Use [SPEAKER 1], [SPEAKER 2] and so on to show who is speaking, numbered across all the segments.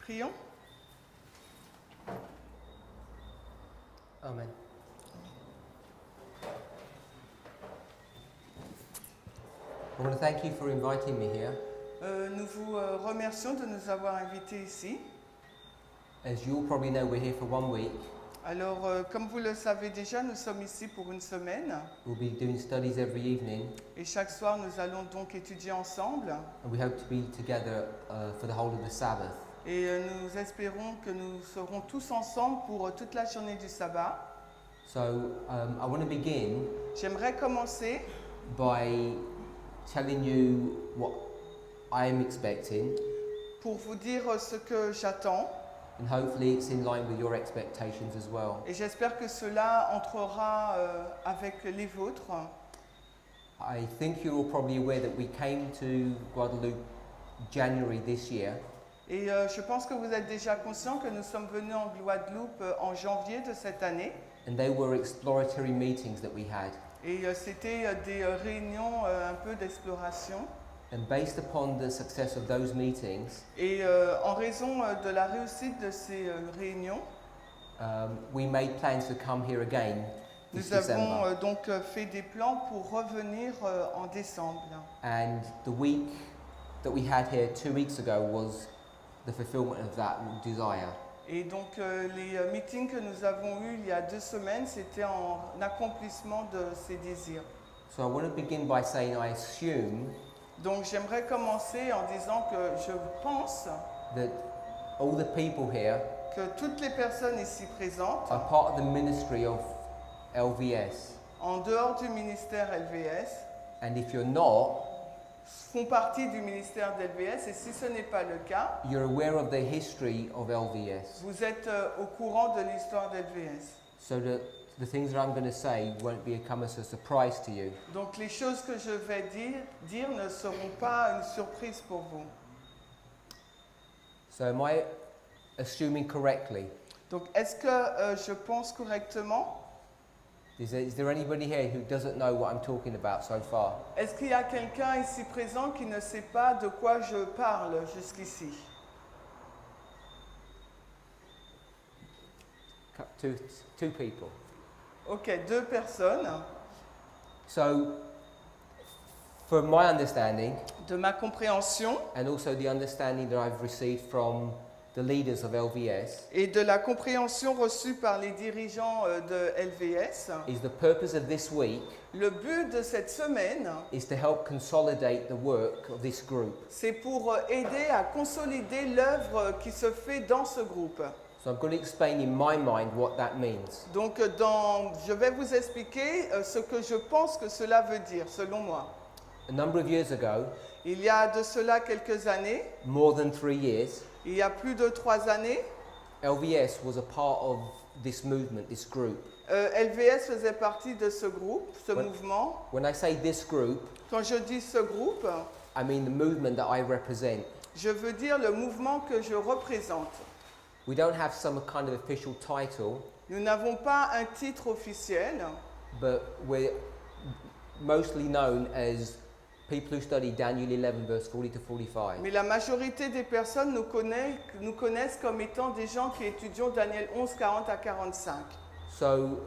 [SPEAKER 1] Prions.
[SPEAKER 2] Amen. I want to thank you for inviting me here.
[SPEAKER 1] Nous vous remercions de nous avoir invités ici.
[SPEAKER 2] As you all probably know, we're here for 1 week.
[SPEAKER 1] Alors, comme vous le savez déjà, nous sommes ici pour une semaine.
[SPEAKER 2] We'll be doing studies every evening,
[SPEAKER 1] Et chaque soir, nous allons donc étudier ensemble.
[SPEAKER 2] and we hope to be together for the whole of the Sabbath.
[SPEAKER 1] Et nous espérons que nous serons tous ensemble pour toute la journée du sabbat.
[SPEAKER 2] So I want to begin
[SPEAKER 1] J'aimerais commencer
[SPEAKER 2] by telling you what I am expecting,
[SPEAKER 1] pour vous dire ce que j'attends.
[SPEAKER 2] and hopefully it's in line with your expectations as well.
[SPEAKER 1] Et j'espère que cela entrera avec les vôtres.
[SPEAKER 2] I think you're all probably aware that we came to Guadeloupe January this year.
[SPEAKER 1] Et je pense que vous êtes déjà conscients que nous sommes venus en Guadeloupe en janvier de cette année.
[SPEAKER 2] And they were exploratory meetings that we had.
[SPEAKER 1] Et c'était des réunions un peu d'exploration.
[SPEAKER 2] And based upon the success of those meetings,
[SPEAKER 1] Et en raison de la réussite de ces réunions,
[SPEAKER 2] we made plans to come here again this
[SPEAKER 1] nous avons
[SPEAKER 2] December.
[SPEAKER 1] donc fait des plans pour revenir en décembre.
[SPEAKER 2] And the week that we had here 2 weeks ago was the fulfillment of that desire.
[SPEAKER 1] Et donc les meetings que nous avons eus il y a 2 semaines, c'était en accomplissement de ces désirs.
[SPEAKER 2] So I want to begin by saying I assume
[SPEAKER 1] Donc j'aimerais commencer en disant que je pense
[SPEAKER 2] that all the people here
[SPEAKER 1] que toutes les personnes ici présentes,
[SPEAKER 2] are part of the ministry of LVS.
[SPEAKER 1] en dehors du ministère LVS,
[SPEAKER 2] And if you're not,
[SPEAKER 1] font partie du ministère d'LVS, et si ce n'est pas le cas,
[SPEAKER 2] you're aware of the history of LVS.
[SPEAKER 1] vous êtes au courant de l'histoire d'LVS.
[SPEAKER 2] So that the things that I'm going to say won't become as a surprise to you.
[SPEAKER 1] Donc les choses que je vais dire ne seront pas une surprise pour vous.
[SPEAKER 2] So am I assuming correctly?
[SPEAKER 1] Donc est-ce que je pense correctement?
[SPEAKER 2] Is there anybody here who doesn't know what I'm talking about so far?
[SPEAKER 1] Est-ce qu'il y a quelqu'un ici présent qui ne sait pas de quoi je parle jusqu'ici?
[SPEAKER 2] Two people.
[SPEAKER 1] Ok, 2 personnes.
[SPEAKER 2] So, from my understanding,
[SPEAKER 1] De ma compréhension
[SPEAKER 2] and also the understanding that I've received from the leaders of LVS,
[SPEAKER 1] et de la compréhension reçue par les dirigeants de LVS,
[SPEAKER 2] is the purpose of this week
[SPEAKER 1] le but de cette semaine,
[SPEAKER 2] is to help consolidate the work of this group.
[SPEAKER 1] c'est pour aider à consolider l'œuvre qui se fait dans ce groupe.
[SPEAKER 2] So I'm going to explain in my mind what that means.
[SPEAKER 1] Donc je vais vous expliquer ce que je pense que cela veut dire, selon moi.
[SPEAKER 2] A number of years ago,
[SPEAKER 1] Il y a de cela quelques années,
[SPEAKER 2] more than 3 years,
[SPEAKER 1] il y a plus de 3 années,
[SPEAKER 2] LVS was a part of this movement, this group.
[SPEAKER 1] LVS faisait partie de ce groupe, ce
[SPEAKER 2] Ouais.
[SPEAKER 1] mouvement.
[SPEAKER 2] When I say this group,
[SPEAKER 1] Quand je dis ce groupe,
[SPEAKER 2] I mean the movement that I represent.
[SPEAKER 1] je veux dire le mouvement que je représente.
[SPEAKER 2] We don't have some kind of official title,
[SPEAKER 1] Nous n'avons pas un titre officiel,
[SPEAKER 2] but we're mostly known as people who study Daniel 11 verse 40 to 45.
[SPEAKER 1] mais la majorité des personnes nous connaissent comme étant des gens qui étudions Daniel 11, 40 à 45.
[SPEAKER 2] So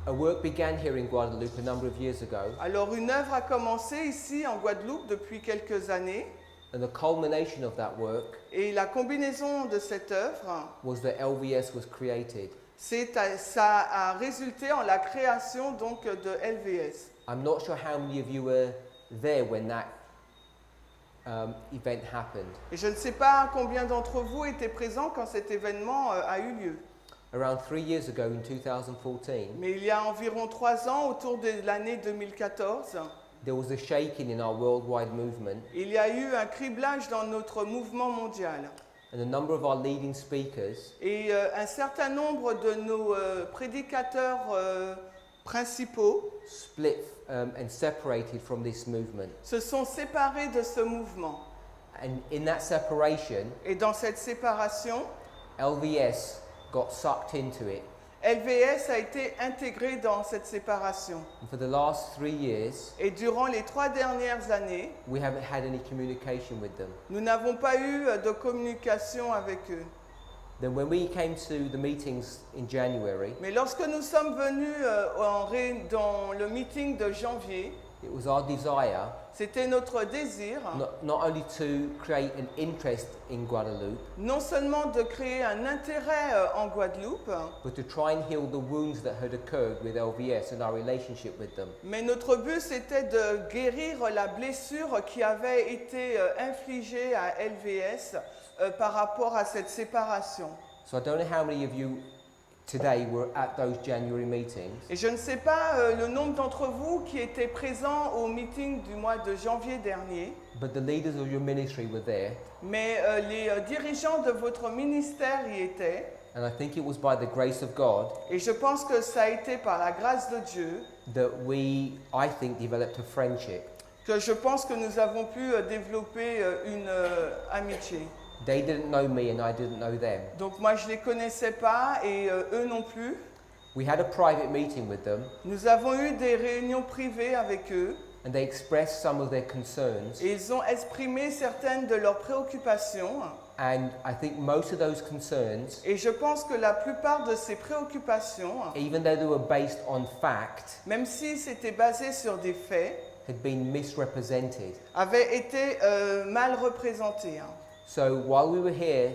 [SPEAKER 2] a work began here in Guadeloupe a number of years ago,
[SPEAKER 1] Alors une œuvre a commencé ici en Guadeloupe depuis quelques années,
[SPEAKER 2] and the culmination of that work
[SPEAKER 1] et la combinaison de cette œuvre,
[SPEAKER 2] was that LVS was created.
[SPEAKER 1] ça a résulté en la création donc de LVS.
[SPEAKER 2] I'm not sure how many of you were there when that event happened.
[SPEAKER 1] Et je ne sais pas combien d'entre vous étaient présents quand cet événement a eu lieu.
[SPEAKER 2] Around 3 years ago in 2014,
[SPEAKER 1] Mais il y a environ 3 ans, autour de l'année 2014,
[SPEAKER 2] there was a shaking in our worldwide movement,
[SPEAKER 1] il y a eu un criblage dans notre mouvement mondial.
[SPEAKER 2] and a number of our leading speakers
[SPEAKER 1] Et un certain nombre de nos prédicateurs principaux
[SPEAKER 2] split and separated from this movement.
[SPEAKER 1] se sont séparés de ce mouvement.
[SPEAKER 2] And in that separation,
[SPEAKER 1] Et dans cette séparation,
[SPEAKER 2] LVS got sucked into it,
[SPEAKER 1] LVS a été intégré dans cette séparation.
[SPEAKER 2] And for the last 3 years,
[SPEAKER 1] Et durant les 3 dernières années,
[SPEAKER 2] we haven't had any communication with them.
[SPEAKER 1] nous n'avons pas eu de communication avec eux.
[SPEAKER 2] Then when we came to the meetings in January,
[SPEAKER 1] Mais lorsque nous sommes venus dans le meeting de janvier,
[SPEAKER 2] it was our desire
[SPEAKER 1] c'était notre désir
[SPEAKER 2] not only to create an interest in Guadeloupe,
[SPEAKER 1] non seulement de créer un intérêt en Guadeloupe,
[SPEAKER 2] but to try and heal the wounds that had occurred with LVS and our relationship with them.
[SPEAKER 1] mais notre but c'était de guérir la blessure qui avait été infligée à LVS par rapport à cette séparation.
[SPEAKER 2] So I don't know how many of you today were at those January meetings,
[SPEAKER 1] Et je ne sais pas le nombre d'entre vous qui étaient présents au meeting du mois de janvier dernier,
[SPEAKER 2] but the leaders of your ministry were there,
[SPEAKER 1] mais les dirigeants de votre ministère y étaient.
[SPEAKER 2] and I think it was by the grace of God
[SPEAKER 1] Et je pense que ça a été par la grâce de Dieu
[SPEAKER 2] that I think, developed a friendship.
[SPEAKER 1] que je pense que nous avons pu développer une amitié.
[SPEAKER 2] They didn't know me and I didn't know them.
[SPEAKER 1] Donc moi je ne les connaissais pas et eux non plus.
[SPEAKER 2] We had a private meeting with them,
[SPEAKER 1] Nous avons eu des réunions privées avec eux
[SPEAKER 2] and they expressed some of their concerns,
[SPEAKER 1] et ils ont exprimé certaines de leurs préoccupations.
[SPEAKER 2] and I think most of those concerns,
[SPEAKER 1] Et je pense que la plupart de ces préoccupations,
[SPEAKER 2] even though they were based on fact,
[SPEAKER 1] même si c'était basé sur des faits,
[SPEAKER 2] had been misrepresented.
[SPEAKER 1] avaient été mal représentées.
[SPEAKER 2] So while we were here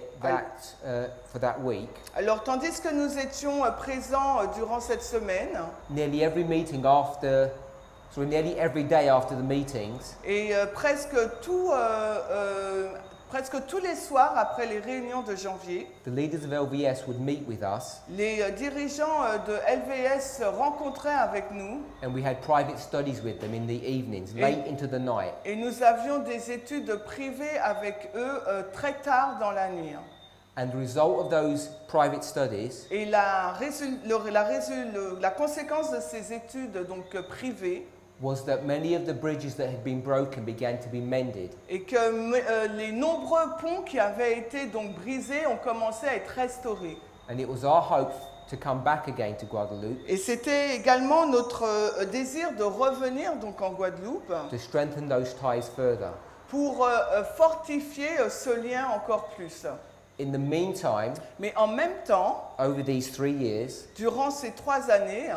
[SPEAKER 2] for that week,
[SPEAKER 1] Alors tandis que nous étions présents durant cette semaine,
[SPEAKER 2] nearly every day after the meetings,
[SPEAKER 1] et presque tous les soirs après les réunions de janvier,
[SPEAKER 2] the leaders of LVS would meet with us,
[SPEAKER 1] les dirigeants de LVS se rencontraient avec nous
[SPEAKER 2] and we had private studies with them in the evenings, late into the night.
[SPEAKER 1] et nous avions des études privées avec eux très tard dans la nuit.
[SPEAKER 2] And the result of those private studies
[SPEAKER 1] Et la conséquence de ces études donc privées
[SPEAKER 2] was that many of the bridges that had been broken began to be mended.
[SPEAKER 1] et que les nombreux ponts qui avaient été donc brisés ont commencé à être restaurés.
[SPEAKER 2] And it was our hope to come back again to Guadeloupe,
[SPEAKER 1] Et c'était également notre désir de revenir donc en Guadeloupe
[SPEAKER 2] to strengthen those ties further.
[SPEAKER 1] pour fortifier ce lien encore plus.
[SPEAKER 2] In the meantime,
[SPEAKER 1] Mais en même temps,
[SPEAKER 2] over these 3 years,
[SPEAKER 1] durant ces 3 années,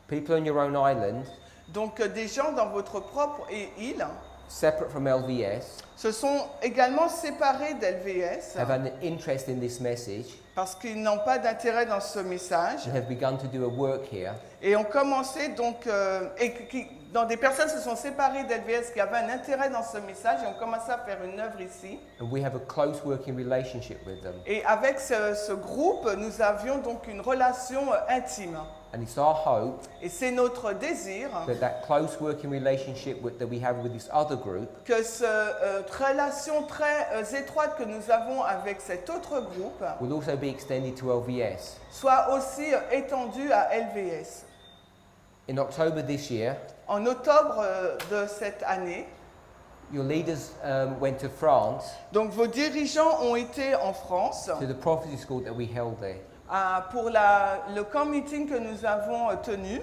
[SPEAKER 2] people on your own island,
[SPEAKER 1] donc des gens dans votre propre île,
[SPEAKER 2] separate from LVS,
[SPEAKER 1] se sont également séparés d'LVS
[SPEAKER 2] have an interest in this message
[SPEAKER 1] parce qu'ils n'ont pas d'intérêt dans ce message
[SPEAKER 2] and have begun to do a work here.
[SPEAKER 1] et ont commencé donc, dans des personnes se sont séparées d'LVS qui avaient un intérêt dans ce message et ont commencé à faire une œuvre ici.
[SPEAKER 2] And we have a close working relationship with them.
[SPEAKER 1] Et avec ce groupe, nous avions donc une relation intime.
[SPEAKER 2] And it's our hope
[SPEAKER 1] Et c'est notre désir
[SPEAKER 2] that close working relationship that we have with this other group
[SPEAKER 1] que cette relation très étroite que nous avons avec cet autre groupe
[SPEAKER 2] will also be extended to LVS.
[SPEAKER 1] soit aussi étendue à LVS.
[SPEAKER 2] In October this year,
[SPEAKER 1] En octobre de cette année,
[SPEAKER 2] your leaders went to France
[SPEAKER 1] donc vos dirigeants ont été en France
[SPEAKER 2] to the prophecy school that we held there.
[SPEAKER 1] Pour le camp meeting que nous avons tenu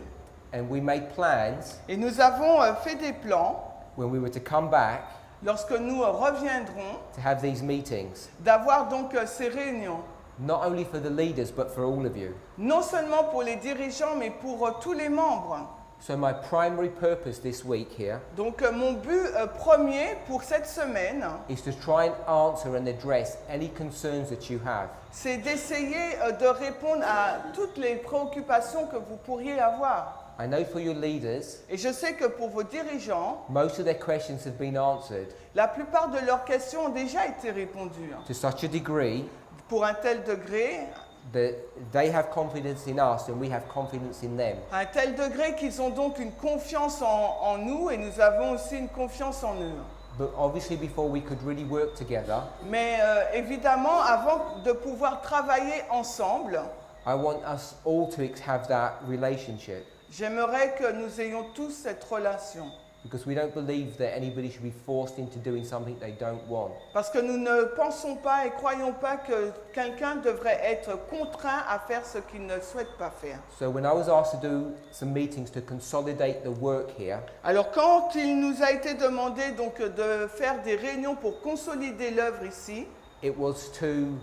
[SPEAKER 2] And we made plans
[SPEAKER 1] et nous avons fait des plans
[SPEAKER 2] when we were to come back
[SPEAKER 1] lorsque nous reviendrons
[SPEAKER 2] to have these meetings,
[SPEAKER 1] d'avoir donc ces réunions,
[SPEAKER 2] not only for the leaders but for all of you.
[SPEAKER 1] non seulement pour les dirigeants mais pour tous les membres.
[SPEAKER 2] So my primary purpose this week here
[SPEAKER 1] Donc mon but premier pour cette semaine,
[SPEAKER 2] is to try and answer and address any concerns that you have.
[SPEAKER 1] c'est d'essayer de répondre à toutes les préoccupations que vous pourriez avoir.
[SPEAKER 2] I know for your leaders,
[SPEAKER 1] Et je sais que pour vos dirigeants,
[SPEAKER 2] most of their questions have been answered
[SPEAKER 1] la plupart de leurs questions ont déjà été répondues.
[SPEAKER 2] to such a degree
[SPEAKER 1] Pour un tel degré,
[SPEAKER 2] that they have confidence in us and we have confidence in them.
[SPEAKER 1] à un tel degré qu'ils ont donc une confiance en nous et nous avons aussi une confiance en eux.
[SPEAKER 2] But obviously before we could really work together,
[SPEAKER 1] Mais évidemment, avant de pouvoir travailler ensemble,
[SPEAKER 2] I want us all to have that relationship.
[SPEAKER 1] j'aimerais que nous ayons tous cette relation.
[SPEAKER 2] Because we don't believe that anybody should be forced into doing something they don't want.
[SPEAKER 1] Parce que nous ne pensons pas et croyons pas que quelqu'un devrait être contraint à faire ce qu'il ne souhaite pas faire.
[SPEAKER 2] So when I was asked to do some meetings to consolidate the work here,
[SPEAKER 1] Alors quand il nous a été demandé donc de faire des réunions pour consolider l'œuvre ici,
[SPEAKER 2] it was to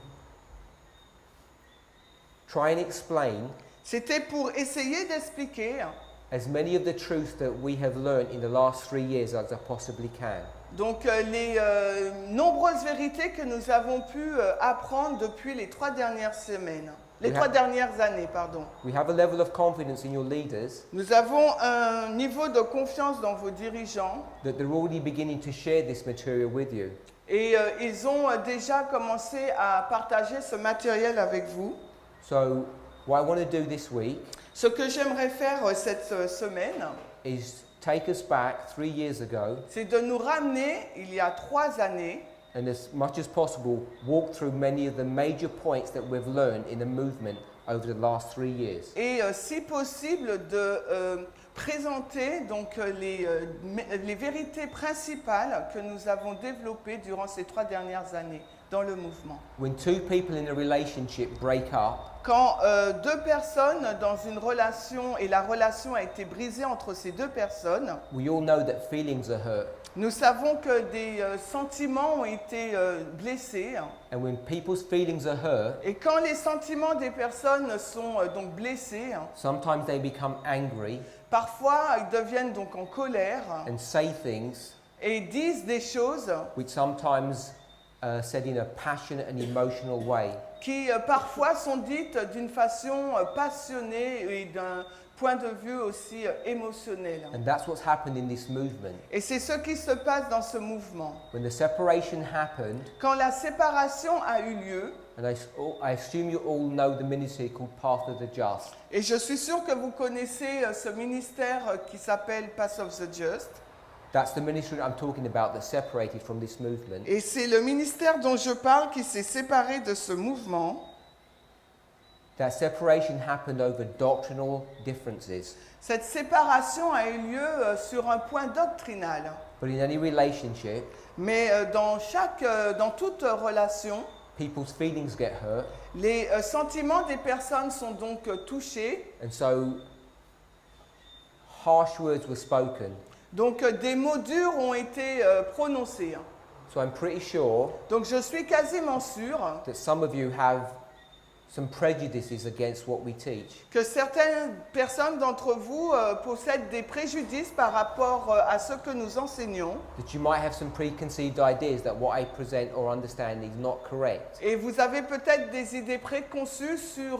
[SPEAKER 2] try and explain
[SPEAKER 1] c'était pour essayer d'expliquer
[SPEAKER 2] as many of the truths that we have learned in the last 3 years as I possibly can.
[SPEAKER 1] donc les nombreuses vérités que nous avons pu apprendre depuis les 3 dernières semaines, les 3 dernières années, pardon.
[SPEAKER 2] We have a level of confidence in your leaders
[SPEAKER 1] Nous avons un niveau de confiance dans vos dirigeants
[SPEAKER 2] that they're already beginning to share this material with you.
[SPEAKER 1] et ils ont déjà commencé à partager ce matériel avec vous.
[SPEAKER 2] So what I want to do this week
[SPEAKER 1] Ce que j'aimerais faire cette semaine,
[SPEAKER 2] is take us back 3 years ago
[SPEAKER 1] c'est de nous ramener il y a 3 années
[SPEAKER 2] and as much as possible walk through many of the major points that we've learned in the movement over the last 3 years.
[SPEAKER 1] et si possible de présenter donc les vérités principales que nous avons développées durant ces 3 dernières années dans le mouvement.
[SPEAKER 2] When two people in a relationship break up,
[SPEAKER 1] Quand 2 personnes dans une relation et la relation a été brisée entre ces 2 personnes,
[SPEAKER 2] we all know that feelings are hurt.
[SPEAKER 1] nous savons que des sentiments ont été blessés.
[SPEAKER 2] And when people's feelings are hurt,
[SPEAKER 1] Et quand les sentiments des personnes sont donc blessés,
[SPEAKER 2] sometimes they become angry
[SPEAKER 1] parfois ils deviennent donc en colère
[SPEAKER 2] and say things
[SPEAKER 1] et disent des choses
[SPEAKER 2] which sometimes said in a passionate and emotional way.
[SPEAKER 1] qui parfois sont dites d'une façon passionnée et d'un point de vue aussi émotionnel.
[SPEAKER 2] And that's what's happened in this movement.
[SPEAKER 1] Et c'est ce qui se passe dans ce mouvement.
[SPEAKER 2] When the separation happened,
[SPEAKER 1] Quand la séparation a eu lieu,
[SPEAKER 2] and I assume you all know the ministry called Path of the Just.
[SPEAKER 1] et je suis sûre que vous connaissez ce ministère qui s'appelle Path of the Just,
[SPEAKER 2] That's the ministry I'm talking about that separated from this movement.
[SPEAKER 1] et c'est le ministère dont je parle qui s'est séparé de ce mouvement.
[SPEAKER 2] That separation happened over doctrinal differences.
[SPEAKER 1] Cette séparation a eu lieu sur un point doctrinal.
[SPEAKER 2] But in any relationship,
[SPEAKER 1] Mais dans toute relation,
[SPEAKER 2] people's feelings get hurt,
[SPEAKER 1] les sentiments des personnes sont donc touchés.
[SPEAKER 2] and so harsh words were spoken.
[SPEAKER 1] Donc des mots durs ont été prononcés.
[SPEAKER 2] So I'm pretty sure
[SPEAKER 1] Donc je suis quasiment sûre
[SPEAKER 2] that some of you have some prejudices against what we teach.
[SPEAKER 1] que certaines personnes d'entre vous possèdent des préjudices par rapport à ce que nous enseignons.
[SPEAKER 2] That you might have some preconceived ideas that what I present or understand is not correct.
[SPEAKER 1] Et vous avez peut-être des idées préconçues sur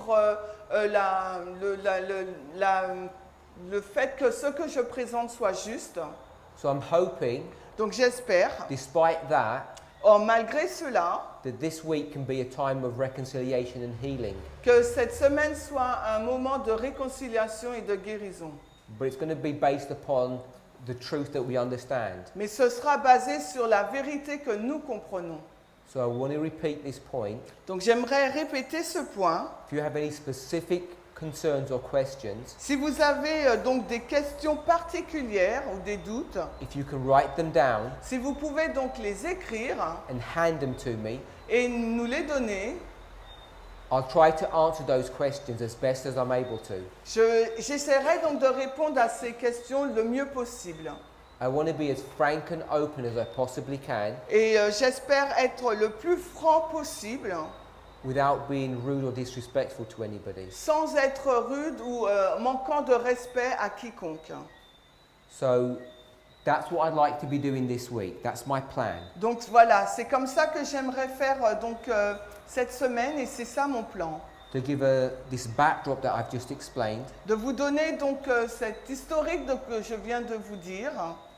[SPEAKER 1] le fait que ce que je présente soit juste.
[SPEAKER 2] So I'm hoping,
[SPEAKER 1] Donc j'espère,
[SPEAKER 2] despite that,
[SPEAKER 1] malgré cela,
[SPEAKER 2] that this week can be a time of reconciliation and healing.
[SPEAKER 1] que cette semaine soit un moment de réconciliation et de guérison.
[SPEAKER 2] But it's going to be based upon the truth that we understand.
[SPEAKER 1] Mais ce sera basé sur la vérité que nous comprenons.
[SPEAKER 2] So I want to repeat this point.
[SPEAKER 1] Donc j'aimerais répéter ce point.
[SPEAKER 2] If you have any specific concerns or questions,
[SPEAKER 1] Si vous avez donc des questions particulières ou des doutes,
[SPEAKER 2] if you can write them down
[SPEAKER 1] si vous pouvez donc les écrire
[SPEAKER 2] and hand them to me,
[SPEAKER 1] et nous les donner,
[SPEAKER 2] I'll try to answer those questions as best as I'm able to.
[SPEAKER 1] j'essaierai donc de répondre à ces questions le mieux possible.
[SPEAKER 2] I want to be as frank and open as I possibly can
[SPEAKER 1] Et j'espère être le plus franc possible,
[SPEAKER 2] without being rude or disrespectful to anybody.
[SPEAKER 1] sans être rude ou manquant de respect à quiconque.
[SPEAKER 2] So that's what I'd like to be doing this week. That's my plan.
[SPEAKER 1] Donc voilà, c'est comme ça que j'aimerais faire cette semaine et c'est ça mon plan.
[SPEAKER 2] To give this backdrop that I've just explained,
[SPEAKER 1] De vous donner donc cet historique que je viens de vous dire,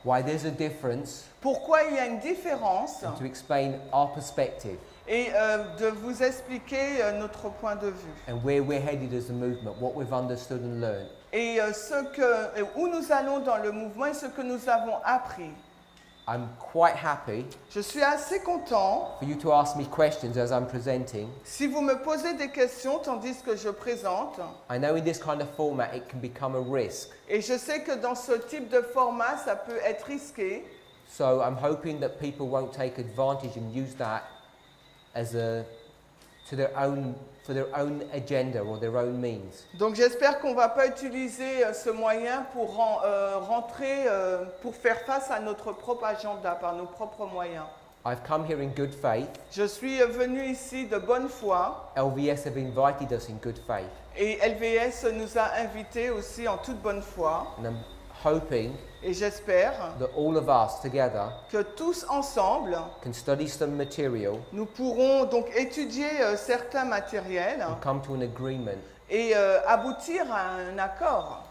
[SPEAKER 2] why there's a difference,
[SPEAKER 1] pourquoi il y a une différence
[SPEAKER 2] and to explain our perspective
[SPEAKER 1] et de vous expliquer notre point de vue.
[SPEAKER 2] and where we're headed as a movement, what we've understood and learned.
[SPEAKER 1] Et où nous allons dans le mouvement et ce que nous avons appris.
[SPEAKER 2] I'm quite happy
[SPEAKER 1] Je suis assez content
[SPEAKER 2] for you to ask me questions as I'm presenting.
[SPEAKER 1] si vous me posez des questions tandis que je présente.
[SPEAKER 2] I know in this kind of format it can become a risk.
[SPEAKER 1] Et je sais que dans ce type de format, ça peut être risqué.
[SPEAKER 2] So I'm hoping that people won't take advantage and use that as for their own agenda or their own means.
[SPEAKER 1] Donc j'espère qu'on ne va pas utiliser ce moyen pour pour faire face à notre propre agenda par nos propres moyens.
[SPEAKER 2] I've come here in good faith.
[SPEAKER 1] Je suis venu ici de bonne foi
[SPEAKER 2] LVS have invited us in good faith.
[SPEAKER 1] et LVS nous a invités aussi en toute bonne foi.
[SPEAKER 2] And I'm hoping
[SPEAKER 1] Et j'espère
[SPEAKER 2] that all of us together
[SPEAKER 1] que tous ensemble,
[SPEAKER 2] can study some material
[SPEAKER 1] nous pourrons donc étudier certains matériels
[SPEAKER 2] and come to an agreement.
[SPEAKER 1] et aboutir à un accord.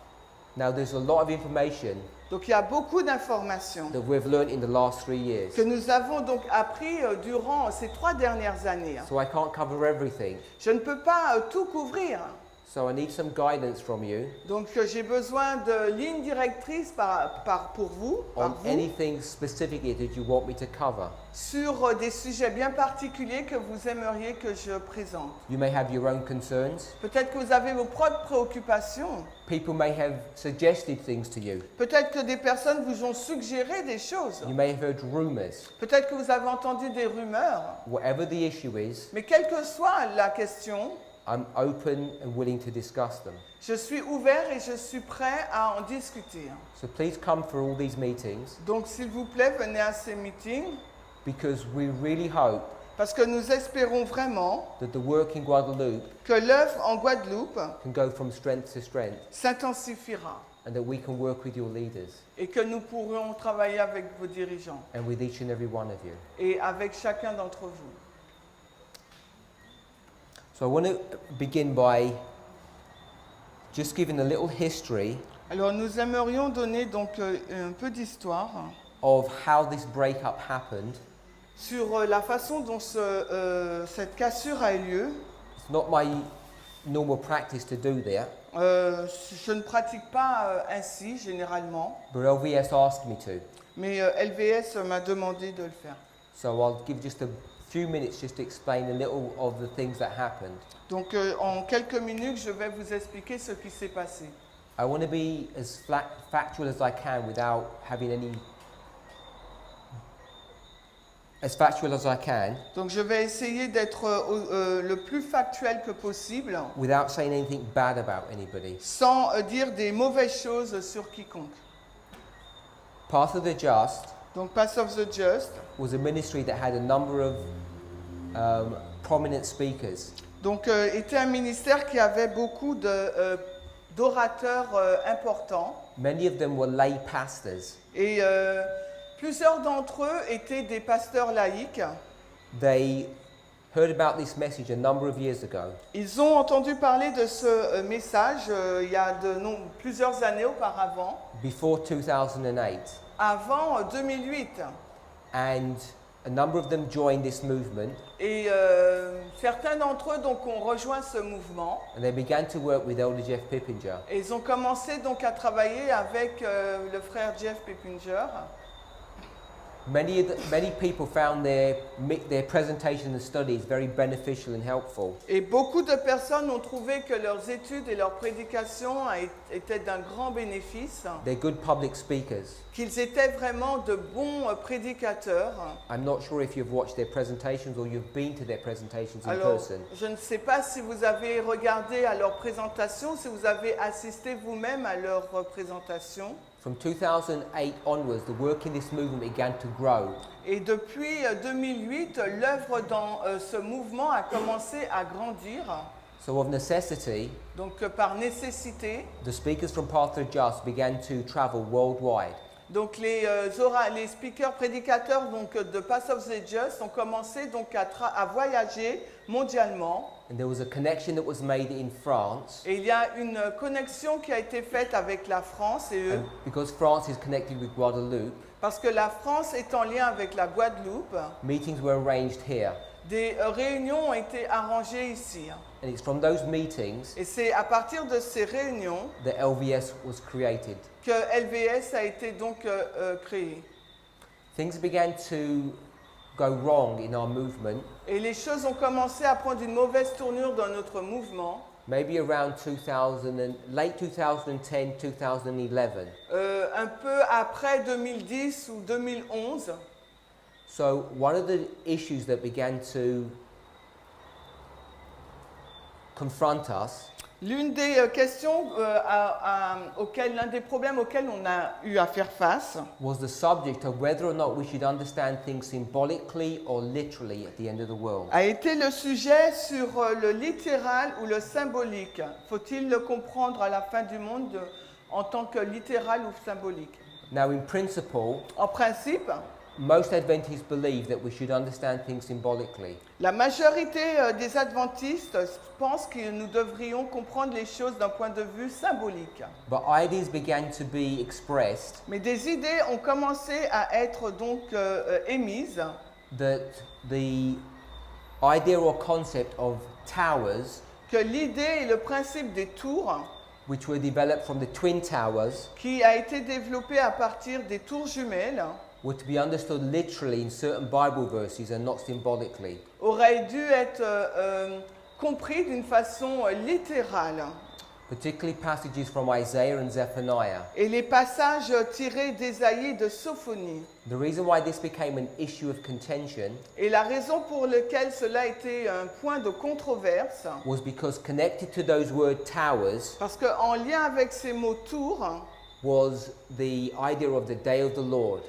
[SPEAKER 2] Now there's a lot of information
[SPEAKER 1] Donc il y a beaucoup d'informations
[SPEAKER 2] that we've learned in the last 3 years.
[SPEAKER 1] que nous avons donc appris durant ces 3 dernières années.
[SPEAKER 2] So I can't cover everything.
[SPEAKER 1] Je ne peux pas tout couvrir.
[SPEAKER 2] So I need some guidance from you
[SPEAKER 1] Donc j'ai besoin de lignes directrices pour vous,
[SPEAKER 2] on anything specifically that you want me to cover.
[SPEAKER 1] sur des sujets bien particuliers que vous aimeriez que je présente.
[SPEAKER 2] You may have your own concerns.
[SPEAKER 1] Peut-être que vous avez vos propres préoccupations.
[SPEAKER 2] People may have suggested things to you.
[SPEAKER 1] Peut-être que des personnes vous ont suggéré des choses.
[SPEAKER 2] You may have heard rumors.
[SPEAKER 1] Peut-être que vous avez entendu des rumeurs.
[SPEAKER 2] Whatever the issue is,
[SPEAKER 1] Mais quelle que soit la question,
[SPEAKER 2] I'm open and willing to discuss them.
[SPEAKER 1] je suis ouvert et je suis prêt à en discuter.
[SPEAKER 2] So please come for all these meetings
[SPEAKER 1] Donc s'il vous plaît, venez à ces meetings
[SPEAKER 2] because we really hope
[SPEAKER 1] parce que nous espérons vraiment
[SPEAKER 2] that the work in Guadeloupe
[SPEAKER 1] que l'œuvre en Guadeloupe
[SPEAKER 2] can go from strength to strength
[SPEAKER 1] s'intensifiera
[SPEAKER 2] and that we can work with your leaders
[SPEAKER 1] et que nous pourrons travailler avec vos dirigeants
[SPEAKER 2] and with each and every one of you.
[SPEAKER 1] et avec chacun d'entre vous.
[SPEAKER 2] So I want to begin by just giving a little history
[SPEAKER 1] Alors nous aimerions donner donc un peu d'histoire
[SPEAKER 2] of how this breakup happened.
[SPEAKER 1] sur la façon dont cette cassure a eu lieu.
[SPEAKER 2] It's not my normal practice to do that,
[SPEAKER 1] Je ne pratique pas ainsi généralement,
[SPEAKER 2] but LVS asked me to.
[SPEAKER 1] mais LVS m'a demandé de le faire.
[SPEAKER 2] So I'll give just a few minutes just to explain a little of the things that happened.
[SPEAKER 1] Donc en quelques minutes, je vais vous expliquer ce qui s'est passé.
[SPEAKER 2] I want to be as factual as I can without having any... As factual as I can,
[SPEAKER 1] Donc je vais essayer d'être le plus factuel que possible,
[SPEAKER 2] without saying anything bad about anybody.
[SPEAKER 1] sans dire des mauvaises choses sur quiconque.
[SPEAKER 2] Path of the Just
[SPEAKER 1] Donc Path of the Just,
[SPEAKER 2] was a ministry that had a number of prominent speakers.
[SPEAKER 1] donc était un ministère qui avait beaucoup d'orateurs importants
[SPEAKER 2] Many of them were lay pastors.
[SPEAKER 1] et plusieurs d'entre eux étaient des pasteurs laïcs.
[SPEAKER 2] They heard about this message a number of years ago.
[SPEAKER 1] Ils ont entendu parler de ce message il y a plusieurs années auparavant,
[SPEAKER 2] Before 2008,
[SPEAKER 1] avant 2008.
[SPEAKER 2] and a number of them joined this movement,
[SPEAKER 1] Et certains d'entre eux donc ont rejoint ce mouvement
[SPEAKER 2] and they began to work with Elder Jeff Pippinger.
[SPEAKER 1] et ils ont commencé donc à travailler avec le frère Jeff Pippinger.
[SPEAKER 2] Many people found their presentation and studies very beneficial and helpful.
[SPEAKER 1] Et beaucoup de personnes ont trouvé que leurs études et leurs prédications étaient d'un grand bénéfice,
[SPEAKER 2] They're good public speakers.
[SPEAKER 1] qu'ils étaient vraiment de bons prédicateurs.
[SPEAKER 2] I'm not sure if you've watched their presentations or you've been to their presentations in
[SPEAKER 1] Alors,
[SPEAKER 2] person.
[SPEAKER 1] je ne sais pas si vous avez regardé à leurs présentations, si vous avez assisté vous-même à leurs présentations.
[SPEAKER 2] From 2008 onwards, the work in this movement began to grow.
[SPEAKER 1] Et depuis 2008, l'œuvre dans ce mouvement a commencé à grandir.
[SPEAKER 2] So of necessity,
[SPEAKER 1] Donc par nécessité,
[SPEAKER 2] the speakers from Path of Just began to travel worldwide.
[SPEAKER 1] donc les speakers prédicateurs donc de Path of the Just ont commencé donc à voyager mondialement.
[SPEAKER 2] And there was a connection that was made in France.
[SPEAKER 1] Et il y a une connexion qui a été faite avec la France et eux,
[SPEAKER 2] And because France is connected with Guadeloupe,
[SPEAKER 1] parce que la France est en lien avec la Guadeloupe.
[SPEAKER 2] meetings were arranged here.
[SPEAKER 1] Des réunions ont été arrangées ici.
[SPEAKER 2] And it's from those meetings
[SPEAKER 1] Et c'est à partir de ces réunions
[SPEAKER 2] that LVS was created.
[SPEAKER 1] que LVS a été donc créé.
[SPEAKER 2] things began to go wrong in our movement,
[SPEAKER 1] Et les choses ont commencé à prendre une mauvaise tournure dans notre mouvement,
[SPEAKER 2] maybe around 2000 and, late 2010, 2011.
[SPEAKER 1] Un peu après 2010 ou 2011.
[SPEAKER 2] So one of the issues that began to confront us
[SPEAKER 1] L'une des questions l'un des problèmes auxquels on a eu à faire face,
[SPEAKER 2] was the subject of whether or not we should understand things symbolically or literally at the end of the world.
[SPEAKER 1] a été le sujet sur le littéral ou le symbolique. Faut-il le comprendre à la fin du monde en tant que littéral ou symbolique?
[SPEAKER 2] Now, in principle,
[SPEAKER 1] En principe,
[SPEAKER 2] most Adventists believe that we should understand things symbolically.
[SPEAKER 1] la majorité des adventistes pensent que nous devrions comprendre les choses d'un point de vue symbolique.
[SPEAKER 2] But ideas began to be expressed
[SPEAKER 1] Mais des idées ont commencé à être donc émises
[SPEAKER 2] that the idea or concept of towers,
[SPEAKER 1] que l'idée et le principe des tours,
[SPEAKER 2] which were developed from the twin towers,
[SPEAKER 1] qui a été développé à partir des tours jumelles,
[SPEAKER 2] were to be understood literally in certain Bible verses and not symbolically.
[SPEAKER 1] aurait dû être compris d'une façon littérale.
[SPEAKER 2] Particularly passages from Isaiah and Zephaniah.
[SPEAKER 1] Et les passages tirés d'Ésaïe et de Sophonie.
[SPEAKER 2] The reason why this became an issue of contention
[SPEAKER 1] Et la raison pour laquelle cela était un point de controverse,
[SPEAKER 2] was because connected to those word towers
[SPEAKER 1] parce qu'en lien avec ces mots tours,
[SPEAKER 2] was the idea of the day of the Lord,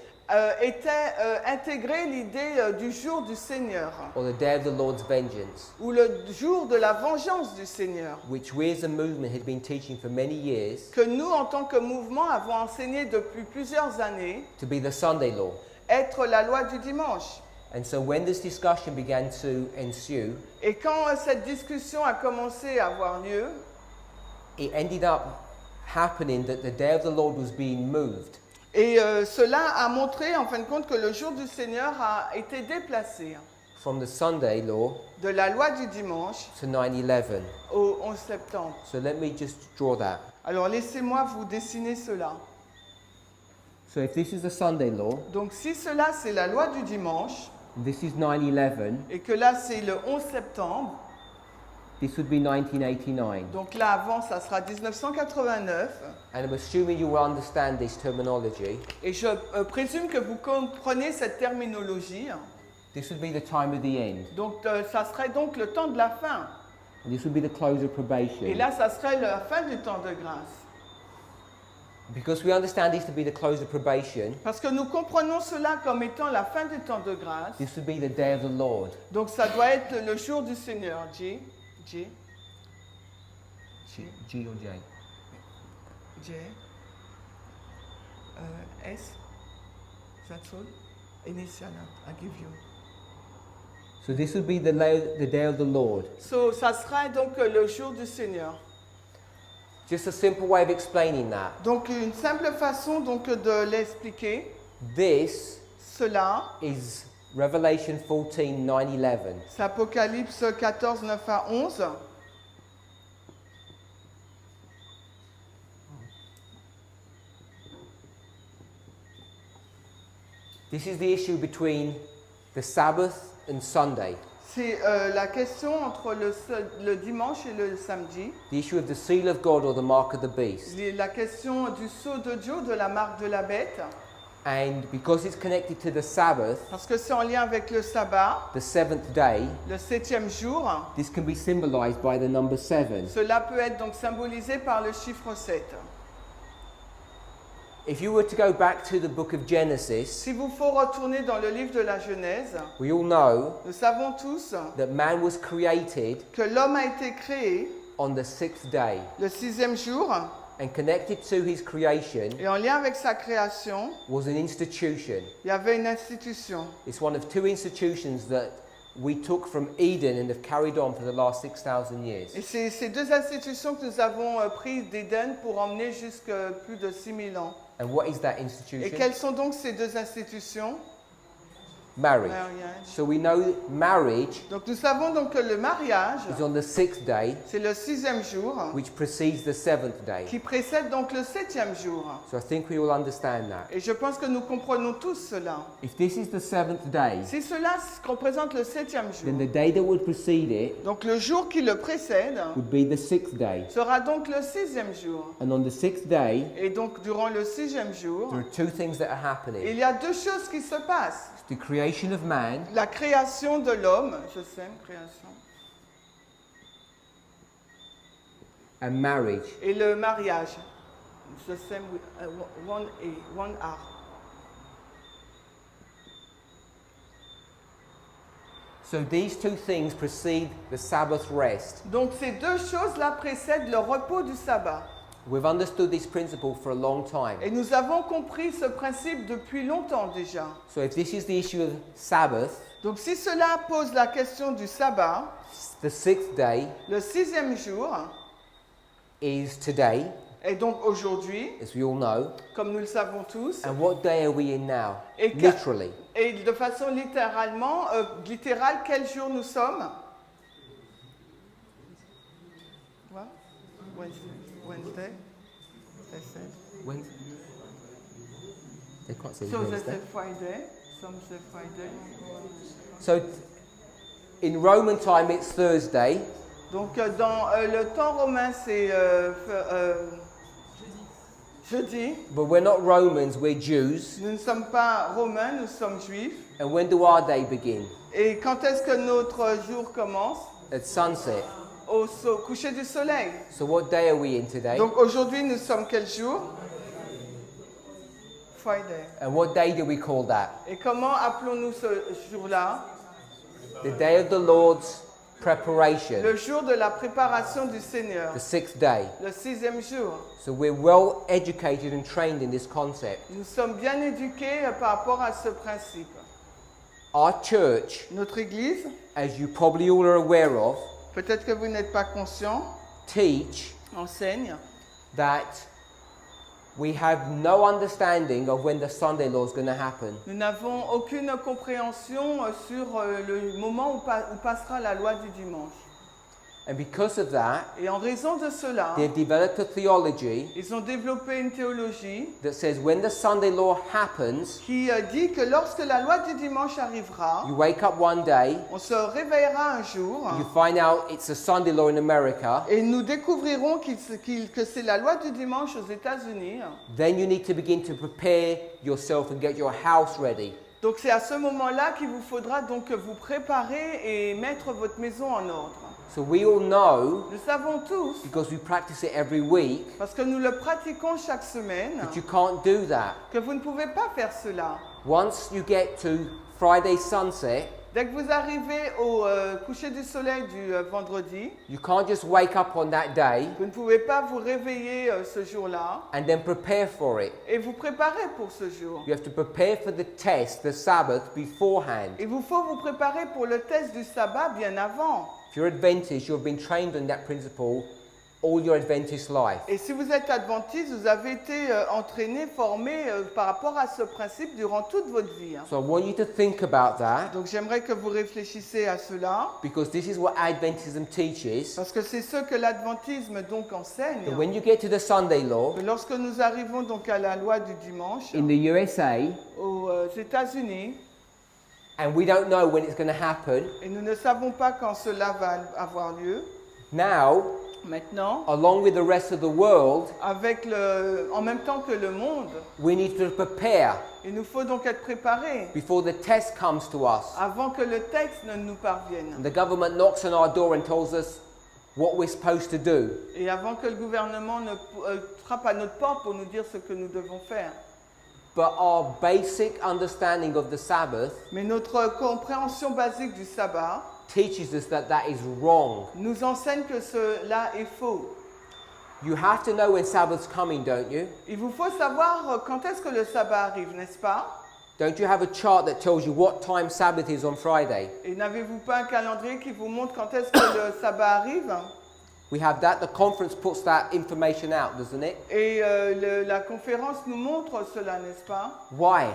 [SPEAKER 1] était intégrée l'idée du jour du Seigneur,
[SPEAKER 2] or the day of the Lord's vengeance,
[SPEAKER 1] ou le jour de la vengeance du Seigneur,
[SPEAKER 2] which we as a movement had been teaching for many years
[SPEAKER 1] que nous, en tant que mouvement, avons enseigné depuis plusieurs années,
[SPEAKER 2] to be the Sunday law.
[SPEAKER 1] être la loi du dimanche.
[SPEAKER 2] And so when this discussion began to ensue,
[SPEAKER 1] Et quand cette discussion a commencé à avoir lieu,
[SPEAKER 2] it ended up happening that the day of the Lord was being moved
[SPEAKER 1] et cela a montré en fin de compte que le jour du Seigneur a été déplacé
[SPEAKER 2] from the Sunday law
[SPEAKER 1] de la loi du dimanche
[SPEAKER 2] to 9/11.
[SPEAKER 1] au 11 septembre.
[SPEAKER 2] So let me just draw that.
[SPEAKER 1] Alors laissez-moi vous dessiner cela.
[SPEAKER 2] So if this is the Sunday law,
[SPEAKER 1] Donc si cela c'est la loi du dimanche,
[SPEAKER 2] and this is 9/11,
[SPEAKER 1] et que là c'est le 11 septembre,
[SPEAKER 2] this would be 1989.
[SPEAKER 1] donc là avant ça sera 1989,
[SPEAKER 2] And I'm assuming you will understand this terminology.
[SPEAKER 1] et je présume que vous comprenez cette terminologie.
[SPEAKER 2] This would be the time of the end.
[SPEAKER 1] Donc ça serait donc le temps de la fin.
[SPEAKER 2] And this would be the close of
[SPEAKER 1] Et
[SPEAKER 2] probation.
[SPEAKER 1] là ça serait la fin du temps de grâce.
[SPEAKER 2] Because we understand this to be the close of probation,
[SPEAKER 1] Parce que nous comprenons cela comme étant la fin du temps de grâce.
[SPEAKER 2] this would be the day of the Lord.
[SPEAKER 1] Donc ça doit être le jour du Seigneur. G.
[SPEAKER 2] G or J?
[SPEAKER 1] J. S. That's all. Initial. I give you.
[SPEAKER 2] So this would be the day of the Lord.
[SPEAKER 1] So, ça sera donc le jour du Seigneur.
[SPEAKER 2] Just a simple way of explaining that.
[SPEAKER 1] Donc une simple façon donc de l'expliquer.
[SPEAKER 2] This
[SPEAKER 1] Cela,
[SPEAKER 2] is Revelation 14, 9/11.
[SPEAKER 1] c'est Apocalypse 14, 9 à 11.
[SPEAKER 2] This is the issue between the Sabbath and Sunday.
[SPEAKER 1] C'est la question entre le dimanche et le samedi.
[SPEAKER 2] The issue of the seal of God or the mark of the beast.
[SPEAKER 1] La question du sceau de Dieu, de la marque de la bête.
[SPEAKER 2] And because it's connected to the Sabbath,
[SPEAKER 1] Parce que c'est en lien avec le sabbat,
[SPEAKER 2] the seventh day,
[SPEAKER 1] le 7e jour.
[SPEAKER 2] this can be symbolized by the number 7.
[SPEAKER 1] Cela peut être donc symbolisé par le chiffre 7.
[SPEAKER 2] If you were to go back to the book of Genesis,
[SPEAKER 1] S'il vous faut retourner dans le livre de la Genèse,
[SPEAKER 2] we all know
[SPEAKER 1] nous savons tous
[SPEAKER 2] that man was created
[SPEAKER 1] que l'homme a été créé
[SPEAKER 2] on the 6th day.
[SPEAKER 1] le 6e jour,
[SPEAKER 2] And connected to his creation
[SPEAKER 1] et en lien avec sa création,
[SPEAKER 2] was an institution.
[SPEAKER 1] il y avait une institution.
[SPEAKER 2] It's one of two institutions that we took from Eden and have carried on for the last 6,000 years.
[SPEAKER 1] Et c'est ces deux institutions que nous avons prises d'Éden pour emmener jusqu'à plus de 6000 ans.
[SPEAKER 2] And what is that
[SPEAKER 1] Et
[SPEAKER 2] institution?
[SPEAKER 1] quelles sont donc ces deux institutions?
[SPEAKER 2] marriage.
[SPEAKER 1] Mariage.
[SPEAKER 2] So we know marriage
[SPEAKER 1] Donc nous savons donc que le mariage,
[SPEAKER 2] is on the 6th day,
[SPEAKER 1] c'est le 6e jour,
[SPEAKER 2] which precedes the 7th day.
[SPEAKER 1] qui précède donc le 7e jour.
[SPEAKER 2] So I think we all understand that.
[SPEAKER 1] Et je pense que nous comprenons tous cela.
[SPEAKER 2] If this is the 7th day,
[SPEAKER 1] Si cela représente le 7e jour,
[SPEAKER 2] then the day that would precede it
[SPEAKER 1] donc le jour qui le précède
[SPEAKER 2] would be the 6th day.
[SPEAKER 1] sera donc le 6e jour.
[SPEAKER 2] And on the 6th day,
[SPEAKER 1] Et donc durant le 6e jour,
[SPEAKER 2] there are two things that are
[SPEAKER 1] il
[SPEAKER 2] happening.
[SPEAKER 1] y a deux choses qui se passent.
[SPEAKER 2] It's the creation of man
[SPEAKER 1] La création de l'homme, je sème, création,
[SPEAKER 2] and marriage.
[SPEAKER 1] et le mariage. Je sème, one art.
[SPEAKER 2] So these two things precede the Sabbath rest.
[SPEAKER 1] Donc ces deux choses-là précèdent le repos du sabbat.
[SPEAKER 2] We've understood this principle for a long time.
[SPEAKER 1] Et nous avons compris ce principe depuis longtemps déjà.
[SPEAKER 2] So if this is the issue of Sabbath,
[SPEAKER 1] Donc si cela pose la question du sabbat,
[SPEAKER 2] the 6th day
[SPEAKER 1] le 6e jour
[SPEAKER 2] is today,
[SPEAKER 1] est donc aujourd'hui,
[SPEAKER 2] as we all know.
[SPEAKER 1] comme nous le savons tous,
[SPEAKER 2] And what day are we in now?
[SPEAKER 1] Et que-
[SPEAKER 2] Literally.
[SPEAKER 1] et de façon littérale, quel jour nous sommes? What? Wednesday? They said.
[SPEAKER 2] When? They can't say
[SPEAKER 1] So they
[SPEAKER 2] Wednesday.
[SPEAKER 1] say Friday, some say Friday.
[SPEAKER 2] So in Roman time it's Thursday.
[SPEAKER 1] Donc dans le temps romain c'est jeudi.
[SPEAKER 2] But we're not Romans, we're Jews.
[SPEAKER 1] Nous ne sommes pas romains, nous sommes juifs.
[SPEAKER 2] And when do our day begin?
[SPEAKER 1] Et quand est-ce que notre jour commence?
[SPEAKER 2] At sunset.
[SPEAKER 1] Au coucher du soleil.
[SPEAKER 2] So what day are we in today?
[SPEAKER 1] Donc aujourd'hui nous sommes quel jour? Friday.
[SPEAKER 2] And what day do we call that?
[SPEAKER 1] Et comment appelons-nous ce jour-là?
[SPEAKER 2] The day of the Lord's preparation.
[SPEAKER 1] Le jour de la préparation du Seigneur.
[SPEAKER 2] The 6th day.
[SPEAKER 1] Le 6e jour.
[SPEAKER 2] So we're well educated and trained in this concept.
[SPEAKER 1] Nous sommes bien éduqués par rapport à ce principe.
[SPEAKER 2] Our church,
[SPEAKER 1] Notre Église,
[SPEAKER 2] as you probably all are aware of,
[SPEAKER 1] peut-être que vous n'êtes pas conscient,
[SPEAKER 2] teach
[SPEAKER 1] enseigne
[SPEAKER 2] that we have no understanding of when the Sunday law is going to happen.
[SPEAKER 1] Nous n'avons aucune compréhension sur le moment où passera la loi du dimanche.
[SPEAKER 2] And because of that,
[SPEAKER 1] Et en raison de cela,
[SPEAKER 2] they've developed a theology
[SPEAKER 1] ils ont développé une théologie
[SPEAKER 2] that says when the Sunday law happens,
[SPEAKER 1] qui dit que lorsque la loi du dimanche arrivera,
[SPEAKER 2] you wake up one day,
[SPEAKER 1] on se réveillera un jour
[SPEAKER 2] you find out it's a Sunday law in America,
[SPEAKER 1] et nous découvrirons que c'est la loi du dimanche aux États-Unis.
[SPEAKER 2] then you need to begin to prepare yourself and get your house ready.
[SPEAKER 1] Donc c'est à ce moment-là qu'il vous faudra donc vous préparer et mettre votre maison en ordre.
[SPEAKER 2] So we all know,
[SPEAKER 1] Nous savons tous,
[SPEAKER 2] because we practice it every week,
[SPEAKER 1] parce que nous le pratiquons chaque semaine,
[SPEAKER 2] that you can't do that.
[SPEAKER 1] que vous ne pouvez pas faire cela.
[SPEAKER 2] Once you get to Friday sunset,
[SPEAKER 1] Dès que vous arrivez au coucher du soleil du vendredi,
[SPEAKER 2] you can't just wake up on that day
[SPEAKER 1] vous ne pouvez pas vous réveiller ce jour-là
[SPEAKER 2] and then prepare for it.
[SPEAKER 1] et vous préparer pour ce jour.
[SPEAKER 2] You have to prepare for the test, the Sabbath, beforehand.
[SPEAKER 1] Il vous faut vous préparer pour le test du sabbat bien avant.
[SPEAKER 2] If you're Adventist, you've been trained on that principle all your Adventist life.
[SPEAKER 1] Et si vous êtes adventiste, vous avez été entraîné, formé par rapport à ce principe durant toute votre vie.
[SPEAKER 2] So I want you to think about that,
[SPEAKER 1] Donc j'aimerais que vous réfléchissiez à cela,
[SPEAKER 2] because this is what Adventism teaches.
[SPEAKER 1] parce que c'est ce que l'adventisme donc enseigne.
[SPEAKER 2] That when you get to the Sunday law,
[SPEAKER 1] Que lorsque nous arrivons donc à la loi du dimanche,
[SPEAKER 2] in the USA,
[SPEAKER 1] aux États-Unis,
[SPEAKER 2] and we don't know when it's going to happen,
[SPEAKER 1] et nous ne savons pas quand cela va avoir lieu,
[SPEAKER 2] now,
[SPEAKER 1] maintenant,
[SPEAKER 2] along with the rest of the world,
[SPEAKER 1] en même temps que le monde,
[SPEAKER 2] we need to prepare
[SPEAKER 1] il nous faut donc être préparés
[SPEAKER 2] before the test comes to us.
[SPEAKER 1] avant que le texte ne nous parvienne.
[SPEAKER 2] And the government knocks on our door and tells us what we're supposed to do.
[SPEAKER 1] Et avant que le gouvernement ne frappe à notre porte pour nous dire ce que nous devons faire.
[SPEAKER 2] But our basic understanding of the Sabbath
[SPEAKER 1] Mais notre compréhension basique du sabbat
[SPEAKER 2] teaches us that that is wrong.
[SPEAKER 1] nous enseigne que cela est faux.
[SPEAKER 2] You have to know when Sabbath's coming, don't you?
[SPEAKER 1] Il vous faut savoir quand est-ce que le sabbat arrive, n'est-ce pas?
[SPEAKER 2] Don't you have a chart that tells you what time Sabbath is on Friday?
[SPEAKER 1] Et n'avez-vous pas un calendrier qui vous montre quand est-ce que le sabbat arrive?
[SPEAKER 2] We have that. The conference puts that information out, doesn't it?
[SPEAKER 1] Et la conférence nous montre cela, n'est-ce pas?
[SPEAKER 2] Why?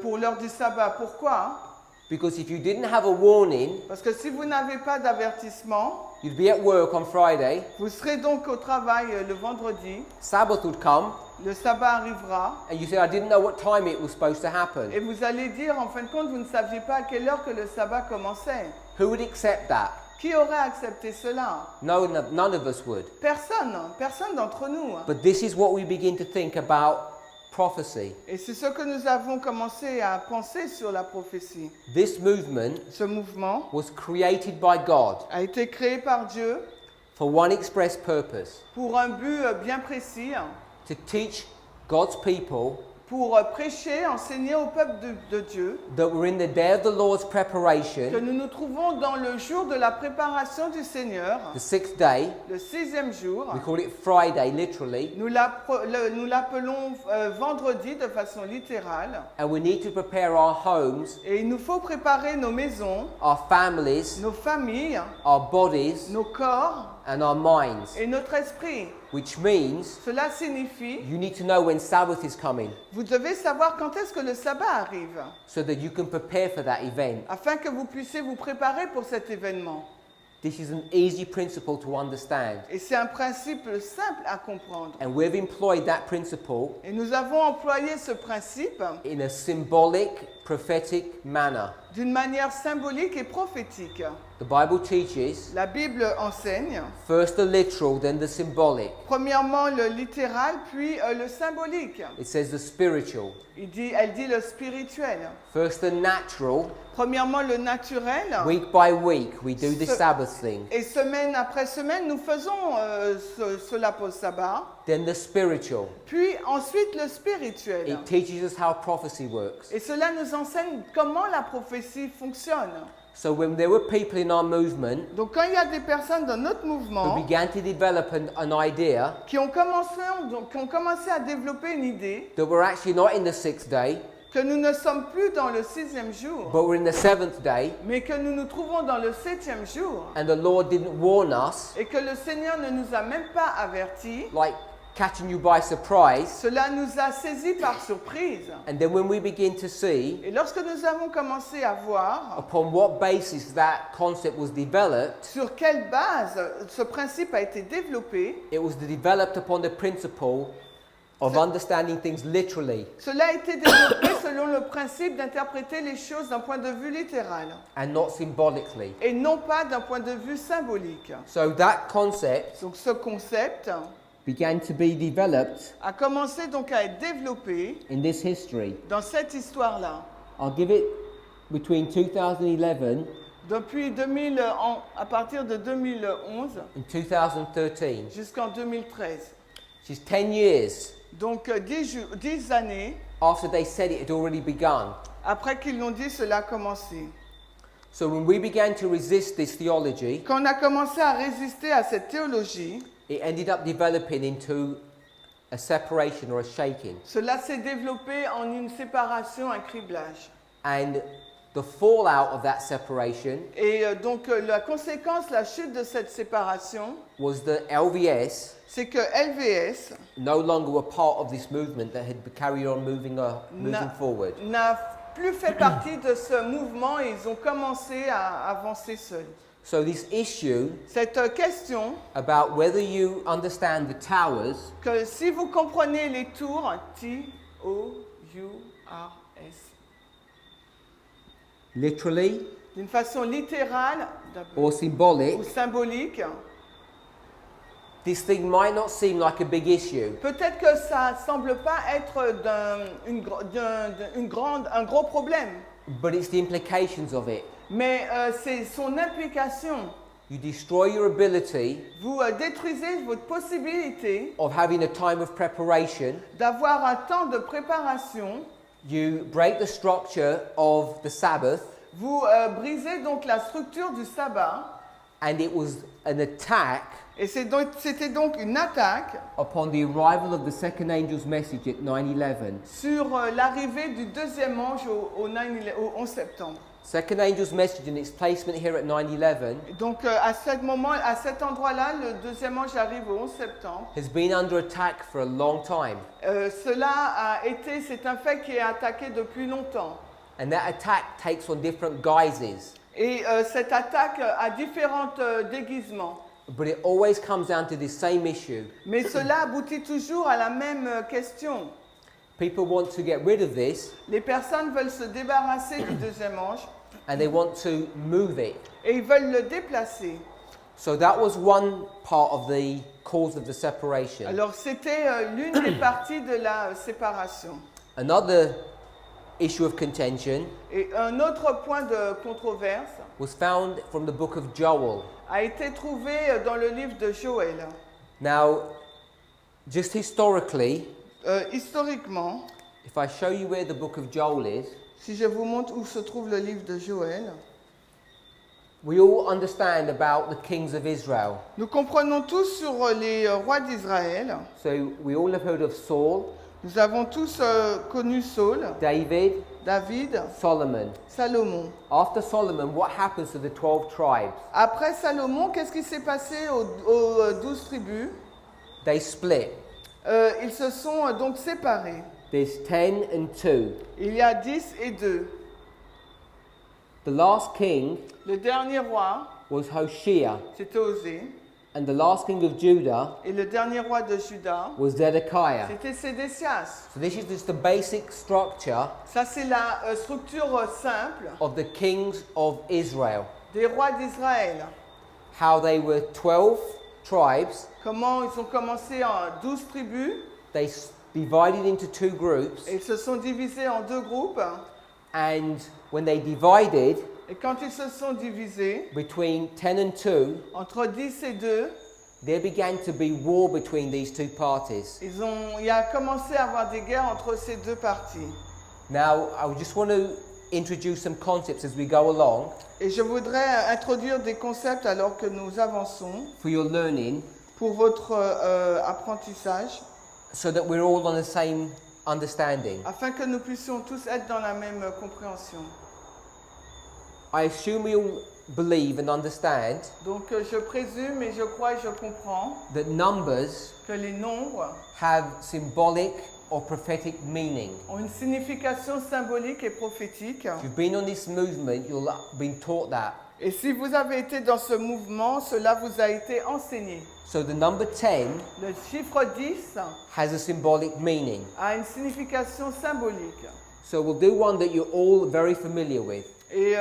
[SPEAKER 1] pour l'heure du sabbat. Pourquoi?
[SPEAKER 2] Because if you didn't have a warning,
[SPEAKER 1] Parce que si vous n'avez pas d'avertissement,
[SPEAKER 2] you'd be at work on Friday,
[SPEAKER 1] vous serez donc au travail le vendredi,
[SPEAKER 2] Sabbath would come,
[SPEAKER 1] le sabbat arrivera,
[SPEAKER 2] and you say, I didn't know what time it was supposed to happen.
[SPEAKER 1] et vous allez dire, en fin de compte, vous ne saviez pas à quelle heure que le sabbat commençait.
[SPEAKER 2] Who would accept that?
[SPEAKER 1] Qui aurait accepté cela?
[SPEAKER 2] None of us would.
[SPEAKER 1] Personne d'entre nous.
[SPEAKER 2] But this is what we begin to think about prophecy.
[SPEAKER 1] Et c'est ce que nous avons commencé à penser sur la prophétie.
[SPEAKER 2] This movement
[SPEAKER 1] Ce mouvement
[SPEAKER 2] was created by God
[SPEAKER 1] a été créé par Dieu
[SPEAKER 2] for one express purpose,
[SPEAKER 1] pour un but bien précis,
[SPEAKER 2] to teach God's people
[SPEAKER 1] pour prêcher, enseigner au peuple de Dieu
[SPEAKER 2] that we're in the day of the Lord's
[SPEAKER 1] que
[SPEAKER 2] preparation,
[SPEAKER 1] nous nous trouvons dans le jour de la préparation du Seigneur,
[SPEAKER 2] the sixth day.
[SPEAKER 1] le 6e jour.
[SPEAKER 2] We call it Friday, literally,
[SPEAKER 1] Nous l'appelons vendredi de façon littérale.
[SPEAKER 2] and we need to prepare our homes,
[SPEAKER 1] Et il nous faut préparer nos maisons,
[SPEAKER 2] our families,
[SPEAKER 1] nos familles,
[SPEAKER 2] our bodies,
[SPEAKER 1] nos corps
[SPEAKER 2] and our minds,
[SPEAKER 1] et notre esprit.
[SPEAKER 2] which means
[SPEAKER 1] Cela signifie,
[SPEAKER 2] you need to know when Sabbath is coming
[SPEAKER 1] vous devez savoir quand est-ce que le sabbat arrive,
[SPEAKER 2] so that you can prepare for that event.
[SPEAKER 1] afin que vous puissiez vous préparer pour cet événement.
[SPEAKER 2] This is an easy principle to understand,
[SPEAKER 1] Et c'est un principe simple à comprendre.
[SPEAKER 2] and we've employed that principle
[SPEAKER 1] Et nous avons employé ce principe
[SPEAKER 2] in a symbolic, prophetic manner.
[SPEAKER 1] d'une manière symbolique et prophétique.
[SPEAKER 2] The Bible teaches
[SPEAKER 1] La Bible enseigne,
[SPEAKER 2] first the literal, then the symbolic.
[SPEAKER 1] premièrement le littéral, puis le symbolique.
[SPEAKER 2] It says the spiritual.
[SPEAKER 1] Elle dit le spirituel.
[SPEAKER 2] First the natural.
[SPEAKER 1] Premièrement le naturel.
[SPEAKER 2] Week by week, we do this Sabbath thing.
[SPEAKER 1] Et semaine après semaine, nous faisons cela pour le sabbat.
[SPEAKER 2] Then the spiritual.
[SPEAKER 1] Puis ensuite le spirituel.
[SPEAKER 2] It teaches us how prophecy works.
[SPEAKER 1] Et cela nous enseigne comment la prophétie fonctionne.
[SPEAKER 2] So when there were people in our movement
[SPEAKER 1] Donc quand il y a des personnes dans notre
[SPEAKER 2] who
[SPEAKER 1] mouvement
[SPEAKER 2] began to develop an idea
[SPEAKER 1] qui ont commencé à développer une idée
[SPEAKER 2] that we're actually not in the sixth day,
[SPEAKER 1] que nous ne sommes plus dans le 6e jour,
[SPEAKER 2] but we're in the seventh day,
[SPEAKER 1] mais que nous nous trouvons dans le 7e jour,
[SPEAKER 2] and the Lord didn't warn us,
[SPEAKER 1] et que le Seigneur ne nous a même pas avertis,
[SPEAKER 2] like catching you by surprise.
[SPEAKER 1] cela nous a saisis par surprise.
[SPEAKER 2] And then when we begin to see
[SPEAKER 1] Et lorsque nous avons commencé à voir
[SPEAKER 2] upon what basis that concept was developed,
[SPEAKER 1] sur quelle base ce principe a été développé,
[SPEAKER 2] it was developed upon the principle of understanding things literally
[SPEAKER 1] cela a été développé selon le principe d'interpréter les choses d'un point de vue littéral
[SPEAKER 2] and not symbolically.
[SPEAKER 1] et non pas d'un point de vue symbolique.
[SPEAKER 2] So that concept
[SPEAKER 1] Donc ce concept
[SPEAKER 2] began to be developed
[SPEAKER 1] a commencé donc à être développé
[SPEAKER 2] in this history.
[SPEAKER 1] dans cette histoire-là.
[SPEAKER 2] I'll give it between 2011
[SPEAKER 1] Depuis à partir de 2011
[SPEAKER 2] and 2013.
[SPEAKER 1] jusqu'en 2013.
[SPEAKER 2] Which is 10 years
[SPEAKER 1] Donc 10 années
[SPEAKER 2] after they said it had already begun.
[SPEAKER 1] après qu'ils l'ont dit, cela a commencé.
[SPEAKER 2] So when we began to resist this theology,
[SPEAKER 1] Quand on a commencé à résister à cette théologie,
[SPEAKER 2] it ended up developing into a separation or a shaking.
[SPEAKER 1] cela s'est développé en une séparation, un criblage.
[SPEAKER 2] And the fallout of that separation
[SPEAKER 1] Et donc la conséquence, la chute de cette séparation,
[SPEAKER 2] was that LVS
[SPEAKER 1] c'est que LVS
[SPEAKER 2] no longer were part of this movement that had carried on moving forward.
[SPEAKER 1] n'a plus fait partie de ce mouvement et ils ont commencé à avancer seuls.
[SPEAKER 2] So this issue
[SPEAKER 1] Cette question,
[SPEAKER 2] about whether you understand the towers
[SPEAKER 1] que si vous comprenez les tours, T-O-U-R-S,
[SPEAKER 2] literally
[SPEAKER 1] d'une façon littérale
[SPEAKER 2] or symbolic,
[SPEAKER 1] ou symbolique,
[SPEAKER 2] this thing might not seem like a big issue.
[SPEAKER 1] peut-être que ça ne semble pas être un gros problème,
[SPEAKER 2] But it's the implications of it.
[SPEAKER 1] mais c'est son implication.
[SPEAKER 2] You destroy your ability
[SPEAKER 1] Vous détruisez votre possibilité
[SPEAKER 2] of having a time of preparation.
[SPEAKER 1] d'avoir un temps de préparation.
[SPEAKER 2] You break the structure of the Sabbath,
[SPEAKER 1] Vous brisez donc la structure du sabbat.
[SPEAKER 2] and it was an attack
[SPEAKER 1] Et c'était donc une attaque
[SPEAKER 2] upon the arrival of the second angel's message at 9/11.
[SPEAKER 1] sur l'arrivée du deuxième ange au 11 septembre.
[SPEAKER 2] Second angel's message and its placement here at 9/11
[SPEAKER 1] Donc à cet endroit-là, le deuxième ange arrive au 11 septembre.
[SPEAKER 2] has been under attack for a long time.
[SPEAKER 1] C'est un fait qui est attaqué depuis longtemps.
[SPEAKER 2] And that attack takes on different guises.
[SPEAKER 1] Et cette attaque a différents déguisements.
[SPEAKER 2] But it always comes down to this same issue.
[SPEAKER 1] Mais cela aboutit toujours à la même question.
[SPEAKER 2] People want to get rid of this
[SPEAKER 1] Les personnes veulent se débarrasser du deuxième ange
[SPEAKER 2] and they want to move it.
[SPEAKER 1] et ils veulent le déplacer.
[SPEAKER 2] So that was one part of the cause of the separation.
[SPEAKER 1] Alors c'était l'une des parties de la séparation.
[SPEAKER 2] Another issue of contention
[SPEAKER 1] Et un autre point de controverse
[SPEAKER 2] was found from the book of Joel.
[SPEAKER 1] a été trouvé dans le livre de Joël.
[SPEAKER 2] Now, just historically,
[SPEAKER 1] Historiquement,
[SPEAKER 2] if I show you where the book of Joel is,
[SPEAKER 1] si je vous montre où se trouve le livre de Joël,
[SPEAKER 2] we all understand about the kings of Israel.
[SPEAKER 1] nous comprenons tous sur les rois d'Israël.
[SPEAKER 2] So we all have heard of Saul,
[SPEAKER 1] Nous avons tous connu Saul,
[SPEAKER 2] David,
[SPEAKER 1] David,
[SPEAKER 2] Solomon.
[SPEAKER 1] Salomon.
[SPEAKER 2] After Solomon, what happens to the 12 tribes?
[SPEAKER 1] Après Salomon, qu'est-ce qui s'est passé aux 12 tribus?
[SPEAKER 2] They split.
[SPEAKER 1] Ils se sont donc séparés.
[SPEAKER 2] There's 10 and 2.
[SPEAKER 1] Il y a 10 et 2.
[SPEAKER 2] The last king
[SPEAKER 1] Le dernier roi,
[SPEAKER 2] was Hoshea,
[SPEAKER 1] c'était Osée.
[SPEAKER 2] and the last king of Judah
[SPEAKER 1] Et le dernier roi de Juda,
[SPEAKER 2] was Zedekiah.
[SPEAKER 1] c'était Sédécias.
[SPEAKER 2] So this is just the basic structure
[SPEAKER 1] Ça, c'est la structure simple
[SPEAKER 2] of the kings of Israel.
[SPEAKER 1] des rois d'Israël.
[SPEAKER 2] How they were 12 tribes.
[SPEAKER 1] Comment ils ont commencé en 12 tribus
[SPEAKER 2] They divided into 2 groups.
[SPEAKER 1] et ils se sont divisés en 2 groupes.
[SPEAKER 2] And when they divided
[SPEAKER 1] Et quand ils se sont divisés
[SPEAKER 2] between 10 and 2,
[SPEAKER 1] entre 10 et 2,
[SPEAKER 2] there began to be war between these 2 parties.
[SPEAKER 1] il a commencé à avoir des guerres entre ces 2 parties.
[SPEAKER 2] Now, I just want to introduce some concepts as we go along
[SPEAKER 1] Et je voudrais introduire des concepts alors que nous avançons
[SPEAKER 2] for your learning
[SPEAKER 1] pour votre apprentissage,
[SPEAKER 2] so that we're all on the same understanding.
[SPEAKER 1] afin que nous puissions tous être dans la même compréhension.
[SPEAKER 2] I assume we all believe and understand
[SPEAKER 1] Donc je présume et je crois et je comprends
[SPEAKER 2] that numbers
[SPEAKER 1] que les nombres
[SPEAKER 2] have symbolic or prophetic meaning.
[SPEAKER 1] ont une signification symbolique et prophétique.
[SPEAKER 2] If you've been on this movement, you'll have been taught that.
[SPEAKER 1] Et si vous avez été dans ce mouvement, cela vous a été enseigné.
[SPEAKER 2] So the number 10
[SPEAKER 1] Le chiffre 10
[SPEAKER 2] has a symbolic meaning.
[SPEAKER 1] a une signification symbolique.
[SPEAKER 2] So we'll do one that you're all very familiar with.
[SPEAKER 1] Et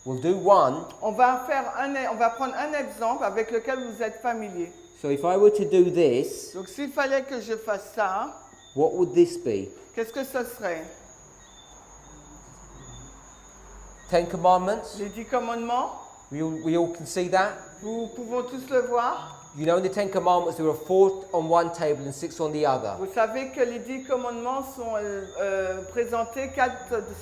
[SPEAKER 2] We'll do one.
[SPEAKER 1] on va prendre un exemple avec lequel vous êtes familier.
[SPEAKER 2] So if I were to do this,
[SPEAKER 1] Donc s'il fallait que je fasse ça,
[SPEAKER 2] what would this be?
[SPEAKER 1] qu'est-ce que ce serait?
[SPEAKER 2] 10 commandments?
[SPEAKER 1] Les 10 commandements,
[SPEAKER 2] We all can see that?
[SPEAKER 1] vous pouvez tous le voir.
[SPEAKER 2] You know in the 10 commandments there are 4 on one table and 6 on the other.
[SPEAKER 1] Vous savez que les 10 commandements sont présentés 4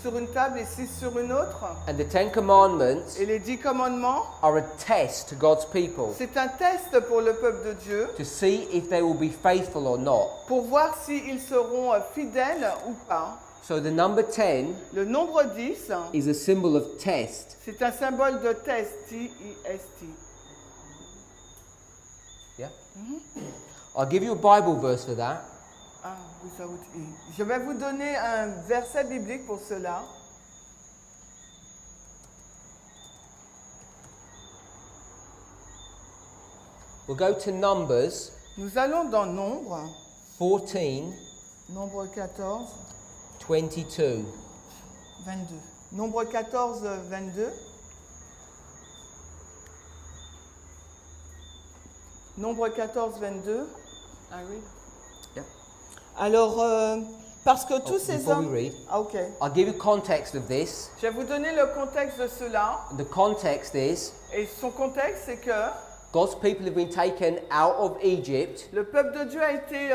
[SPEAKER 1] sur une table et 6 sur une autre.
[SPEAKER 2] And the 10 commandments
[SPEAKER 1] Et les 10 commandements,
[SPEAKER 2] are a test to God's people
[SPEAKER 1] c'est un test pour le peuple de Dieu
[SPEAKER 2] to see if they will be faithful or not.
[SPEAKER 1] pour voir s'ils seront fidèles ou pas.
[SPEAKER 2] So the number 10
[SPEAKER 1] Le nombre 10,
[SPEAKER 2] is a symbol of test.
[SPEAKER 1] c'est un symbole de test, T-I-S-T.
[SPEAKER 2] Yeah? I'll give you a Bible verse for that.
[SPEAKER 1] Ah, without E. Je vais vous donner un verset biblique pour cela.
[SPEAKER 2] We'll go to Numbers
[SPEAKER 1] Nous allons dans Nombre,
[SPEAKER 2] 14,
[SPEAKER 1] Nombre 14,
[SPEAKER 2] 22.
[SPEAKER 1] 22. Nombre 14, 22. Nombre 14, 22. Ah oui.
[SPEAKER 2] Yeah.
[SPEAKER 1] Alors, parce que tous ces
[SPEAKER 2] before we
[SPEAKER 1] hommes...
[SPEAKER 2] read,
[SPEAKER 1] Ah, ok.
[SPEAKER 2] I'll give you context of this.
[SPEAKER 1] Je vais vous donner le contexte de cela.
[SPEAKER 2] The context is
[SPEAKER 1] Et son contexte, c'est que
[SPEAKER 2] God's people have been taken out of Egypt
[SPEAKER 1] le peuple de Dieu a été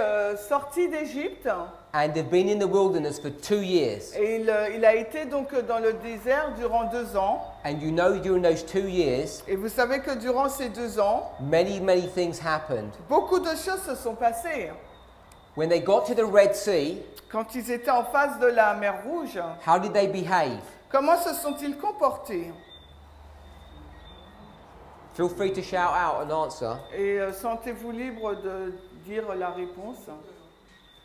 [SPEAKER 1] sorti d'Égypte
[SPEAKER 2] and they've been in the wilderness for 2 years.
[SPEAKER 1] et il a été donc dans le désert durant 2 ans.
[SPEAKER 2] And you know during those 2 years,
[SPEAKER 1] Et vous savez que durant ces 2 ans,
[SPEAKER 2] many things happened.
[SPEAKER 1] beaucoup de choses se sont passées.
[SPEAKER 2] When they got to the Red Sea,
[SPEAKER 1] Quand ils étaient en face de la mer Rouge,
[SPEAKER 2] how did they behave?
[SPEAKER 1] Comment se sont-ils comportés?
[SPEAKER 2] Feel free to shout out an answer.
[SPEAKER 1] Et sentez-vous libre de dire la réponse.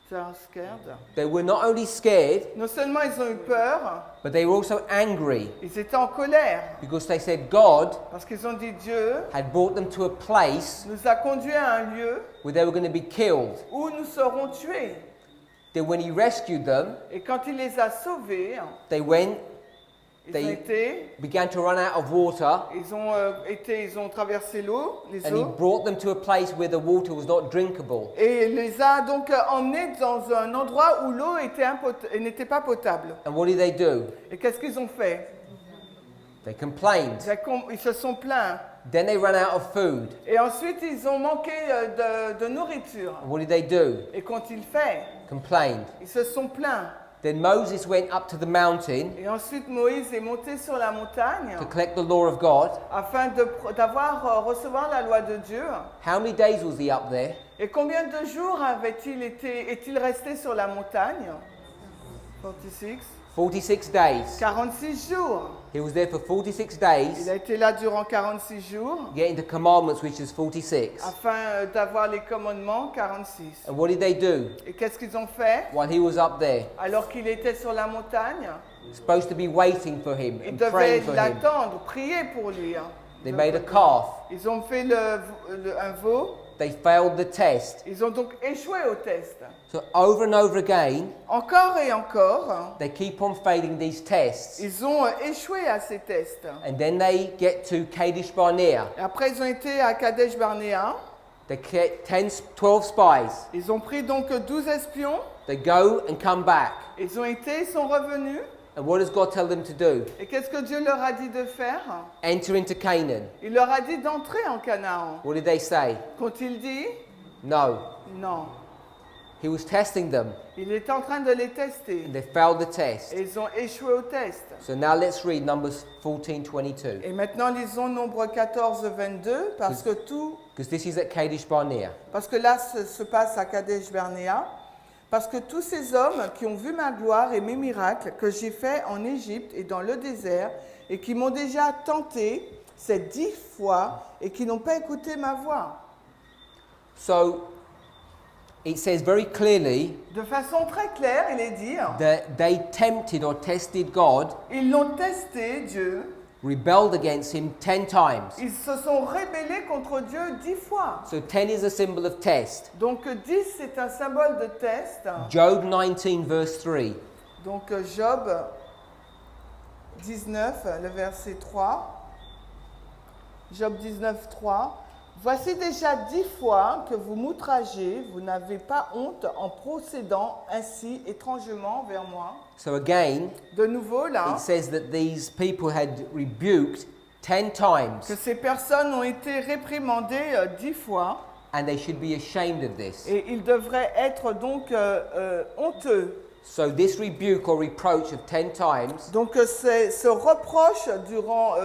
[SPEAKER 1] They are scared.
[SPEAKER 2] They were not only scared,
[SPEAKER 1] Non seulement ils ont eu peur,
[SPEAKER 2] but they were also angry
[SPEAKER 1] ils étaient en colère.
[SPEAKER 2] because they said God
[SPEAKER 1] Parce qu'ils ont dit Dieu
[SPEAKER 2] had brought them to a place
[SPEAKER 1] nous a conduits à un lieu
[SPEAKER 2] where they were going to be killed.
[SPEAKER 1] où nous serons tués.
[SPEAKER 2] Then when he rescued them,
[SPEAKER 1] Et quand il les a sauvés,
[SPEAKER 2] they went,
[SPEAKER 1] ils
[SPEAKER 2] began to run out of water,
[SPEAKER 1] ils ont traversé l'eau, les
[SPEAKER 2] and he
[SPEAKER 1] eaux,
[SPEAKER 2] brought them to a place where the water was not drinkable.
[SPEAKER 1] et les a donc emmenés dans un endroit où l'eau n'était pas potable.
[SPEAKER 2] And what did they do?
[SPEAKER 1] Et qu'est-ce qu'ils ont fait?
[SPEAKER 2] They complained.
[SPEAKER 1] Ils se sont plaints.
[SPEAKER 2] Then they ran out of food.
[SPEAKER 1] Et ensuite, ils ont manqué de nourriture.
[SPEAKER 2] And what did they do?
[SPEAKER 1] Et qu'ont-ils fait?
[SPEAKER 2] Complained.
[SPEAKER 1] Ils se sont plaints.
[SPEAKER 2] Then Moses went up to the mountain
[SPEAKER 1] Et ensuite, Moïse est monté sur la montagne
[SPEAKER 2] to collect the law of God.
[SPEAKER 1] afin recevoir la loi de Dieu.
[SPEAKER 2] How many days was he up there?
[SPEAKER 1] Et combien de jours est-il resté sur la montagne? 46.
[SPEAKER 2] 46 days.
[SPEAKER 1] 46 jours.
[SPEAKER 2] He was there for 46
[SPEAKER 1] Il
[SPEAKER 2] days,
[SPEAKER 1] a été là durant 46 jours
[SPEAKER 2] getting the commandments, which is 46.
[SPEAKER 1] afin d'avoir les commandements, 46.
[SPEAKER 2] And what did they do
[SPEAKER 1] Et qu'est-ce qu'ils ont fait
[SPEAKER 2] while he was up there?
[SPEAKER 1] alors qu'il était sur la montagne?
[SPEAKER 2] Supposed to be waiting for him
[SPEAKER 1] Ils
[SPEAKER 2] and
[SPEAKER 1] devaient
[SPEAKER 2] praying for him.
[SPEAKER 1] l'attendre, prier pour lui.
[SPEAKER 2] They made a calf.
[SPEAKER 1] Ils ont fait un veau.
[SPEAKER 2] They failed the test.
[SPEAKER 1] Ils ont donc échoué au test.
[SPEAKER 2] So over and over again,
[SPEAKER 1] Encore et encore,
[SPEAKER 2] they keep on failing these tests.
[SPEAKER 1] ils ont échoué à ces tests.
[SPEAKER 2] And then they get to Kadesh Barnea.
[SPEAKER 1] Et après, ils ont été à Kadesh Barnea.
[SPEAKER 2] They get 12 spies.
[SPEAKER 1] Ils ont pris donc 12 espions.
[SPEAKER 2] They go and come back.
[SPEAKER 1] Ils sont revenus.
[SPEAKER 2] And what does God tell them to do?
[SPEAKER 1] Et qu'est-ce que Dieu leur a dit de faire?
[SPEAKER 2] Enter into Canaan.
[SPEAKER 1] Il leur a dit d'entrer en Canaan.
[SPEAKER 2] What did they say?
[SPEAKER 1] Qu'ont-ils dit?
[SPEAKER 2] No.
[SPEAKER 1] Non.
[SPEAKER 2] He was testing them,
[SPEAKER 1] Il était en train de les tester.
[SPEAKER 2] and they failed the test.
[SPEAKER 1] Et ils ont échoué au test.
[SPEAKER 2] So now let's read Numbers 14:22,
[SPEAKER 1] Et maintenant, lisons Nombre 14, 22, parce
[SPEAKER 2] because this is at Kadesh Barnea.
[SPEAKER 1] que là, se passe à Kadesh Barnea. Parce que tous ces hommes qui ont vu ma gloire et mes miracles que j'ai faits en Égypte et dans le désert, et qui m'ont déjà tenté ces 10 fois, et qui n'ont pas écouté ma voix.
[SPEAKER 2] So it says very clearly
[SPEAKER 1] De façon très claire, il est dit,
[SPEAKER 2] that they tempted or tested God,
[SPEAKER 1] ils l'ont testé, Dieu,
[SPEAKER 2] rebelled against him 10 times.
[SPEAKER 1] ils se sont rébellés contre Dieu 10 fois.
[SPEAKER 2] So 10 is a symbol of test.
[SPEAKER 1] Donc 10, c'est un symbole de test.
[SPEAKER 2] Job 19 verse 3.
[SPEAKER 1] Donc Job 19, le verset 3. Job 19, 3. Voici déjà 10 fois que vous m'outragez, vous n'avez pas honte en procédant ainsi étrangement vers moi.
[SPEAKER 2] So again,
[SPEAKER 1] De nouveau là,
[SPEAKER 2] it says that these people had rebuked 10 times,
[SPEAKER 1] que ces personnes ont été réprimandées 10 fois
[SPEAKER 2] and they should be ashamed of this.
[SPEAKER 1] et ils devraient être donc honteux.
[SPEAKER 2] So this rebuke or reproach of 10 times
[SPEAKER 1] Donc ce reproche durant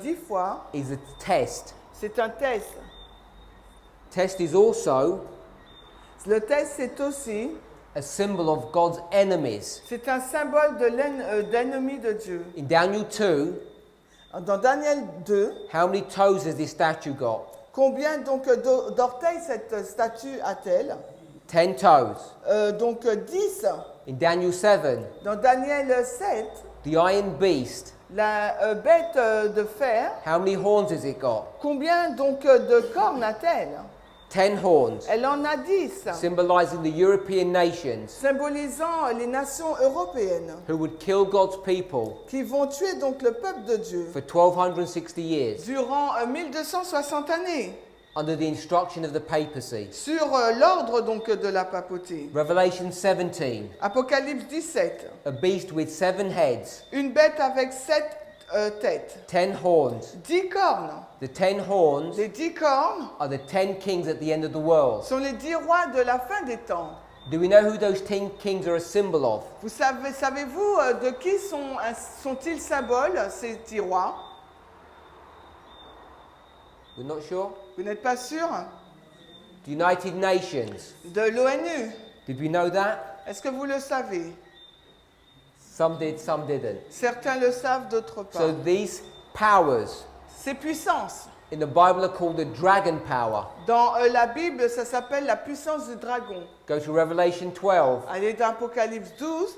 [SPEAKER 1] 10 fois,
[SPEAKER 2] is a test.
[SPEAKER 1] c'est un test.
[SPEAKER 2] Test is also
[SPEAKER 1] Le test, c'est aussi,
[SPEAKER 2] a symbol of God's enemies.
[SPEAKER 1] c'est un symbole d'ennemi de Dieu.
[SPEAKER 2] In Daniel 2,
[SPEAKER 1] Dans Daniel 2,
[SPEAKER 2] how many toes has this statue got?
[SPEAKER 1] combien donc d'orteils cette statue a-t-elle?
[SPEAKER 2] 10 toes.
[SPEAKER 1] Donc 10.
[SPEAKER 2] In Daniel 7,
[SPEAKER 1] Dans Daniel 7,
[SPEAKER 2] the iron beast,
[SPEAKER 1] la bête de fer,
[SPEAKER 2] how many horns has it got?
[SPEAKER 1] combien donc de cornes a-t-elle?
[SPEAKER 2] 10 horns,
[SPEAKER 1] Elle en a 10,
[SPEAKER 2] symbolizing the European nations
[SPEAKER 1] symbolisant les nations européennes
[SPEAKER 2] who would kill God's people
[SPEAKER 1] qui vont tuer donc le peuple de Dieu
[SPEAKER 2] for 1260 years
[SPEAKER 1] durant 1260 années
[SPEAKER 2] under the instruction of the papacy.
[SPEAKER 1] sur l'ordre donc de la papauté.
[SPEAKER 2] Revelation 17,
[SPEAKER 1] Apocalypse 17,
[SPEAKER 2] a beast with 7 heads,
[SPEAKER 1] une bête avec 7 têtes,
[SPEAKER 2] 10 horns.
[SPEAKER 1] 10 cornes.
[SPEAKER 2] The 10 horns
[SPEAKER 1] Les 10 cornes
[SPEAKER 2] are the 10 kings at the end of the world.
[SPEAKER 1] sont les 10 rois de la fin des temps.
[SPEAKER 2] Do we know who those 10 kings are a symbol of?
[SPEAKER 1] Savez-vous de qui sont-ils symboles, ces 10 rois?
[SPEAKER 2] We're not sure.
[SPEAKER 1] Vous n'êtes pas sûr?
[SPEAKER 2] The United Nations.
[SPEAKER 1] De l'ONU.
[SPEAKER 2] Did we know that?
[SPEAKER 1] Est-ce que vous le savez?
[SPEAKER 2] Some did, some didn't.
[SPEAKER 1] Certains le savent, d'autres pas.
[SPEAKER 2] So these powers
[SPEAKER 1] Ces puissances,
[SPEAKER 2] in the Bible are called the dragon power.
[SPEAKER 1] dans la Bible, ça s'appelle la puissance du dragon.
[SPEAKER 2] Go to Revelation 12.
[SPEAKER 1] Allez dans Apocalypse 12,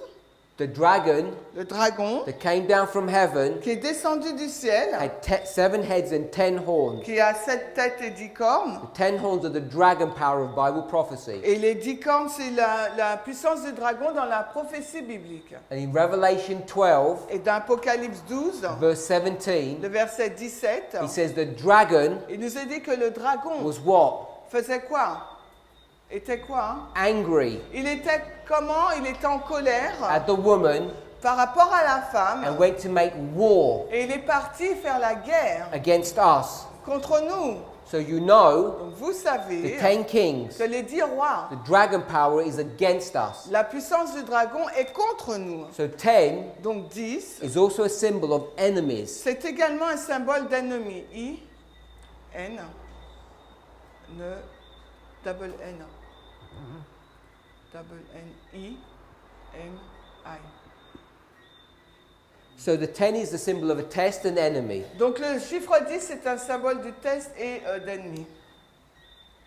[SPEAKER 2] The dragon
[SPEAKER 1] le dragon
[SPEAKER 2] that came down from heaven
[SPEAKER 1] qui est descendu du ciel,
[SPEAKER 2] had 7 heads and 10 horns.
[SPEAKER 1] qui a 7 têtes et 10 cornes.
[SPEAKER 2] The 10 horns are the dragon power of Bible prophecy.
[SPEAKER 1] Et les 10 cornes, c'est la puissance du dragon dans la prophétie biblique.
[SPEAKER 2] And in Revelation 12,
[SPEAKER 1] Et dans Apocalypse 12,
[SPEAKER 2] verse 17,
[SPEAKER 1] le verset 17,
[SPEAKER 2] he says the dragon
[SPEAKER 1] il nous est dit que le dragon
[SPEAKER 2] was what?
[SPEAKER 1] faisait quoi? Était quoi? Hein?
[SPEAKER 2] Angry
[SPEAKER 1] Il était comment? Il était en colère
[SPEAKER 2] at the woman
[SPEAKER 1] par rapport à la femme.
[SPEAKER 2] and went to make war
[SPEAKER 1] Et il est parti faire la guerre
[SPEAKER 2] against us.
[SPEAKER 1] contre nous.
[SPEAKER 2] So you know,
[SPEAKER 1] Donc vous
[SPEAKER 2] the
[SPEAKER 1] savez
[SPEAKER 2] 10 kings,
[SPEAKER 1] que les 10 rois,
[SPEAKER 2] the dragon power is against us.
[SPEAKER 1] la puissance du dragon est contre nous.
[SPEAKER 2] So 10
[SPEAKER 1] Donc 10,
[SPEAKER 2] is also a symbol of enemies.
[SPEAKER 1] c'est également un symbole d'ennemi. I, N, double N. Double N, I, M, I.
[SPEAKER 2] So the 10 is the symbol of a test and enemy.
[SPEAKER 1] Donc le chiffre 10, c'est un symbole du test et d'ennemi.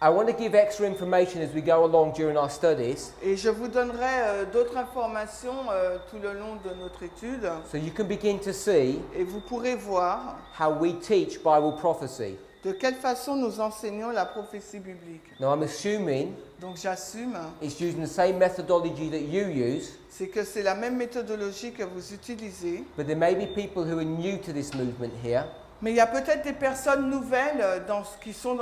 [SPEAKER 2] I want to give extra information as we go along during our studies,
[SPEAKER 1] Et je vous donnerai d'autres informations tout le long de notre étude.
[SPEAKER 2] so you can begin to see
[SPEAKER 1] Et vous pourrez voir
[SPEAKER 2] how we teach Bible prophecy.
[SPEAKER 1] de quelle façon nous enseignons la prophétie biblique.
[SPEAKER 2] Now I'm assuming
[SPEAKER 1] Donc j'assume,
[SPEAKER 2] it's using the same methodology that you use,
[SPEAKER 1] c'est que c'est la même méthodologie que vous utilisez.
[SPEAKER 2] but there may be people who are new to this movement here,
[SPEAKER 1] Mais il y a peut-être des personnes nouvelles qui sont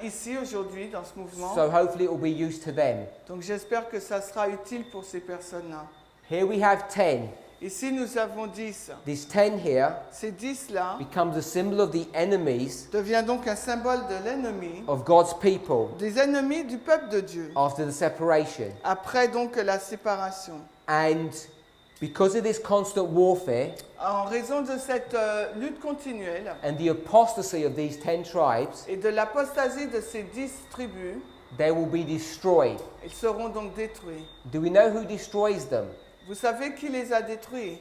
[SPEAKER 1] ici aujourd'hui dans ce mouvement.
[SPEAKER 2] so hopefully it will be used to them.
[SPEAKER 1] Donc j'espère que ça sera utile pour ces personnes-là.
[SPEAKER 2] Here we have 10.
[SPEAKER 1] Ici nous avons 10.
[SPEAKER 2] This 10 here
[SPEAKER 1] Ces 10-là
[SPEAKER 2] becomes a symbol of the enemies
[SPEAKER 1] devient donc un symbole de l'ennemi,
[SPEAKER 2] of God's people
[SPEAKER 1] des ennemis du peuple de Dieu,
[SPEAKER 2] after the separation.
[SPEAKER 1] après donc la séparation.
[SPEAKER 2] And because of this constant warfare
[SPEAKER 1] En raison de cette lutte continuelle
[SPEAKER 2] and the apostasy of these 10 tribes,
[SPEAKER 1] et de l'apostasie de ces 10 tribus,
[SPEAKER 2] they will be destroyed.
[SPEAKER 1] ils seront donc détruits.
[SPEAKER 2] Do we know who destroys them?
[SPEAKER 1] Vous savez qui les a détruits?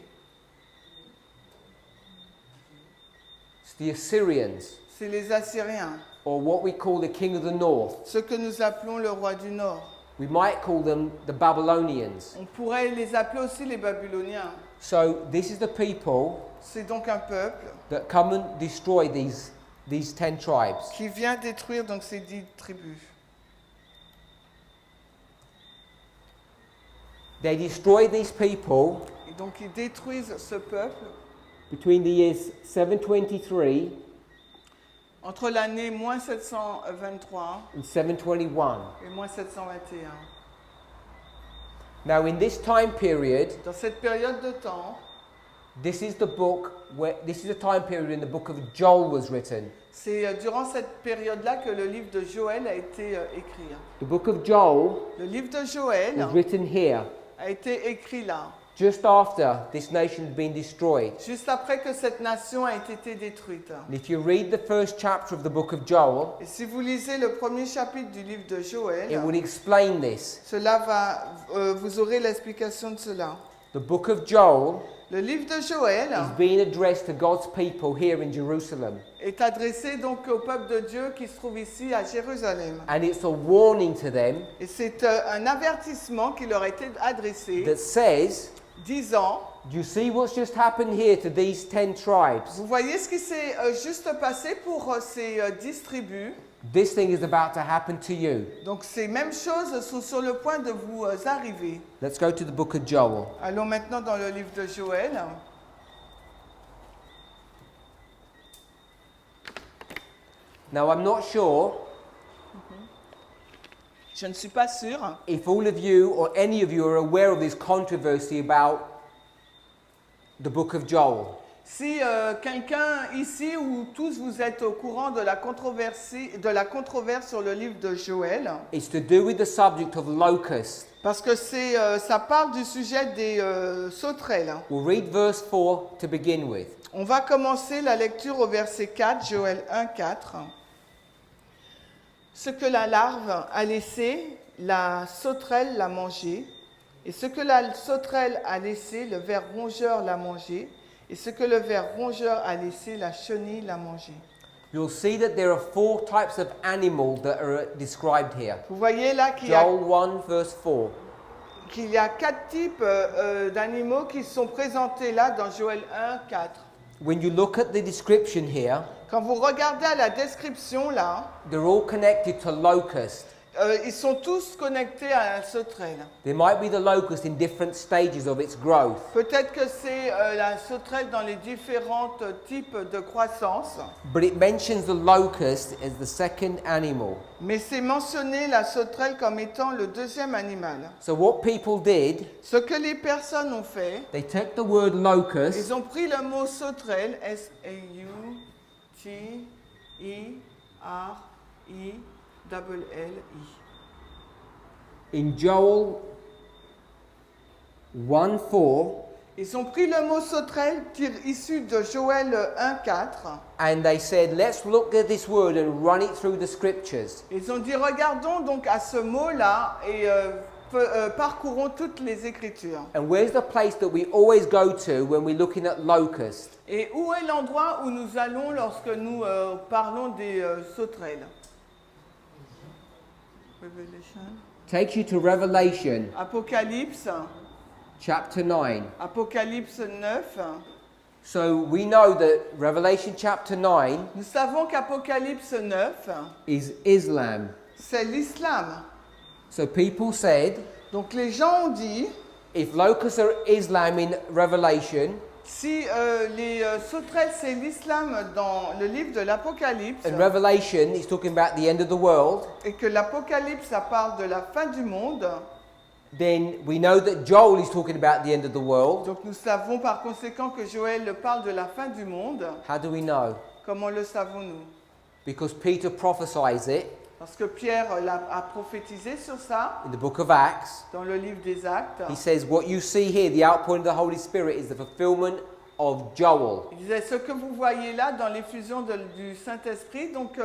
[SPEAKER 2] It's the Assyrians,
[SPEAKER 1] C'est les Assyriens,
[SPEAKER 2] or what we call the king of the north.
[SPEAKER 1] ceux que nous appelons le roi du Nord.
[SPEAKER 2] We might call them the Babylonians.
[SPEAKER 1] On pourrait les appeler aussi les Babyloniens.
[SPEAKER 2] So this is the people
[SPEAKER 1] C'est donc un peuple
[SPEAKER 2] that come and destroy these 10 tribes.
[SPEAKER 1] qui vient détruire donc ces 10 tribus.
[SPEAKER 2] They destroy these people
[SPEAKER 1] Et donc ils détruisent ce peuple
[SPEAKER 2] between the years 723
[SPEAKER 1] entre l'année moins 723
[SPEAKER 2] and 721.
[SPEAKER 1] et moins 721.
[SPEAKER 2] Now in this time period,
[SPEAKER 1] Dans cette période de temps,
[SPEAKER 2] this is the time period when the book of Joel was written.
[SPEAKER 1] c'est durant cette période-là que le livre de Joël a été écrit.
[SPEAKER 2] The book of Joel
[SPEAKER 1] Le livre de Joël
[SPEAKER 2] was written here,
[SPEAKER 1] a été écrit là,
[SPEAKER 2] just after this nation had been destroyed.
[SPEAKER 1] juste après que cette nation a été détruite.
[SPEAKER 2] And if you read the first chapter of the book of Joel,
[SPEAKER 1] Et si vous lisez le premier chapitre du livre de Joël,
[SPEAKER 2] it would explain this.
[SPEAKER 1] cela va, vous aurez l'explication de cela.
[SPEAKER 2] The book of Joel
[SPEAKER 1] Le livre de Joël
[SPEAKER 2] is being addressed to God's people here in Jerusalem.
[SPEAKER 1] est adressé donc au peuple de Dieu qui se trouve ici à Jérusalem.
[SPEAKER 2] And it's a warning to them
[SPEAKER 1] Et c'est un avertissement qui leur a été adressé,
[SPEAKER 2] that says,
[SPEAKER 1] disant,
[SPEAKER 2] do you see what's just happened here to these 10 tribes?
[SPEAKER 1] vous voyez ce qui s'est juste passé pour ces 10 tribus.
[SPEAKER 2] This thing is about to happen to you.
[SPEAKER 1] Donc ces mêmes choses sont sur le point de vous arriver.
[SPEAKER 2] Let's go to the book of Joel.
[SPEAKER 1] Allons maintenant dans le livre de Joël.
[SPEAKER 2] Now I'm not sure
[SPEAKER 1] Je ne suis pas sûre
[SPEAKER 2] if all of you or any of you are aware of this controversy about the book of Joel.
[SPEAKER 1] si quelqu'un ici ou tous vous êtes au courant de la controverse sur le livre de Joël,
[SPEAKER 2] It's to do with the subject of locusts.
[SPEAKER 1] parce que ça parle du sujet des sauterelles.
[SPEAKER 2] We'll read verse 4 to begin with.
[SPEAKER 1] On va commencer la lecture au verset 4, Joël 1, 4. Ce que la larve a laissé, la sauterelle l'a mangé, Et ce que la sauterelle a laissé, le ver rongeur l'a mangé. Et ce que le ver rongeur a laissé, la chenille l'a mangé.
[SPEAKER 2] You'll see that there are 4 types of animal that are described here.
[SPEAKER 1] Vous voyez là qu'il
[SPEAKER 2] Joel 1 verse 4.
[SPEAKER 1] y a 4 types d'animaux qui sont présentés là dans Joël 1, 4.
[SPEAKER 2] When you look at the description here,
[SPEAKER 1] Quand vous regardez à la description là,
[SPEAKER 2] they're all connected to locust.
[SPEAKER 1] ils sont tous connectés à la sauterelle.
[SPEAKER 2] There might be the locust in different stages of its growth.
[SPEAKER 1] Peut-être que c'est la sauterelle dans les différents types de croissance,
[SPEAKER 2] But it mentions the locust as the second animal.
[SPEAKER 1] mais c'est mentionné la sauterelle comme étant le deuxième animal.
[SPEAKER 2] So what people did,
[SPEAKER 1] Ce que les personnes ont fait,
[SPEAKER 2] they took the word locust
[SPEAKER 1] ils ont pris le mot sauterelle, S-A-U-T-I-R-I-L-L-I.
[SPEAKER 2] in Joel 1:4,
[SPEAKER 1] Ils ont pris le mot sauterelle issu de Joël 1,4.
[SPEAKER 2] and they said, let's look at this word and run it through the scriptures.
[SPEAKER 1] Ils ont dit regardons donc à ce mot-là et parcourons toutes les Écritures.
[SPEAKER 2] And where's the place that we always go to when we're looking at locust?
[SPEAKER 1] Et où est l'endroit où nous allons lorsque nous parlons des sauterelles? Revelation.
[SPEAKER 2] Takes you to Revelation
[SPEAKER 1] Apocalypse,
[SPEAKER 2] chapter 9.
[SPEAKER 1] Apocalypse 9.
[SPEAKER 2] So we know that Revelation chapter 9
[SPEAKER 1] Nous savons qu'Apocalypse 9,
[SPEAKER 2] is Islam.
[SPEAKER 1] c'est l'islam.
[SPEAKER 2] So people said,
[SPEAKER 1] Donc les gens ont dit,
[SPEAKER 2] if locusts are Islam in Revelation,
[SPEAKER 1] si les sauterelles c'est l'islam dans le livre de l'Apocalypse,
[SPEAKER 2] and Revelation is talking about the end of the world,
[SPEAKER 1] et que l'Apocalypse ça parle de la fin du monde,
[SPEAKER 2] then we know that Joel is talking about the end of the world.
[SPEAKER 1] donc nous savons par conséquent que Joël parle de la fin du monde.
[SPEAKER 2] How do we know?
[SPEAKER 1] Comment le savons-nous?
[SPEAKER 2] Because Peter prophesies it
[SPEAKER 1] Parce que Pierre a prophétisé sur ça
[SPEAKER 2] in the book of Acts.
[SPEAKER 1] dans le livre des Actes.
[SPEAKER 2] He says, what you see here, the outpouring of the Holy Spirit, is the fulfillment of Joel.
[SPEAKER 1] Il disait ce que vous voyez là dans l'effusion du Saint-Esprit, donc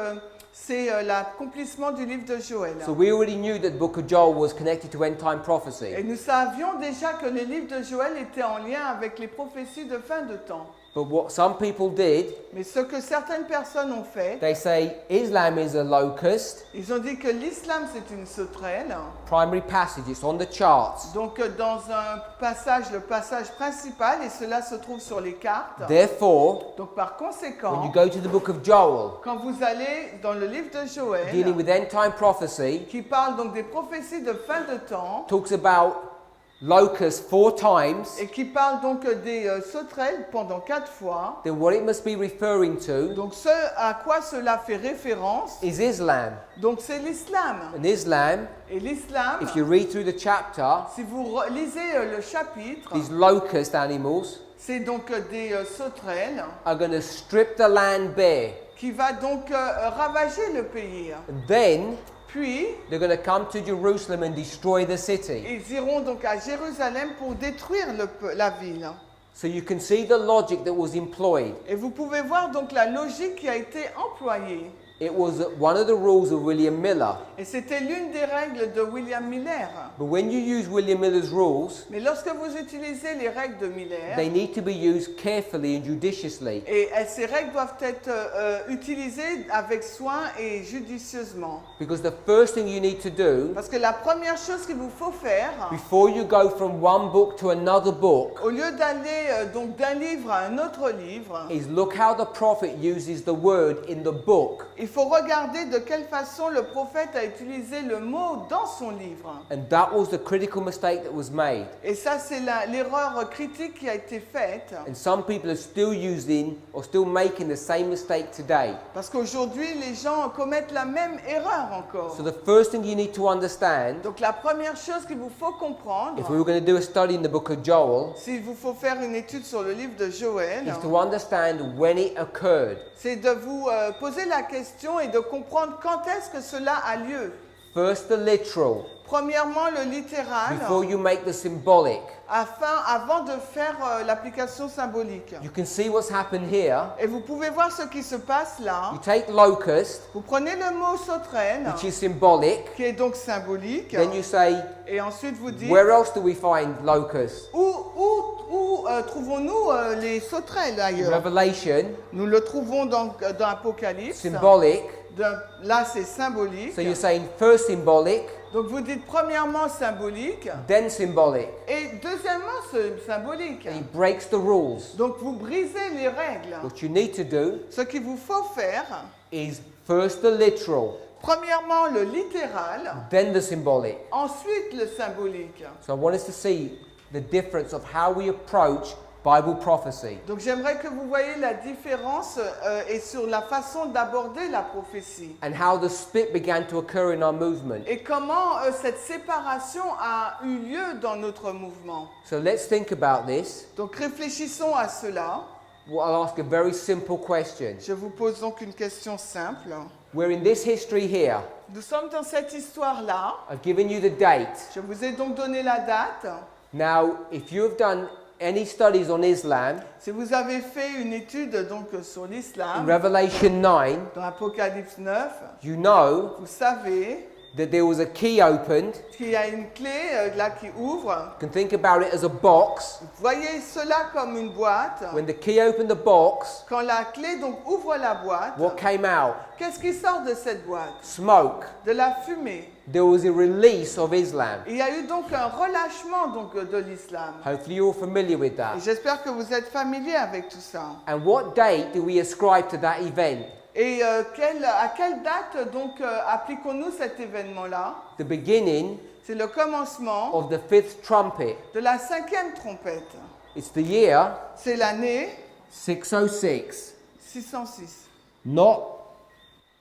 [SPEAKER 1] c'est l'accomplissement du livre de Joël.
[SPEAKER 2] So we already knew that the book of Joel was connected to end time
[SPEAKER 1] Et
[SPEAKER 2] prophecy.
[SPEAKER 1] nous savions déjà que le livre de Joël était en lien avec les prophéties de fin de temps.
[SPEAKER 2] But what some people did,
[SPEAKER 1] Mais ce que certaines personnes ont fait,
[SPEAKER 2] they say Islam is a locust.
[SPEAKER 1] ils ont dit que l'islam c'est une sauterelle.
[SPEAKER 2] Primary passage, it's on the charts.
[SPEAKER 1] Donc dans un passage, le passage principal, et cela se trouve sur les cartes.
[SPEAKER 2] Therefore,
[SPEAKER 1] Donc par
[SPEAKER 2] when you
[SPEAKER 1] conséquent,
[SPEAKER 2] go to the book of Joel,
[SPEAKER 1] quand vous allez dans le livre de Joël,
[SPEAKER 2] dealing with end time prophecy,
[SPEAKER 1] qui parle donc des prophéties de fin de temps,
[SPEAKER 2] talks about locusts 4 times,
[SPEAKER 1] et qui parle donc des sauterelles pendant 4 fois,
[SPEAKER 2] then what it must be referring to
[SPEAKER 1] donc ce à quoi cela fait référence,
[SPEAKER 2] is Islam.
[SPEAKER 1] donc c'est l'islam.
[SPEAKER 2] And Islam,
[SPEAKER 1] Et l'islam,
[SPEAKER 2] if you read through the chapter,
[SPEAKER 1] si vous lisez le chapitre,
[SPEAKER 2] these locust animals
[SPEAKER 1] c'est donc des sauterelles
[SPEAKER 2] are going to strip the land bare.
[SPEAKER 1] qui va donc ravager le pays.
[SPEAKER 2] And then
[SPEAKER 1] Puis,
[SPEAKER 2] they're going to come to Jerusalem and destroy the city.
[SPEAKER 1] ils iront donc à Jérusalem pour détruire la ville.
[SPEAKER 2] So you can see the logic that was employed.
[SPEAKER 1] Et vous pouvez voir donc la logique qui a été employée.
[SPEAKER 2] It was one of the rules of William Miller.
[SPEAKER 1] Et c'était l'une des règles de William Miller.
[SPEAKER 2] But when you use William Miller's rules,
[SPEAKER 1] Mais lorsque vous utilisez les règles de Miller,
[SPEAKER 2] they need to be used carefully and judiciously.
[SPEAKER 1] et ces règles doivent être utilisées avec soin et judicieusement.
[SPEAKER 2] Because the first thing you need to do,
[SPEAKER 1] Parce que la première chose qu'il vous faut faire,
[SPEAKER 2] before you go from one book to another book,
[SPEAKER 1] au lieu d'aller donc d'un livre à un autre livre,
[SPEAKER 2] is look how the prophet uses the word in the book.
[SPEAKER 1] il faut regarder de quelle façon le prophète a utilisé le mot dans son livre.
[SPEAKER 2] And that was the critical mistake that was made.
[SPEAKER 1] Et ça, c'est l'erreur critique qui a été faite.
[SPEAKER 2] And some people are still using or still making the same mistake today.
[SPEAKER 1] Parce qu'aujourd'hui, les gens commettent la même erreur encore.
[SPEAKER 2] So the first thing you need to understand,
[SPEAKER 1] Donc la première chose qu'il vous faut comprendre,
[SPEAKER 2] if we were going to do a study in the book of Joel,
[SPEAKER 1] s'il vous faut faire une étude sur le livre de Joël,
[SPEAKER 2] is to understand when it occurred.
[SPEAKER 1] c'est de vous poser la question et de comprendre quand est-ce que cela a lieu.
[SPEAKER 2] First, the literal,
[SPEAKER 1] Premièrement, le littéral,
[SPEAKER 2] before you make the symbolic.
[SPEAKER 1] avant de faire l'application symbolique.
[SPEAKER 2] You can see what's happened here.
[SPEAKER 1] Et vous pouvez voir ce qui se passe là.
[SPEAKER 2] You take locust,
[SPEAKER 1] Vous prenez le mot sauterelle,
[SPEAKER 2] which is symbolic,
[SPEAKER 1] qui est donc symbolique,
[SPEAKER 2] then you say,
[SPEAKER 1] et ensuite vous dites,
[SPEAKER 2] where else do we find locust?
[SPEAKER 1] où trouvons-nous les sauterelles ailleurs?
[SPEAKER 2] Revelation,
[SPEAKER 1] Nous le trouvons dans Apocalypse.
[SPEAKER 2] symbolic.
[SPEAKER 1] Là, c'est symbolique.
[SPEAKER 2] So you're saying first symbolic,
[SPEAKER 1] Donc vous dites premièrement symbolique
[SPEAKER 2] then symbolic.
[SPEAKER 1] et deuxièmement symbolique.
[SPEAKER 2] And he breaks the rules.
[SPEAKER 1] Donc vous brisez les règles.
[SPEAKER 2] What you need to do
[SPEAKER 1] Ce qu'il vous faut faire,
[SPEAKER 2] is first the literal,
[SPEAKER 1] premièrement le littéral,
[SPEAKER 2] then the symbolic.
[SPEAKER 1] ensuite le symbolique.
[SPEAKER 2] So I want us to see the difference of how we approach Bible prophecy.
[SPEAKER 1] Donc j'aimerais que vous voyez la différence et sur la façon d'aborder la prophétie.
[SPEAKER 2] And how the split began to occur in our movement.
[SPEAKER 1] Et comment cette séparation a eu lieu dans notre mouvement.
[SPEAKER 2] So let's think about this.
[SPEAKER 1] Donc réfléchissons à cela.
[SPEAKER 2] Well, I'll ask a very simple question.
[SPEAKER 1] Je vous pose donc une question simple.
[SPEAKER 2] We're in this history here.
[SPEAKER 1] Nous sommes dans cette histoire-là.
[SPEAKER 2] I've given you the date.
[SPEAKER 1] Je vous ai donc donné la date.
[SPEAKER 2] Now, if you have done any studies on Islam,
[SPEAKER 1] Si vous avez fait une étude donc sur
[SPEAKER 2] in
[SPEAKER 1] l'islam,
[SPEAKER 2] Revelation 9,
[SPEAKER 1] dans Apocalypse 9,
[SPEAKER 2] you know
[SPEAKER 1] vous savez
[SPEAKER 2] that there was a key opened.
[SPEAKER 1] qu'il y a une clé là qui ouvre.
[SPEAKER 2] You can think about it as a box.
[SPEAKER 1] Voyez cela comme une boîte.
[SPEAKER 2] When the key opened the box,
[SPEAKER 1] Quand la clé donc ouvre la boîte,
[SPEAKER 2] what came out?
[SPEAKER 1] qu'est-ce qui sort de cette boîte?
[SPEAKER 2] Smoke.
[SPEAKER 1] De la fumée.
[SPEAKER 2] There was a release of Islam.
[SPEAKER 1] Il y a eu donc un relâchement donc de l'islam.
[SPEAKER 2] Hopefully you're familiar with
[SPEAKER 1] Et
[SPEAKER 2] that.
[SPEAKER 1] j'espère que vous êtes familier avec tout ça.
[SPEAKER 2] And what date do we ascribe to that event?
[SPEAKER 1] Et à quelle date donc appliquons-nous cet événement-là?
[SPEAKER 2] The beginning
[SPEAKER 1] C'est le commencement
[SPEAKER 2] of the fifth trumpet.
[SPEAKER 1] de la 5e trompette.
[SPEAKER 2] It's the year
[SPEAKER 1] C'est l'année
[SPEAKER 2] 606.
[SPEAKER 1] 606.
[SPEAKER 2] Not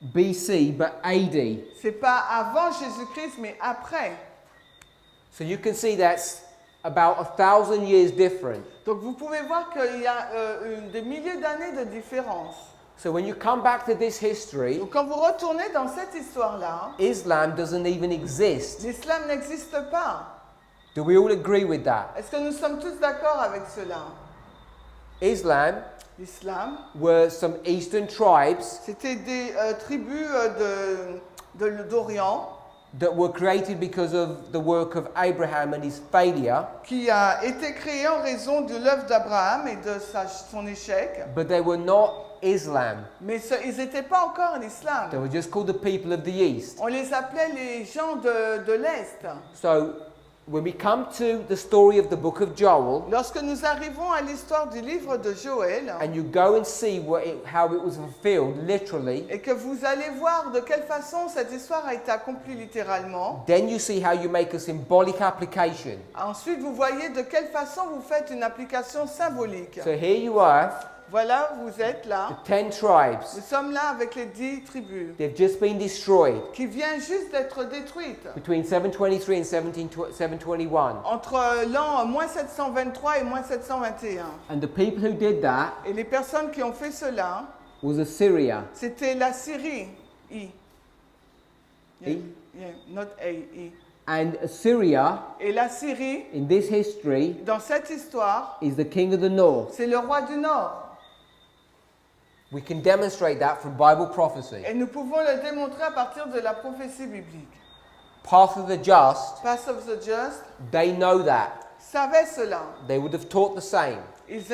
[SPEAKER 2] BC, but AD.
[SPEAKER 1] C'est pas avant Jésus-Christ, mais après.
[SPEAKER 2] So you can see that's about 1,000 years different.
[SPEAKER 1] Donc vous pouvez voir qu'il y a des milliers d'années de différence.
[SPEAKER 2] So when you come back to this history,
[SPEAKER 1] Donc quand vous retournez dans cette histoire-là,
[SPEAKER 2] Islam doesn't even exist.
[SPEAKER 1] l'islam n'existe pas.
[SPEAKER 2] Do we all agree with that?
[SPEAKER 1] Est-ce que nous sommes tous d'accord avec cela?
[SPEAKER 2] Islam
[SPEAKER 1] L'islam,
[SPEAKER 2] were some eastern tribes
[SPEAKER 1] c'était des tribus d'Orient
[SPEAKER 2] that were created because of the work of Abraham and his failure,
[SPEAKER 1] qui a été créé en raison de l'œuvre d'Abraham et de son échec.
[SPEAKER 2] but they were not Islam.
[SPEAKER 1] Mais ils n'étaient pas encore l'islam.
[SPEAKER 2] They were just called the people of the East.
[SPEAKER 1] On les appelait les gens de l'Est.
[SPEAKER 2] So when we come to the story of the book of Joel,
[SPEAKER 1] Lorsque nous arrivons à l'histoire du livre de Joël,
[SPEAKER 2] and you go and see how it was fulfilled literally,
[SPEAKER 1] et que vous allez voir de quelle façon cette histoire a été accomplie littéralement,
[SPEAKER 2] then you see how you make a symbolic application.
[SPEAKER 1] ensuite vous voyez de quelle façon vous faites une application symbolique.
[SPEAKER 2] So here you are,
[SPEAKER 1] Voilà, vous êtes là.
[SPEAKER 2] the 10 tribes.
[SPEAKER 1] Nous sommes là avec les 10 tribus
[SPEAKER 2] They've just been destroyed
[SPEAKER 1] qui viennent juste d'être détruites
[SPEAKER 2] between 723 and 721.
[SPEAKER 1] entre l'an moins 723 et moins 721.
[SPEAKER 2] And the people who did that
[SPEAKER 1] Et les personnes qui ont fait cela,
[SPEAKER 2] was Assyria.
[SPEAKER 1] c'était la Syrie. I.
[SPEAKER 2] I?
[SPEAKER 1] Yeah, not A, I.
[SPEAKER 2] And Assyria,
[SPEAKER 1] Et la Syrie,
[SPEAKER 2] in this history,
[SPEAKER 1] dans cette histoire,
[SPEAKER 2] is the king of the north.
[SPEAKER 1] c'est le roi du Nord.
[SPEAKER 2] We can demonstrate that from Bible prophecy.
[SPEAKER 1] Et nous pouvons le démontrer à partir de la prophétie biblique.
[SPEAKER 2] Path of the just,
[SPEAKER 1] Path of the Just
[SPEAKER 2] they know that.
[SPEAKER 1] savaient cela.
[SPEAKER 2] They would have taught the same.
[SPEAKER 1] Ils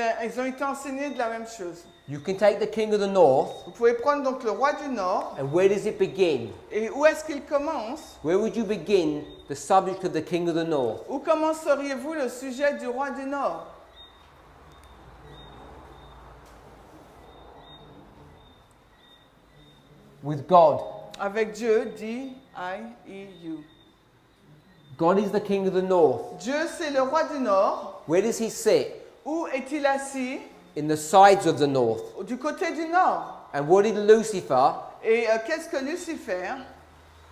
[SPEAKER 1] ont été enseignés de la même chose.
[SPEAKER 2] You can take the king of the north,
[SPEAKER 1] Vous pouvez prendre donc le roi du Nord.
[SPEAKER 2] and where does it begin?
[SPEAKER 1] Et où est-ce qu'il commence?
[SPEAKER 2] Where would you begin the subject of the king of the north?
[SPEAKER 1] Où commenceriez-vous le sujet du roi du Nord?
[SPEAKER 2] With God.
[SPEAKER 1] Avec Dieu, D-I-E-U.
[SPEAKER 2] God is the king of the north.
[SPEAKER 1] Dieu, c'est le roi du Nord.
[SPEAKER 2] Where does he sit?
[SPEAKER 1] Où est-il assis?
[SPEAKER 2] In the sides of the north.
[SPEAKER 1] Du côté du Nord.
[SPEAKER 2] And what did Lucifer,
[SPEAKER 1] Et qu'est-ce que Lucifer,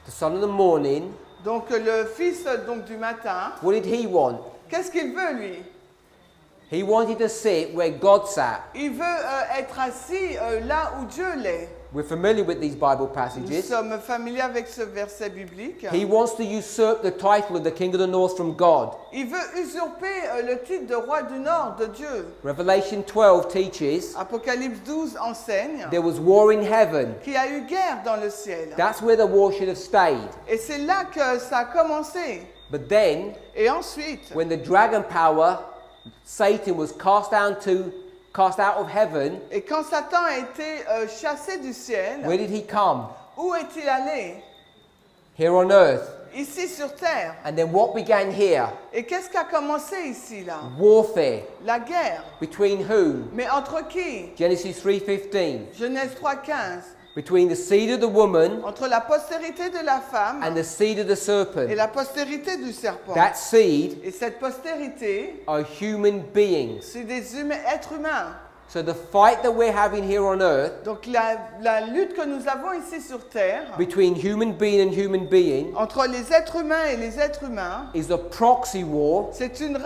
[SPEAKER 2] the son of the morning,
[SPEAKER 1] donc le fils donc, du matin,
[SPEAKER 2] what did he want?
[SPEAKER 1] qu'est-ce qu'il veut lui?
[SPEAKER 2] He wanted to sit where God sat.
[SPEAKER 1] Il veut être assis là où Dieu l'est.
[SPEAKER 2] We're familiar with these Bible
[SPEAKER 1] Nous
[SPEAKER 2] passages.
[SPEAKER 1] sommes familiers avec ce verset biblique.
[SPEAKER 2] He wants to usurp the title of the King of the North from God.
[SPEAKER 1] Il veut usurper le titre de roi du Nord de Dieu.
[SPEAKER 2] Revelation 12 teaches
[SPEAKER 1] Apocalypse 12 enseigne
[SPEAKER 2] there was war in heaven.
[SPEAKER 1] qu'il y a eu guerre dans le ciel.
[SPEAKER 2] That's where the war should have stayed.
[SPEAKER 1] Et c'est là que ça a commencé.
[SPEAKER 2] But then,
[SPEAKER 1] Et ensuite,
[SPEAKER 2] when the dragon power, Satan, was cast out of heaven,
[SPEAKER 1] et quand Satan a été chassé du ciel,
[SPEAKER 2] where did he come?
[SPEAKER 1] où est-il allé?
[SPEAKER 2] Here on earth.
[SPEAKER 1] Ici sur terre.
[SPEAKER 2] And then what began here?
[SPEAKER 1] Et qu'est-ce qui a commencé ici là?
[SPEAKER 2] Warfare.
[SPEAKER 1] La guerre.
[SPEAKER 2] Between whom?
[SPEAKER 1] Mais entre qui?
[SPEAKER 2] Genesis 3:15.
[SPEAKER 1] Genèse 3:15.
[SPEAKER 2] Between the seed of the woman
[SPEAKER 1] Entre la postérité de la femme
[SPEAKER 2] and the seed of the
[SPEAKER 1] et
[SPEAKER 2] serpent.
[SPEAKER 1] la postérité du serpent.
[SPEAKER 2] That seed
[SPEAKER 1] Et cette postérité,
[SPEAKER 2] are human beings.
[SPEAKER 1] c'est des êtres humains.
[SPEAKER 2] So the fight that we're having here on earth
[SPEAKER 1] Donc la lutte que nous avons ici sur terre,
[SPEAKER 2] between human being and human being
[SPEAKER 1] entre les êtres humains et les êtres humains,
[SPEAKER 2] is a proxy war
[SPEAKER 1] c'est une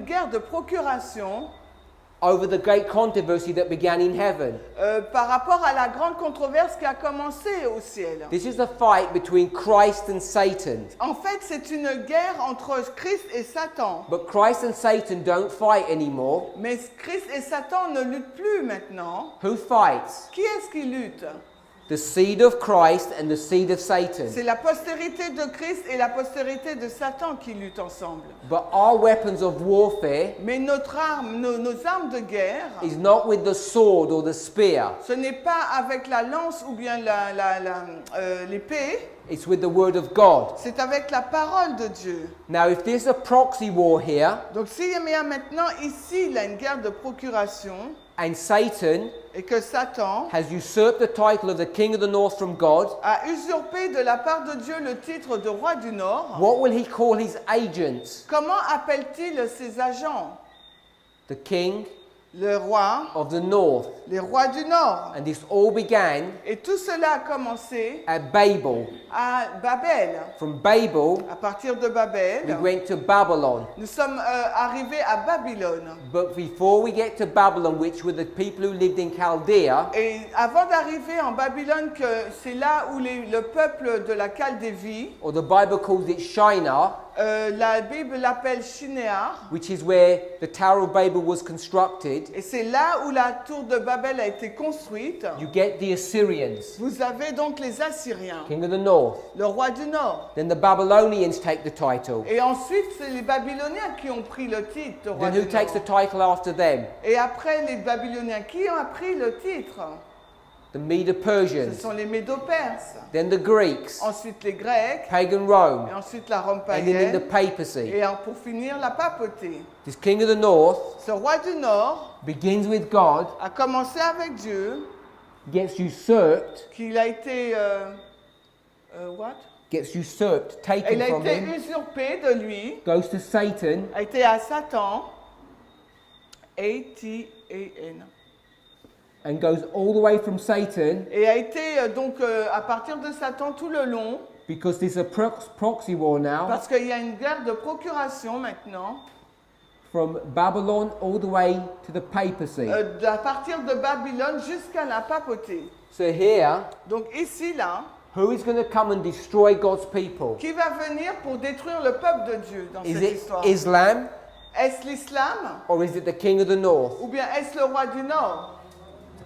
[SPEAKER 1] guerre de procuration
[SPEAKER 2] over the great controversy that began in heaven.
[SPEAKER 1] par rapport à la grande controverse qui a commencé au ciel.
[SPEAKER 2] This is a fight between Christ and Satan.
[SPEAKER 1] En fait, c'est une guerre entre Christ et Satan.
[SPEAKER 2] But Christ and Satan don't fight anymore.
[SPEAKER 1] Mais Christ et Satan ne luttent plus maintenant.
[SPEAKER 2] Who fights?
[SPEAKER 1] Qui est-ce qui lutte?
[SPEAKER 2] The seed of Christ and the seed of Satan.
[SPEAKER 1] C'est la postérité de Christ et la postérité de Satan qui luttent ensemble.
[SPEAKER 2] But our weapons of warfare
[SPEAKER 1] Mais notre arme, nos armes de guerre,
[SPEAKER 2] is not with the sword or the spear.
[SPEAKER 1] ce n'est pas avec la lance ou bien l'épée,
[SPEAKER 2] It's with the word of God.
[SPEAKER 1] c'est avec la parole de Dieu.
[SPEAKER 2] Now, if there's a proxy war here,
[SPEAKER 1] Donc s'il y a maintenant ici il y a une guerre de procuration
[SPEAKER 2] and Satan
[SPEAKER 1] et que Satan
[SPEAKER 2] has usurped the title of the King of the North from God,
[SPEAKER 1] a usurpé de la part de Dieu le titre de roi du Nord,
[SPEAKER 2] what will he call his agents?
[SPEAKER 1] comment appelle-t-il ses agents?
[SPEAKER 2] The King
[SPEAKER 1] Le roi,
[SPEAKER 2] of the North.
[SPEAKER 1] les rois du Nord.
[SPEAKER 2] And this all began
[SPEAKER 1] Et tout cela a commencé
[SPEAKER 2] at Babel.
[SPEAKER 1] à Babel.
[SPEAKER 2] From Babel,
[SPEAKER 1] À partir de
[SPEAKER 2] we
[SPEAKER 1] Babel,
[SPEAKER 2] went to Babylon.
[SPEAKER 1] nous sommes arrivés à Babylone.
[SPEAKER 2] But before we get to Babylon, which were the people who lived in Chaldea,
[SPEAKER 1] Et avant d'arriver en Babylone, que c'est là où le peuple de la Chaldée vit,
[SPEAKER 2] or the Bible calls it Shinar,
[SPEAKER 1] la Bible l'appelle Shinéar,
[SPEAKER 2] which is where the Tower of Babel was constructed,
[SPEAKER 1] et c'est là où la tour de Babel a été construite.
[SPEAKER 2] you get the Assyrians,
[SPEAKER 1] Vous avez donc les Assyriens,
[SPEAKER 2] King of the North.
[SPEAKER 1] le roi du Nord.
[SPEAKER 2] Then the Babylonians take the title.
[SPEAKER 1] Et ensuite, c'est les Babyloniens qui ont pris le titre de roi
[SPEAKER 2] Then who
[SPEAKER 1] du
[SPEAKER 2] takes the
[SPEAKER 1] Nord.
[SPEAKER 2] title after them?
[SPEAKER 1] Et après, les Babyloniens qui ont pris le titre,
[SPEAKER 2] The Medo-Persians.
[SPEAKER 1] ce sont les Médo-Perses.
[SPEAKER 2] Then the Greeks,
[SPEAKER 1] Ensuite, les Grecs.
[SPEAKER 2] pagan Rome,
[SPEAKER 1] Et ensuite, la Rome
[SPEAKER 2] and then in the
[SPEAKER 1] païenne.
[SPEAKER 2] papacy.
[SPEAKER 1] Et pour finir, la papauté.
[SPEAKER 2] This King of the North
[SPEAKER 1] Ce roi du Nord
[SPEAKER 2] begins with God,
[SPEAKER 1] a commencé avec Dieu,
[SPEAKER 2] gets usurped,
[SPEAKER 1] qu'il a été... what?
[SPEAKER 2] gets usurped,
[SPEAKER 1] Il
[SPEAKER 2] taken
[SPEAKER 1] a
[SPEAKER 2] from
[SPEAKER 1] été
[SPEAKER 2] him,
[SPEAKER 1] usurpé de lui,
[SPEAKER 2] goes to Satan,
[SPEAKER 1] a été à Satan, A-T-A-N.
[SPEAKER 2] and goes all the way from Satan,
[SPEAKER 1] Et a été donc à partir de Satan tout le long,
[SPEAKER 2] because there's a proxy war now,
[SPEAKER 1] parce qu'il y a une guerre de procuration maintenant,
[SPEAKER 2] from Babylon all the way to the papacy.
[SPEAKER 1] à partir de Babylone jusqu'à la papauté.
[SPEAKER 2] So here,
[SPEAKER 1] Donc ici, là,
[SPEAKER 2] who is going to come and destroy God's people?
[SPEAKER 1] qui va venir pour détruire le peuple de Dieu dans
[SPEAKER 2] Is
[SPEAKER 1] cette
[SPEAKER 2] it
[SPEAKER 1] histoire?
[SPEAKER 2] Islam,
[SPEAKER 1] Est-ce l'islam
[SPEAKER 2] or is it the King of the North?
[SPEAKER 1] ou bien est-ce le roi du Nord?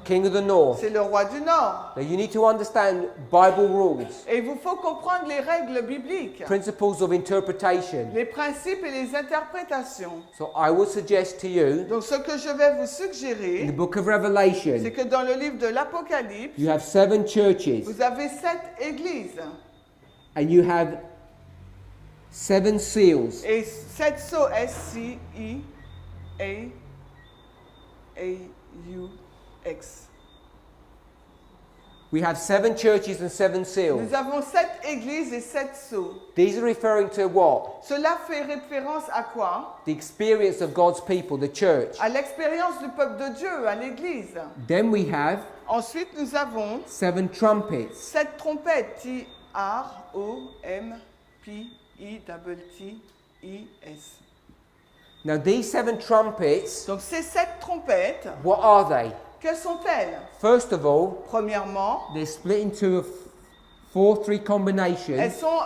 [SPEAKER 2] King of the North.
[SPEAKER 1] C'est le roi du Nord.
[SPEAKER 2] Now you need to understand Bible rules,
[SPEAKER 1] Et il vous faut comprendre les règles bibliques,
[SPEAKER 2] principles of interpretation.
[SPEAKER 1] les principes et les interprétations.
[SPEAKER 2] So I would suggest to you,
[SPEAKER 1] Donc ce que je vais vous
[SPEAKER 2] in
[SPEAKER 1] suggérer,
[SPEAKER 2] the book of
[SPEAKER 1] c'est
[SPEAKER 2] Revelation,
[SPEAKER 1] que dans le livre de l'Apocalypse,
[SPEAKER 2] you have 7 churches,
[SPEAKER 1] vous avez 7 églises
[SPEAKER 2] and you have 7 seals.
[SPEAKER 1] et 7 sceaux, S-C-I-A-A-U-X.
[SPEAKER 2] We have 7 churches and 7 seals.
[SPEAKER 1] Nous avons 7 églises et 7 sceaux.
[SPEAKER 2] These are referring to what?
[SPEAKER 1] Cela fait référence à quoi?
[SPEAKER 2] The experience of God's people, the church.
[SPEAKER 1] À l'expérience du peuple de Dieu, à l'église.
[SPEAKER 2] Then we have
[SPEAKER 1] Ensuite, nous avons
[SPEAKER 2] 7 trumpets.
[SPEAKER 1] 7 trompettes, T-R-O-M-P-I-T-T-I-S.
[SPEAKER 2] Now these 7 trumpets,
[SPEAKER 1] Donc ces 7 trompettes,
[SPEAKER 2] what are they?
[SPEAKER 1] Quelles sont-elles?
[SPEAKER 2] First of all,
[SPEAKER 1] Premièrement,
[SPEAKER 2] they're split into a 4-3 combination.
[SPEAKER 1] elles sont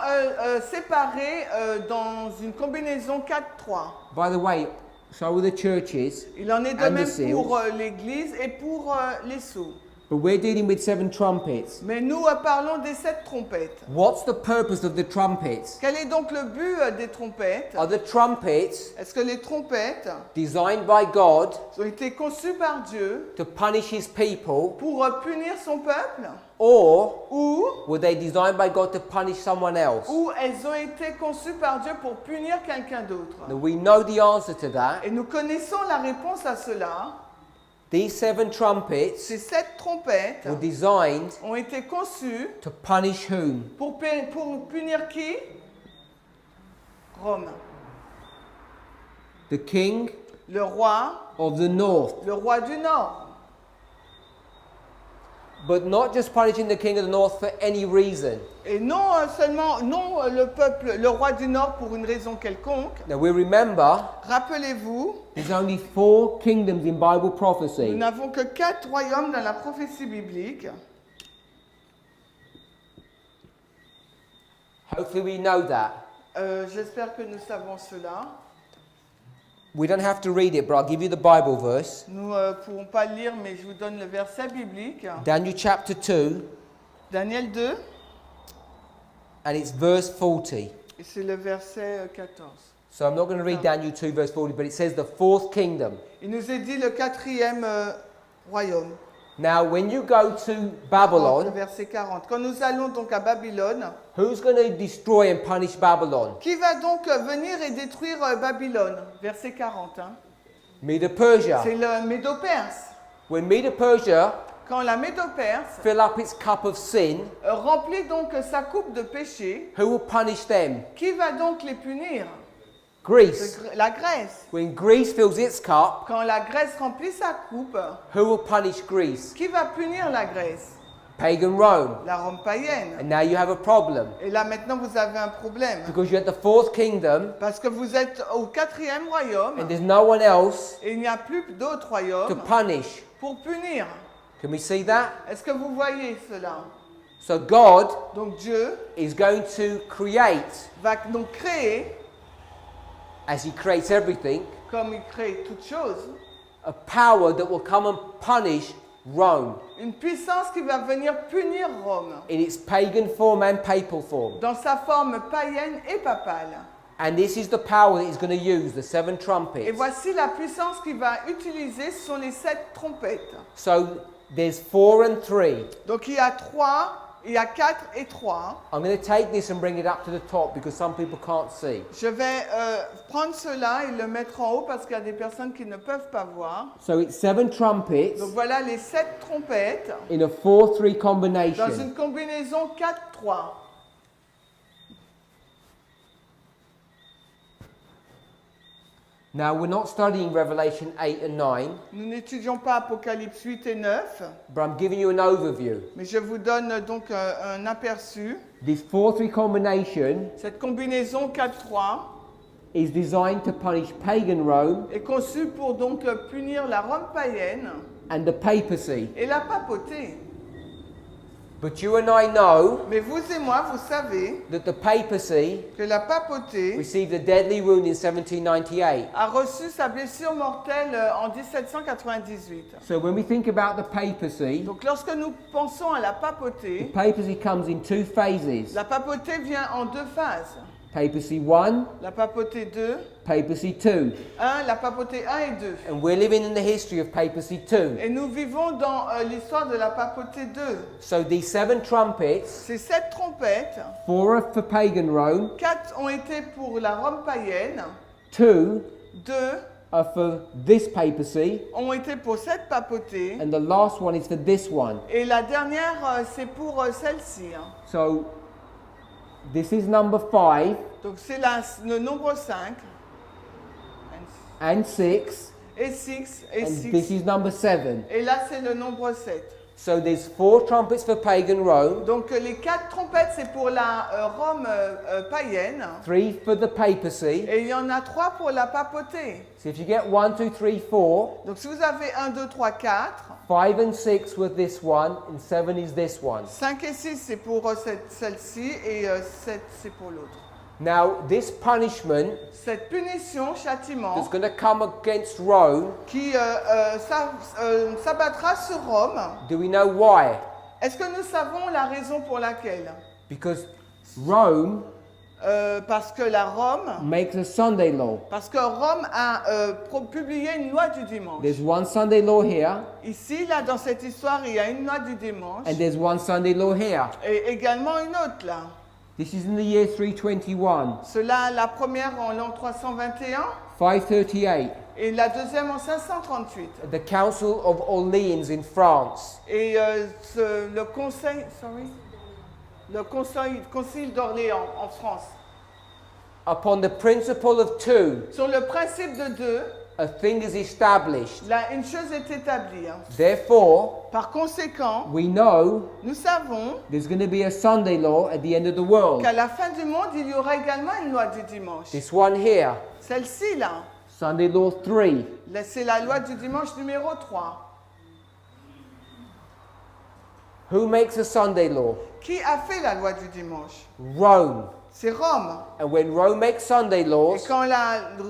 [SPEAKER 1] séparées dans une combinaison 4-3.
[SPEAKER 2] By the way, so are the churches.
[SPEAKER 1] Il en est de
[SPEAKER 2] And the
[SPEAKER 1] même
[SPEAKER 2] seals.
[SPEAKER 1] pour l'église et pour les sceaux.
[SPEAKER 2] But we're dealing with 7 trumpets.
[SPEAKER 1] Mais nous parlons des 7 trompettes.
[SPEAKER 2] What's the purpose of the trumpets?
[SPEAKER 1] Quel est donc le but des trompettes?
[SPEAKER 2] Are the trumpets
[SPEAKER 1] Est-ce que les trompettes
[SPEAKER 2] designed by God
[SPEAKER 1] ont été conçues par Dieu
[SPEAKER 2] to punish his people,
[SPEAKER 1] pour punir son peuple?
[SPEAKER 2] or
[SPEAKER 1] Ou
[SPEAKER 2] were they designed by God to punish someone else?
[SPEAKER 1] elles ont été conçues par Dieu pour punir quelqu'un d'autre?
[SPEAKER 2] Now we know the answer to that.
[SPEAKER 1] Et nous connaissons la réponse à cela.
[SPEAKER 2] These 7 trumpets
[SPEAKER 1] Ces 7 trompettes
[SPEAKER 2] were designed
[SPEAKER 1] ont été conçues
[SPEAKER 2] to punish whom?
[SPEAKER 1] pour punir qui? Rome.
[SPEAKER 2] The king
[SPEAKER 1] Le roi
[SPEAKER 2] of the north.
[SPEAKER 1] du Nord.
[SPEAKER 2] But not just punishing the king of the north for any reason.
[SPEAKER 1] Et non seulement le peuple, le roi du Nord pour une raison quelconque.
[SPEAKER 2] Now we remember
[SPEAKER 1] Rappelez-vous,
[SPEAKER 2] there's only 4 kingdoms in Bible
[SPEAKER 1] nous
[SPEAKER 2] prophecy.
[SPEAKER 1] n'avons que 4 royaumes dans la prophétie biblique.
[SPEAKER 2] Hopefully we know that.
[SPEAKER 1] J'espère que nous savons cela.
[SPEAKER 2] We don't have to read it, but I'll give you the Bible verse.
[SPEAKER 1] Nous ne pouvons pas le lire, mais je vous donne le verset biblique.
[SPEAKER 2] Daniel chapter 2,
[SPEAKER 1] Daniel 2,
[SPEAKER 2] and it's verse 40.
[SPEAKER 1] et c'est le verset 14.
[SPEAKER 2] So I'm not going to read Daniel 2 verse 40, but it says the 4th kingdom.
[SPEAKER 1] Il nous est dit le 4e royaume.
[SPEAKER 2] Now when you go to
[SPEAKER 1] Le
[SPEAKER 2] Babylon,
[SPEAKER 1] verset 40. Quand nous allons donc à Babylone,
[SPEAKER 2] who's going to destroy and punish Babylon?
[SPEAKER 1] qui va donc venir et détruire Babylone? Verset 40. Hein.
[SPEAKER 2] Medo-Persia.
[SPEAKER 1] C'est le Médo-Perse.
[SPEAKER 2] When Medo-Persia
[SPEAKER 1] Quand la Médo-Perse
[SPEAKER 2] fill up its cup of sin,
[SPEAKER 1] remplit donc sa coupe de péché,
[SPEAKER 2] who will punish them?
[SPEAKER 1] qui va donc les punir?
[SPEAKER 2] Greece.
[SPEAKER 1] La Grèce.
[SPEAKER 2] When Greece fills its cup,
[SPEAKER 1] Quand la Grèce remplit sa coupe,
[SPEAKER 2] who will punish Greece?
[SPEAKER 1] qui va punir la Grèce?
[SPEAKER 2] Pagan Rome.
[SPEAKER 1] La Rome païenne.
[SPEAKER 2] And now you have a problem
[SPEAKER 1] Et là maintenant vous avez un problème.
[SPEAKER 2] because you're at the 4th kingdom
[SPEAKER 1] Parce que vous êtes au 4e royaume
[SPEAKER 2] and there's no one else
[SPEAKER 1] et il n'y a plus d'autres
[SPEAKER 2] to
[SPEAKER 1] royaumes
[SPEAKER 2] punish.
[SPEAKER 1] pour punir.
[SPEAKER 2] Can we see that?
[SPEAKER 1] Est-ce que vous voyez cela?
[SPEAKER 2] So God
[SPEAKER 1] Donc Dieu
[SPEAKER 2] is going to create,
[SPEAKER 1] va donc créer,
[SPEAKER 2] as he creates everything,
[SPEAKER 1] comme il crée toutes choses,
[SPEAKER 2] a power that will come and punish Rome
[SPEAKER 1] une puissance qui va venir punir Rome
[SPEAKER 2] in its pagan form and papal form.
[SPEAKER 1] dans sa forme païenne et papale.
[SPEAKER 2] And this is the power that he's going to use, the 7
[SPEAKER 1] Et
[SPEAKER 2] trumpets.
[SPEAKER 1] voici la puissance qu'il va utiliser, ce sont les 7 trompettes.
[SPEAKER 2] So there's 4 and 3.
[SPEAKER 1] Donc il y a 3, il y a 4 et 3.
[SPEAKER 2] I'm going to take this and bring it up to the top because some people can't see.
[SPEAKER 1] Je vais prendre cela et le mettre en haut parce qu'il y a des personnes qui ne peuvent pas voir.
[SPEAKER 2] So it's 7 trumpets
[SPEAKER 1] Donc voilà les 7 trompettes
[SPEAKER 2] in a 4-3
[SPEAKER 1] dans
[SPEAKER 2] combination.
[SPEAKER 1] une combinaison 4-3.
[SPEAKER 2] Now we're not studying Revelation 8 and 9,
[SPEAKER 1] Nous n'étudions pas Apocalypse 8 et 9,
[SPEAKER 2] but I'm giving you an overview.
[SPEAKER 1] mais je vous donne donc un aperçu.
[SPEAKER 2] This 4-3 combination
[SPEAKER 1] Cette combinaison 4-3
[SPEAKER 2] is designed to punish pagan Rome
[SPEAKER 1] est conçue pour donc punir la Rome païenne
[SPEAKER 2] and the papacy.
[SPEAKER 1] et la papauté.
[SPEAKER 2] But you and I know
[SPEAKER 1] Mais vous et moi, vous savez
[SPEAKER 2] that the papacy
[SPEAKER 1] que la papauté
[SPEAKER 2] received a deadly wound in 1798.
[SPEAKER 1] a reçu sa blessure mortelle en 1798.
[SPEAKER 2] So when we think about the papacy,
[SPEAKER 1] Donc lorsque nous pensons à la
[SPEAKER 2] the
[SPEAKER 1] papauté,
[SPEAKER 2] papacy comes in 2 phases.
[SPEAKER 1] la papauté vient en 2 phases.
[SPEAKER 2] Papacy 1,
[SPEAKER 1] La papauté 2,
[SPEAKER 2] papacy 2.
[SPEAKER 1] la papauté 1 et 2.
[SPEAKER 2] And we're living in the history of papacy 2.
[SPEAKER 1] Et nous vivons dans l'histoire de la papauté 2.
[SPEAKER 2] So these 7 trumpets,
[SPEAKER 1] Ces 7 trompettes,
[SPEAKER 2] 4 are for pagan Rome,
[SPEAKER 1] 4 ont été pour la Rome païenne,
[SPEAKER 2] 2
[SPEAKER 1] 2
[SPEAKER 2] are for this papacy,
[SPEAKER 1] ont été pour cette papauté,
[SPEAKER 2] and the last one is for this one.
[SPEAKER 1] et la dernière c'est pour celle-ci. Hein.
[SPEAKER 2] So this is number 5
[SPEAKER 1] Donc c'est le nombre 5,
[SPEAKER 2] and 6,
[SPEAKER 1] et 6, et
[SPEAKER 2] and this
[SPEAKER 1] 6,
[SPEAKER 2] is number 7.
[SPEAKER 1] et là c'est le nombre 7.
[SPEAKER 2] So there's 4 trumpets for pagan Rome,
[SPEAKER 1] Donc les 4 trompettes, c'est pour la Rome païenne.
[SPEAKER 2] 3 for the papacy.
[SPEAKER 1] Et il y en a 3 pour la papauté.
[SPEAKER 2] So if you get 1, 2, 3, 4,
[SPEAKER 1] Donc si vous avez 1, 2, 3, 4,
[SPEAKER 2] 5 and 6 with this one, and 7 is this one.
[SPEAKER 1] 5 et 6 c'est pour celle-ci et 7 c'est pour l'autre.
[SPEAKER 2] Now, this punishment
[SPEAKER 1] Cette punition, châtiment,
[SPEAKER 2] that's going to come against Rome,
[SPEAKER 1] qui s'abattra sur Rome,
[SPEAKER 2] do we know why?
[SPEAKER 1] est-ce que nous savons la raison pour laquelle?
[SPEAKER 2] Because Rome
[SPEAKER 1] Parce que la Rome,
[SPEAKER 2] makes a Sunday law.
[SPEAKER 1] parce que Rome a publié une loi du dimanche.
[SPEAKER 2] There's one Sunday law here,
[SPEAKER 1] Ici, là, dans cette histoire, il y a une loi du dimanche
[SPEAKER 2] and there's one Sunday law here.
[SPEAKER 1] et également une autre là.
[SPEAKER 2] This is in the year 321,
[SPEAKER 1] Cela, la première en l'an 321
[SPEAKER 2] 538,
[SPEAKER 1] et la deuxième en 538.
[SPEAKER 2] the Council of Orleans in France.
[SPEAKER 1] Et le concile d'Orléans en France.
[SPEAKER 2] Upon the principle of 2,
[SPEAKER 1] Sur le principe de 2,
[SPEAKER 2] a thing is established.
[SPEAKER 1] là, une chose est établie.
[SPEAKER 2] Therefore,
[SPEAKER 1] Par conséquent,
[SPEAKER 2] we know
[SPEAKER 1] nous savons
[SPEAKER 2] there's going to be a Sunday law at the end of the world.
[SPEAKER 1] qu'à la fin du monde, il y aura également une loi du dimanche.
[SPEAKER 2] This one here,
[SPEAKER 1] Celle-ci, là,
[SPEAKER 2] Sunday law 3.
[SPEAKER 1] c'est la loi du dimanche numéro 3.
[SPEAKER 2] Who makes a Sunday law?
[SPEAKER 1] Qui a fait la loi du dimanche?
[SPEAKER 2] Rome.
[SPEAKER 1] C'est Rome.
[SPEAKER 2] And when Rome makes Sunday
[SPEAKER 1] Et
[SPEAKER 2] laws,
[SPEAKER 1] quand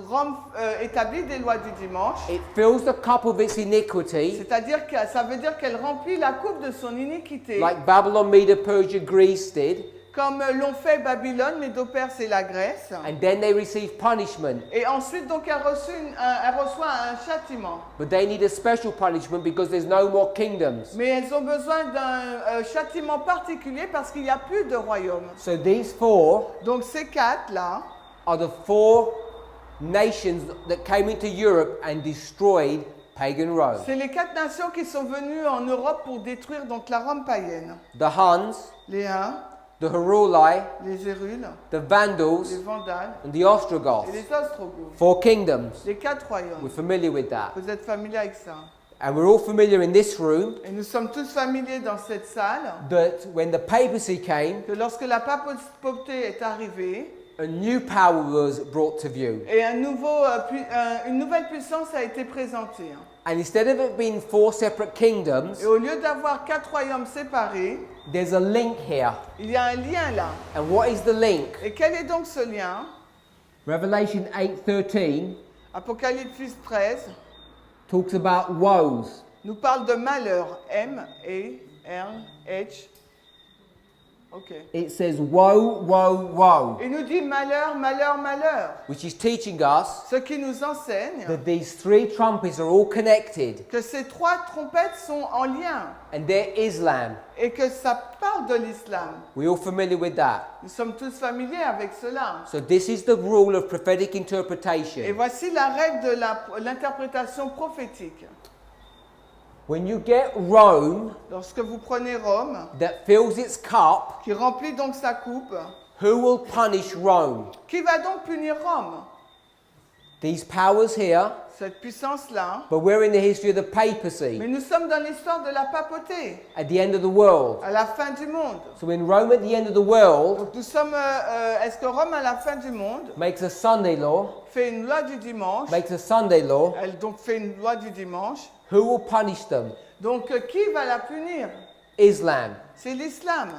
[SPEAKER 1] Rome établit des lois du dimanche,
[SPEAKER 2] it fills the cup of its iniquity,
[SPEAKER 1] c'est-à-dire que ça veut dire qu'elle remplit la coupe de son iniquité,
[SPEAKER 2] like Babylon, Media, Persia, Greece did,
[SPEAKER 1] comme l'ont fait Babylone, Médo-Perse et la Grèce.
[SPEAKER 2] and then they receive punishment.
[SPEAKER 1] Et ensuite, donc, elle reçoit un châtiment.
[SPEAKER 2] But they need a special punishment because there's no more kingdoms.
[SPEAKER 1] Mais elles ont besoin d'un châtiment particulier parce qu'il n'y a plus de royaume.
[SPEAKER 2] So these 4
[SPEAKER 1] Donc ces 4-là
[SPEAKER 2] are the 4 nations that came into Europe and destroyed pagan Rome.
[SPEAKER 1] c'est les 4 nations qui sont venues en Europe pour détruire donc la Rome païenne.
[SPEAKER 2] The Huns,
[SPEAKER 1] Les Huns,
[SPEAKER 2] the Heruli,
[SPEAKER 1] les Hérules,
[SPEAKER 2] the
[SPEAKER 1] les
[SPEAKER 2] Vandals,
[SPEAKER 1] Vandales
[SPEAKER 2] and the
[SPEAKER 1] et
[SPEAKER 2] Ostrogoths.
[SPEAKER 1] les Ostrogoths.
[SPEAKER 2] 4 kingdoms.
[SPEAKER 1] Les 4
[SPEAKER 2] We're
[SPEAKER 1] royaumes.
[SPEAKER 2] familiar with that.
[SPEAKER 1] Vous êtes familiers avec ça.
[SPEAKER 2] And we're all familiar in this room
[SPEAKER 1] Et nous sommes tous familiers dans cette salle
[SPEAKER 2] that when the papacy came,
[SPEAKER 1] que lorsque la papauté est arrivée
[SPEAKER 2] a new power was brought to view.
[SPEAKER 1] et une nouvelle puissance a été présentée.
[SPEAKER 2] And instead of it being 4 separate kingdoms,
[SPEAKER 1] Et au lieu d'avoir 4 royaumes séparés,
[SPEAKER 2] there's a link here.
[SPEAKER 1] il y a un lien là.
[SPEAKER 2] And what is the link?
[SPEAKER 1] Et quel est donc ce lien?
[SPEAKER 2] Revelation 8:13
[SPEAKER 1] Apocalypse 13
[SPEAKER 2] talks about woes.
[SPEAKER 1] nous parle de malheur. M-A-L-H. Ok.
[SPEAKER 2] It says woe, woe, woe,
[SPEAKER 1] Il nous dit malheur, malheur, malheur.
[SPEAKER 2] which is teaching us
[SPEAKER 1] Ce qui nous enseigne
[SPEAKER 2] that these 3 trumpets are all connected,
[SPEAKER 1] que ces 3 trompettes sont en lien
[SPEAKER 2] and they're Islam.
[SPEAKER 1] et que ça parle de l'islam.
[SPEAKER 2] We're all familiar with that.
[SPEAKER 1] Nous sommes tous familiers avec cela.
[SPEAKER 2] So this is the rule of prophetic
[SPEAKER 1] Et
[SPEAKER 2] interpretation.
[SPEAKER 1] voici la règle de l'interprétation prophétique.
[SPEAKER 2] When you get Rome
[SPEAKER 1] Lorsque vous prenez Rome,
[SPEAKER 2] that fills its cup,
[SPEAKER 1] qui remplit donc sa coupe,
[SPEAKER 2] who will punish Rome?
[SPEAKER 1] qui va donc punir Rome?
[SPEAKER 2] These powers here,
[SPEAKER 1] Cette puissance-là.
[SPEAKER 2] but we're in the history of the
[SPEAKER 1] Mais
[SPEAKER 2] papacy
[SPEAKER 1] nous sommes dans l'histoire de la papauté,
[SPEAKER 2] at the end of the world.
[SPEAKER 1] à la fin du monde.
[SPEAKER 2] So when Rome at the end of the world
[SPEAKER 1] Donc nous sommes, est-ce que Rome à la fin du monde
[SPEAKER 2] makes a Sunday law,
[SPEAKER 1] fait une loi du dimanche?
[SPEAKER 2] makes a Sunday law,
[SPEAKER 1] Elle donc fait une loi du dimanche.
[SPEAKER 2] who will punish them?
[SPEAKER 1] Donc qui va la punir?
[SPEAKER 2] Islam.
[SPEAKER 1] C'est l'islam.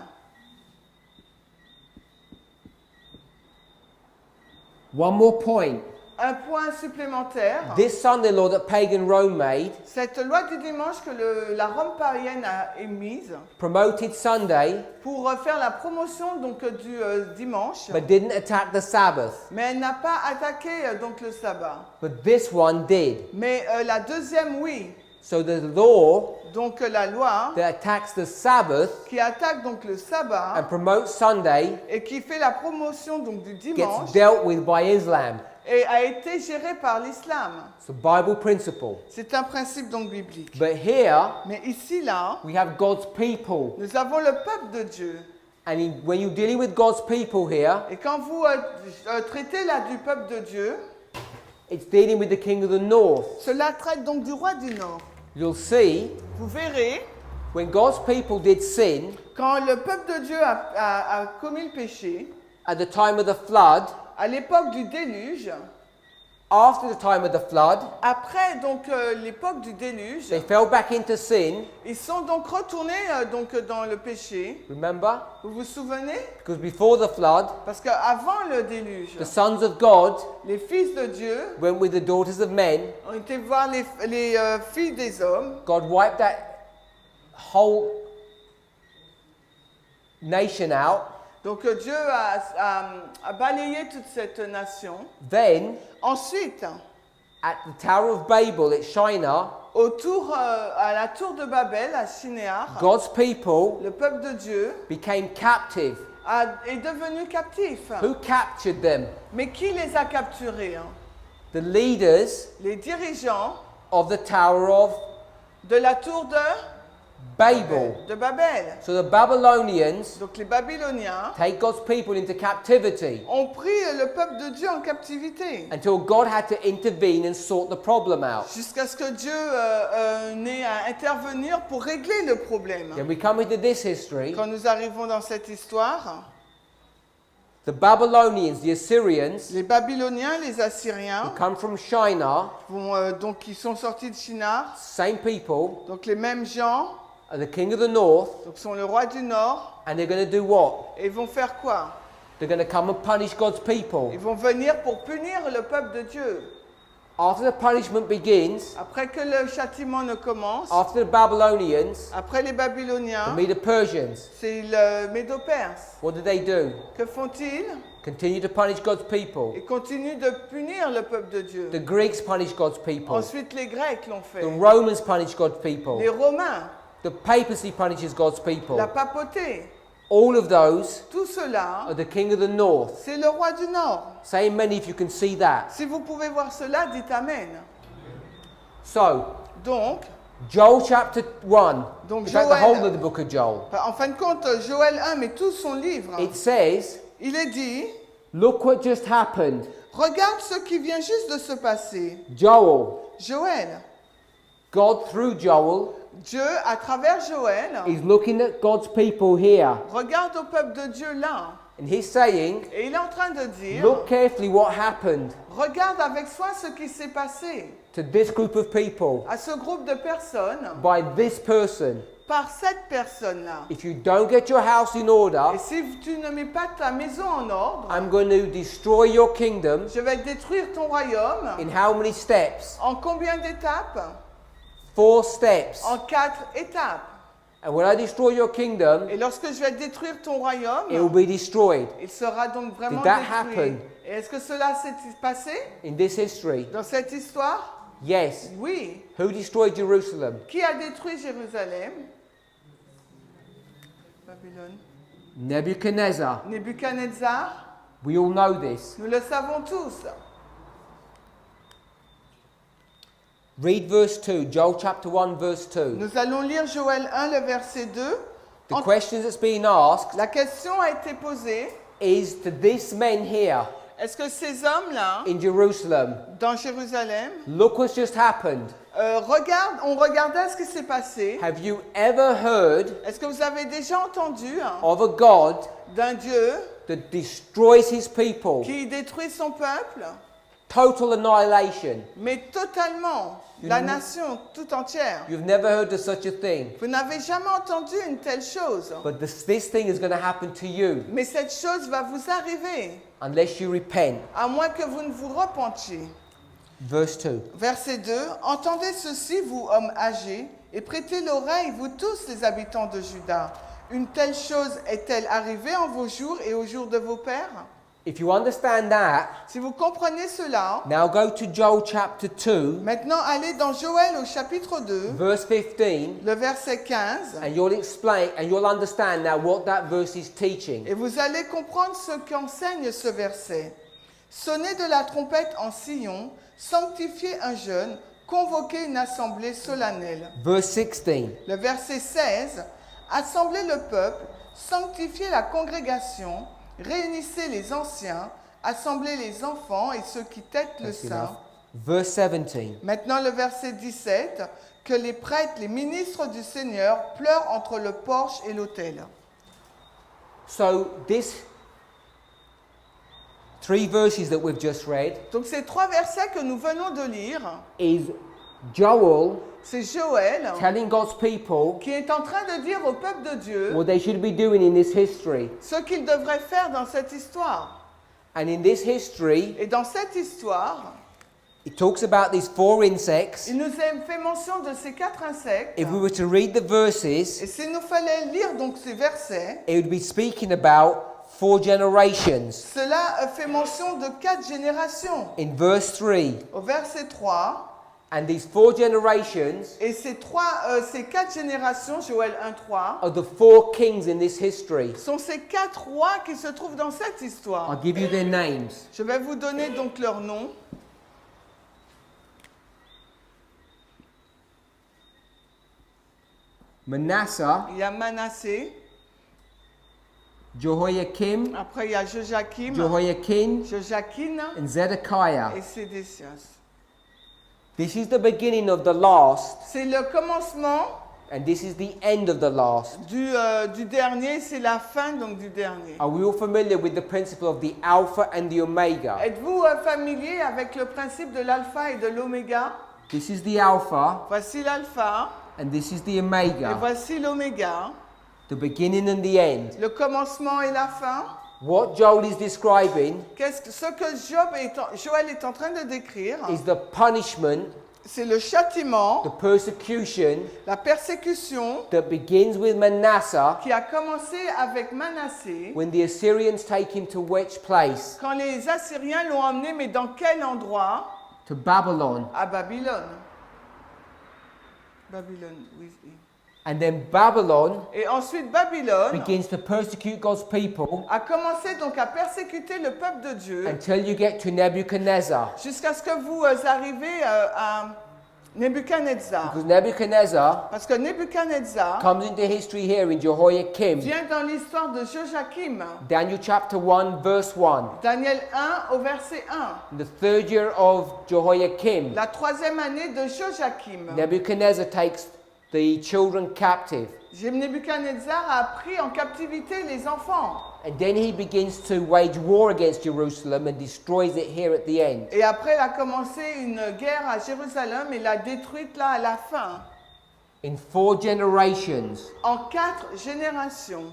[SPEAKER 2] One more point.
[SPEAKER 1] Un point supplémentaire.
[SPEAKER 2] This Sunday law that pagan Rome made
[SPEAKER 1] Cette loi du dimanche que la Rome païenne a émise
[SPEAKER 2] promoted Sunday,
[SPEAKER 1] pour faire la promotion donc du dimanche,
[SPEAKER 2] but didn't attack the Sabbath.
[SPEAKER 1] mais elle n'a pas attaqué donc le sabbat.
[SPEAKER 2] But this one did.
[SPEAKER 1] Mais la deuxième, oui.
[SPEAKER 2] So the law
[SPEAKER 1] Donc la loi
[SPEAKER 2] that attacks the Sabbath
[SPEAKER 1] qui attaque donc le sabbat
[SPEAKER 2] and promotes Sunday
[SPEAKER 1] et qui fait la promotion donc du
[SPEAKER 2] gets
[SPEAKER 1] dimanche
[SPEAKER 2] dealt with by Islam.
[SPEAKER 1] et a été gérée par l'islam.
[SPEAKER 2] It's a Bible principle.
[SPEAKER 1] C'est un principe donc biblique.
[SPEAKER 2] But here
[SPEAKER 1] Mais ici là,
[SPEAKER 2] we have God's people.
[SPEAKER 1] nous avons le peuple de Dieu.
[SPEAKER 2] And when you're dealing with God's people here,
[SPEAKER 1] Et quand vous traitez là du peuple de Dieu,
[SPEAKER 2] it's dealing with the king of the north.
[SPEAKER 1] cela traite donc du roi du Nord.
[SPEAKER 2] You'll see
[SPEAKER 1] Vous verrez
[SPEAKER 2] when God's people did sin
[SPEAKER 1] quand le peuple de Dieu a commis le péché,
[SPEAKER 2] at the time of the flood,
[SPEAKER 1] à l'époque du déluge,
[SPEAKER 2] after the time of the flood,
[SPEAKER 1] après donc l'époque du déluge,
[SPEAKER 2] they fell back into sin.
[SPEAKER 1] ils sont donc retournés donc dans le péché.
[SPEAKER 2] Remember?
[SPEAKER 1] Vous vous souvenez?
[SPEAKER 2] Because before the flood,
[SPEAKER 1] Parce qu'avant le déluge,
[SPEAKER 2] the sons of God
[SPEAKER 1] les fils de Dieu
[SPEAKER 2] went with the daughters of men.
[SPEAKER 1] ont été voir les filles des hommes.
[SPEAKER 2] God wiped that whole nation out.
[SPEAKER 1] Donc Dieu a balayé toute cette nation.
[SPEAKER 2] Then,
[SPEAKER 1] Ensuite,
[SPEAKER 2] at the Tower of Babel at Shinar,
[SPEAKER 1] à la tour de Babel, à Shinéar,
[SPEAKER 2] God's people
[SPEAKER 1] le peuple de Dieu
[SPEAKER 2] became captive.
[SPEAKER 1] est devenu captif.
[SPEAKER 2] Who captured them?
[SPEAKER 1] Mais qui les a capturés?
[SPEAKER 2] The leaders
[SPEAKER 1] Les dirigeants
[SPEAKER 2] of the Tower of
[SPEAKER 1] de la tour
[SPEAKER 2] Babel.
[SPEAKER 1] de Babel.
[SPEAKER 2] So the Babylonians
[SPEAKER 1] Donc les Babyloniens
[SPEAKER 2] take God's people into captivity
[SPEAKER 1] ont pris le peuple de Dieu en captivité
[SPEAKER 2] until God had to intervene and sort the problem out.
[SPEAKER 1] jusqu'à ce que Dieu n'ait à intervenir pour régler le problème.
[SPEAKER 2] Then we come into this history.
[SPEAKER 1] Quand nous arrivons dans cette histoire,
[SPEAKER 2] The Babylonians, the Assyrians,
[SPEAKER 1] les Babyloniens, les
[SPEAKER 2] who
[SPEAKER 1] Assyriens,
[SPEAKER 2] come from Shinar,
[SPEAKER 1] donc ils sont sortis de Shinar,
[SPEAKER 2] same people,
[SPEAKER 1] donc les mêmes gens,
[SPEAKER 2] are the king of the north,
[SPEAKER 1] donc sont le roi du Nord,
[SPEAKER 2] and they're going to do what?
[SPEAKER 1] et ils vont faire quoi?
[SPEAKER 2] They're going to come and punish God's people.
[SPEAKER 1] Ils vont venir pour punir le peuple de Dieu.
[SPEAKER 2] After the punishment begins,
[SPEAKER 1] Après que le châtiment ne commence,
[SPEAKER 2] after the Babylonians,
[SPEAKER 1] après les
[SPEAKER 2] the
[SPEAKER 1] Babyloniens,
[SPEAKER 2] Medo-Persians,
[SPEAKER 1] c'est le Médo-Perse.
[SPEAKER 2] what do they do?
[SPEAKER 1] Que font-ils?
[SPEAKER 2] Continue to punish God's people.
[SPEAKER 1] Ils continuent de punir le peuple de Dieu.
[SPEAKER 2] The Greeks punish God's people.
[SPEAKER 1] Ensuite, les Grecs l'ont fait.
[SPEAKER 2] The Romans punish God's people.
[SPEAKER 1] Les Romains,
[SPEAKER 2] The papacy punishes God's people.
[SPEAKER 1] la papauté,
[SPEAKER 2] All of those
[SPEAKER 1] tout cela,
[SPEAKER 2] are the king of the north.
[SPEAKER 1] c'est le roi du Nord.
[SPEAKER 2] Say amen if you can see that.
[SPEAKER 1] Si vous pouvez voir cela, dites Amen.
[SPEAKER 2] So,
[SPEAKER 1] Donc,
[SPEAKER 2] Joel chapter 1.
[SPEAKER 1] Donc,
[SPEAKER 2] In fact, the
[SPEAKER 1] Joël-
[SPEAKER 2] whole of the book of Joel.
[SPEAKER 1] en fin de compte, Joël 1, mais tout son livre,
[SPEAKER 2] It says,
[SPEAKER 1] il est dit,
[SPEAKER 2] look what just happened.
[SPEAKER 1] regarde ce qui vient juste de se passer.
[SPEAKER 2] Joel,
[SPEAKER 1] Joël,
[SPEAKER 2] God through Joel,
[SPEAKER 1] Dieu, à travers Joël,
[SPEAKER 2] is looking at God's people here.
[SPEAKER 1] regarde au peuple de Dieu là.
[SPEAKER 2] And he's saying,
[SPEAKER 1] Et il est en train de dire,
[SPEAKER 2] look carefully what happened
[SPEAKER 1] regarde avec soin ce qui s'est passé
[SPEAKER 2] to this group of people
[SPEAKER 1] à ce groupe de personnes
[SPEAKER 2] by this person.
[SPEAKER 1] par cette personne-là.
[SPEAKER 2] If you don't get your house in order,
[SPEAKER 1] Et si tu ne mets pas ta maison en ordre,
[SPEAKER 2] I'm going to destroy your kingdom.
[SPEAKER 1] je vais détruire ton royaume.
[SPEAKER 2] In how many steps?
[SPEAKER 1] En combien d'étapes?
[SPEAKER 2] 4 steps.
[SPEAKER 1] En 4 étapes.
[SPEAKER 2] And when I destroy your kingdom,
[SPEAKER 1] Et lorsque je vais détruire ton royaume,
[SPEAKER 2] it will be destroyed.
[SPEAKER 1] il sera donc vraiment
[SPEAKER 2] Did that
[SPEAKER 1] détruit.
[SPEAKER 2] happen?
[SPEAKER 1] Et est-ce que cela s'est passé
[SPEAKER 2] In this history,
[SPEAKER 1] dans cette histoire?
[SPEAKER 2] yes.
[SPEAKER 1] Oui.
[SPEAKER 2] Who destroyed Jerusalem?
[SPEAKER 1] Qui a détruit Jérusalem? Babylone.
[SPEAKER 2] Nebuchadnezzar.
[SPEAKER 1] Nebuchadnezzar.
[SPEAKER 2] We all know this.
[SPEAKER 1] Nous le savons tous.
[SPEAKER 2] Read verse 2, Joel chapter 1, verse 2.
[SPEAKER 1] Nous allons lire Joël 1, le verset 2.
[SPEAKER 2] The question that's being asked
[SPEAKER 1] La question a été posée,
[SPEAKER 2] is to these men here
[SPEAKER 1] est-ce que ces hommes-là,
[SPEAKER 2] in Jerusalem,
[SPEAKER 1] dans Jérusalem,
[SPEAKER 2] look what's just happened.
[SPEAKER 1] ont regardé ce qui s'est passé?
[SPEAKER 2] Have you ever heard
[SPEAKER 1] Est-ce que vous avez déjà entendu
[SPEAKER 2] of a God
[SPEAKER 1] d'un Dieu
[SPEAKER 2] that destroys his people?
[SPEAKER 1] qui détruit son peuple,
[SPEAKER 2] Total annihilation.
[SPEAKER 1] mais totalement, la nation tout entière?
[SPEAKER 2] You've never heard of such a thing.
[SPEAKER 1] Vous n'avez jamais entendu une telle chose.
[SPEAKER 2] But this thing is going to happen to you
[SPEAKER 1] Mais cette chose va vous arriver,
[SPEAKER 2] unless you repent.
[SPEAKER 1] à moins que vous ne vous repentiez.
[SPEAKER 2] Verse 2.
[SPEAKER 1] Verset 2. Entendez ceci, vous hommes âgés, et prêtez l'oreille, vous tous les habitants de Juda. Une telle chose est-elle arrivée en vos jours et aux jours de vos pères?
[SPEAKER 2] If you understand that,
[SPEAKER 1] Si vous comprenez cela,
[SPEAKER 2] now go to Joel chapter 2,
[SPEAKER 1] maintenant allez dans Joël au chapitre 2,
[SPEAKER 2] verse 15,
[SPEAKER 1] le verset 15,
[SPEAKER 2] and you'll explain and you'll understand now what that verse is teaching.
[SPEAKER 1] et vous allez comprendre ce qu'enseigne ce verset. Sonnez de la trompette en Sion, sanctifiez un jeûne, convoquez une assemblée solennelle.
[SPEAKER 2] Verse 16.
[SPEAKER 1] Le verset 16, assemblez le peuple, sanctifiez la congrégation, réunissez les anciens, assemblez les enfants et ceux qui têtent le
[SPEAKER 2] That's
[SPEAKER 1] sein.
[SPEAKER 2] enough. Verse 17.
[SPEAKER 1] Maintenant le verset 17, que les prêtres, les ministres du Seigneur, pleurent entre le porche et l'autel.
[SPEAKER 2] So this 3 verses that we've just read
[SPEAKER 1] Donc ces 3 versets que nous venons de lire,
[SPEAKER 2] is Joel
[SPEAKER 1] c'est Joël
[SPEAKER 2] telling God's people
[SPEAKER 1] qui est en train de dire au peuple de Dieu
[SPEAKER 2] what they should be doing in this history.
[SPEAKER 1] ce qu'ils devraient faire dans cette histoire.
[SPEAKER 2] And in this history,
[SPEAKER 1] Et dans cette histoire,
[SPEAKER 2] it talks about these 4 insects.
[SPEAKER 1] il nous a fait mention de ces 4 insectes.
[SPEAKER 2] If we were to read the verses,
[SPEAKER 1] Et s'il nous fallait lire donc ces versets,
[SPEAKER 2] it would be speaking about 4 generations.
[SPEAKER 1] cela fait mention de 4 générations.
[SPEAKER 2] In verse 3,
[SPEAKER 1] Au verset 3,
[SPEAKER 2] and these 4 generations
[SPEAKER 1] et ces 4 générations, Joël 1:3,
[SPEAKER 2] are the 4 kings in this history.
[SPEAKER 1] sont ces 4 rois qui se trouvent dans cette histoire.
[SPEAKER 2] I'll give you their names.
[SPEAKER 1] Je vais vous donner donc leurs noms.
[SPEAKER 2] Manasseh,
[SPEAKER 1] Il y a Manassé,
[SPEAKER 2] Jehoiakim,
[SPEAKER 1] après il y a Joachim,
[SPEAKER 2] Jehoiakim,
[SPEAKER 1] Joachim
[SPEAKER 2] and Zedekiah.
[SPEAKER 1] et Sédécias.
[SPEAKER 2] This is the beginning of the last,
[SPEAKER 1] C'est le commencement
[SPEAKER 2] and this is the end of the last.
[SPEAKER 1] du dernier, c'est la fin donc du dernier.
[SPEAKER 2] Are we all familiar with the principle of the Alpha and the Omega?
[SPEAKER 1] Êtes-vous familier avec le principe de l'alpha et de l'oméga?
[SPEAKER 2] This is the Alpha,
[SPEAKER 1] Voici l'alpha
[SPEAKER 2] and this is the
[SPEAKER 1] et
[SPEAKER 2] Omega,
[SPEAKER 1] voici l'oméga,
[SPEAKER 2] the beginning and the end.
[SPEAKER 1] le commencement et la fin.
[SPEAKER 2] What Joel is describing
[SPEAKER 1] Ce que Joël est en train de décrire,
[SPEAKER 2] is the punishment,
[SPEAKER 1] c'est le châtiment,
[SPEAKER 2] the persecution
[SPEAKER 1] la persécution
[SPEAKER 2] that begins with Manasseh
[SPEAKER 1] qui a commencé avec Manassé
[SPEAKER 2] when the Assyrians take him to which place?
[SPEAKER 1] quand les Assyriens l'ont emmené, mais dans quel endroit?
[SPEAKER 2] To Babylon.
[SPEAKER 1] À Babylone. Babylone, oui.
[SPEAKER 2] And then Babylon
[SPEAKER 1] Et ensuite Babylone
[SPEAKER 2] begins to persecute God's people
[SPEAKER 1] a commencé donc à persécuter le peuple de Dieu
[SPEAKER 2] until you get to Nebuchadnezzar.
[SPEAKER 1] jusqu'à ce que vous arrivez à Nebuchadnezzar.
[SPEAKER 2] Because Nebuchadnezzar
[SPEAKER 1] Parce que Nebuchadnezzar
[SPEAKER 2] comes into history here in Jehoiakim,
[SPEAKER 1] vient dans l'histoire de Joachim.
[SPEAKER 2] Daniel chapter 1 verse 1.
[SPEAKER 1] Daniel 1 au verset 1.
[SPEAKER 2] In the 3rd year of Jehoiakim,
[SPEAKER 1] La 3e année de Joachim.
[SPEAKER 2] Nebuchadnezzar takes the children captive.
[SPEAKER 1] Nebuchadnezzar a pris en captivité les enfants.
[SPEAKER 2] And then he begins to wage war against Jerusalem and destroys it here at the end.
[SPEAKER 1] Et après, il a commencé une guerre à Jérusalem et l'a détruite là à la fin.
[SPEAKER 2] In 4 generations.
[SPEAKER 1] En 4 générations.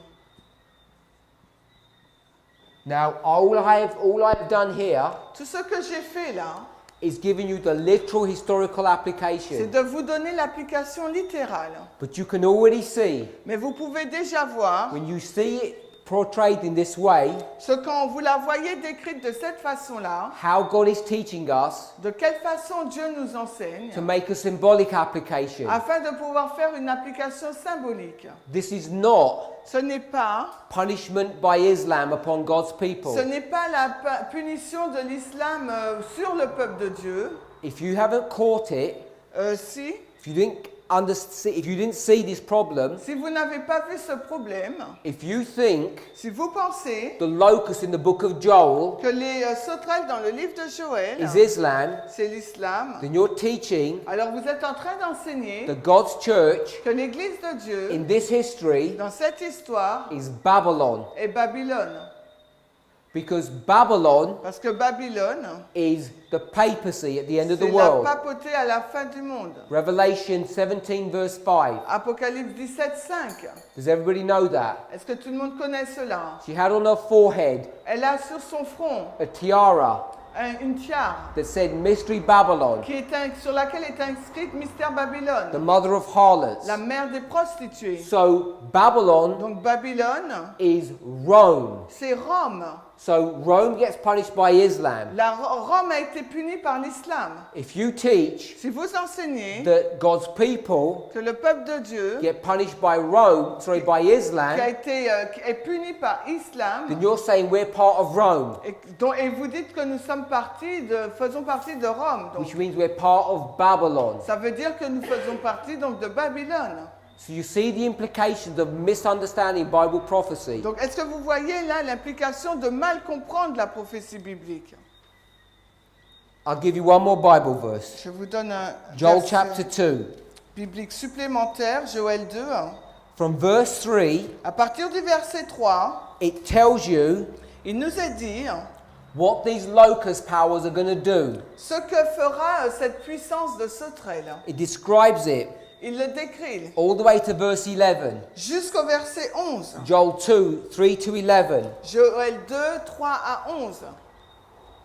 [SPEAKER 2] Now, all I've done here
[SPEAKER 1] Tout ce que j'ai fait là,
[SPEAKER 2] is giving you the literal historical
[SPEAKER 1] c'est
[SPEAKER 2] application.
[SPEAKER 1] de vous donner l'application littérale.
[SPEAKER 2] But you can already see,
[SPEAKER 1] Mais vous pouvez déjà voir
[SPEAKER 2] when you see it portrayed in this way,
[SPEAKER 1] quand vous la voyez décrite de cette façon-là,
[SPEAKER 2] how God is teaching us
[SPEAKER 1] de quelle façon Dieu nous enseigne,
[SPEAKER 2] to make a symbolic application.
[SPEAKER 1] afin de pouvoir faire une application symbolique.
[SPEAKER 2] This is not
[SPEAKER 1] Ce n'est pas,
[SPEAKER 2] punishment by Islam upon God's people.
[SPEAKER 1] ce n'est pas la punition de l'islam sur le peuple de Dieu.
[SPEAKER 2] If you haven't caught it,
[SPEAKER 1] Si
[SPEAKER 2] if you didn't see this problem,
[SPEAKER 1] vous n'avez pas vu ce problème,
[SPEAKER 2] if you think
[SPEAKER 1] si vous pensez
[SPEAKER 2] the locust in the book of Joel
[SPEAKER 1] que les sauterelles dans le livre de Joël,
[SPEAKER 2] is Islam,
[SPEAKER 1] c'est l'islam,
[SPEAKER 2] then you're teaching
[SPEAKER 1] alors vous êtes en train d'enseigner
[SPEAKER 2] that God's church
[SPEAKER 1] que l'Église de Dieu,
[SPEAKER 2] in this history
[SPEAKER 1] dans cette histoire,
[SPEAKER 2] is Babylon.
[SPEAKER 1] est Babylone.
[SPEAKER 2] Because Babylon
[SPEAKER 1] Parce que Babylone,
[SPEAKER 2] is the papacy at the end of the
[SPEAKER 1] c'est la
[SPEAKER 2] world.
[SPEAKER 1] papauté à la fin du monde.
[SPEAKER 2] Revelation 17 verse 5.
[SPEAKER 1] Apocalypse 17:5.
[SPEAKER 2] Does everybody know that?
[SPEAKER 1] Est-ce que tout le monde connaît cela?
[SPEAKER 2] She had on her forehead
[SPEAKER 1] Elle a sur son front
[SPEAKER 2] a tiara
[SPEAKER 1] une tiare
[SPEAKER 2] that said Mystery Babylon,
[SPEAKER 1] sur laquelle est inscrite Mystère Babylone,
[SPEAKER 2] the mother of harlots.
[SPEAKER 1] la mère des prostituées.
[SPEAKER 2] So Babylon
[SPEAKER 1] Donc Babylone,
[SPEAKER 2] is Rome.
[SPEAKER 1] c'est Rome.
[SPEAKER 2] So Rome gets punished by Islam.
[SPEAKER 1] Rome a été punie par l'islam.
[SPEAKER 2] If you teach
[SPEAKER 1] Si vous enseignez
[SPEAKER 2] that God's people
[SPEAKER 1] que le peuple de Dieu
[SPEAKER 2] get punished by by Islam,
[SPEAKER 1] qui est puni par l'islam,
[SPEAKER 2] then you're saying we're part of Rome,
[SPEAKER 1] et vous dites que nous faisons partie de Rome. Donc,
[SPEAKER 2] which means we're part of Babylon.
[SPEAKER 1] ça veut dire que nous faisons partie donc de Babylone.
[SPEAKER 2] So you see the implications of misunderstanding Bible prophecy.
[SPEAKER 1] Donc, est-ce que vous voyez là l'implication de mal comprendre la prophétie biblique?
[SPEAKER 2] I'll give you one more Bible verse.
[SPEAKER 1] Je vous donne un
[SPEAKER 2] Joel
[SPEAKER 1] verset
[SPEAKER 2] chapter 2.
[SPEAKER 1] biblique supplémentaire, Joël 2.
[SPEAKER 2] From verse 3,
[SPEAKER 1] À partir du verset 3,
[SPEAKER 2] it tells you
[SPEAKER 1] il nous est dit
[SPEAKER 2] what these locust powers are going to do.
[SPEAKER 1] ce que fera cette puissance de sauterelle.
[SPEAKER 2] It describes it
[SPEAKER 1] Il le décrit
[SPEAKER 2] all the way to verse 11.
[SPEAKER 1] jusqu'au verset 11.
[SPEAKER 2] Joel 2, 3 to 11.
[SPEAKER 1] Joël 2, 3 à 11.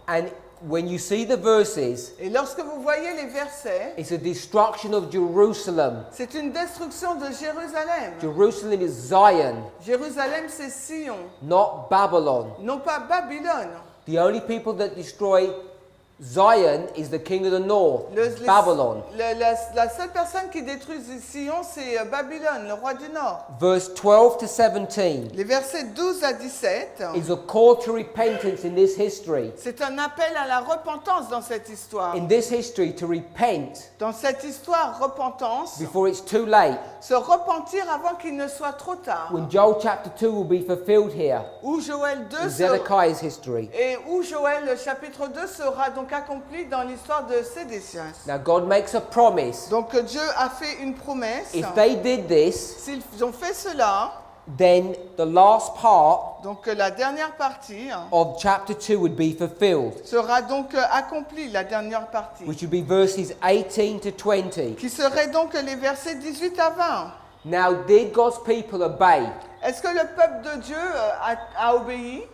[SPEAKER 2] And when you see the verses,
[SPEAKER 1] Et lorsque vous voyez les versets,
[SPEAKER 2] it's a destruction of Jerusalem.
[SPEAKER 1] c'est une destruction de Jérusalem.
[SPEAKER 2] Jerusalem is Zion,
[SPEAKER 1] Jérusalem, c'est Sion,
[SPEAKER 2] not Babylon.
[SPEAKER 1] non pas Babylone.
[SPEAKER 2] The only people that destroy Zion is the king of the north, Babylon.
[SPEAKER 1] La seule personne qui détruit Sion, c'est Babylone, le roi du Nord.
[SPEAKER 2] Verse 12 to 17
[SPEAKER 1] Les versets 12 à 17,
[SPEAKER 2] is a call to repentance in this history.
[SPEAKER 1] c'est un appel à la repentance dans cette histoire.
[SPEAKER 2] In this history, to repent
[SPEAKER 1] Dans cette histoire, repentance,
[SPEAKER 2] before it's too late.
[SPEAKER 1] se repentir avant qu'il ne soit trop tard.
[SPEAKER 2] When Joel chapter 2 will be fulfilled here,
[SPEAKER 1] Où Joël 2
[SPEAKER 2] in
[SPEAKER 1] sera,
[SPEAKER 2] Zedekiah's history.
[SPEAKER 1] et où Joël le chapitre 2 sera donc accompli dans l'histoire de Sédécias.
[SPEAKER 2] Now God makes a promise.
[SPEAKER 1] Donc Dieu a fait une promesse.
[SPEAKER 2] If they did this,
[SPEAKER 1] S'ils ont fait cela,
[SPEAKER 2] then the last part
[SPEAKER 1] donc la dernière partie
[SPEAKER 2] of chapter 2 would be fulfilled,
[SPEAKER 1] sera donc accomplie, la dernière partie,
[SPEAKER 2] which would be verses 18 to 20.
[SPEAKER 1] qui serait donc les versets 18 à 20.
[SPEAKER 2] Now, did God's people obey?
[SPEAKER 1] Est-ce que le peuple de Dieu a obéi?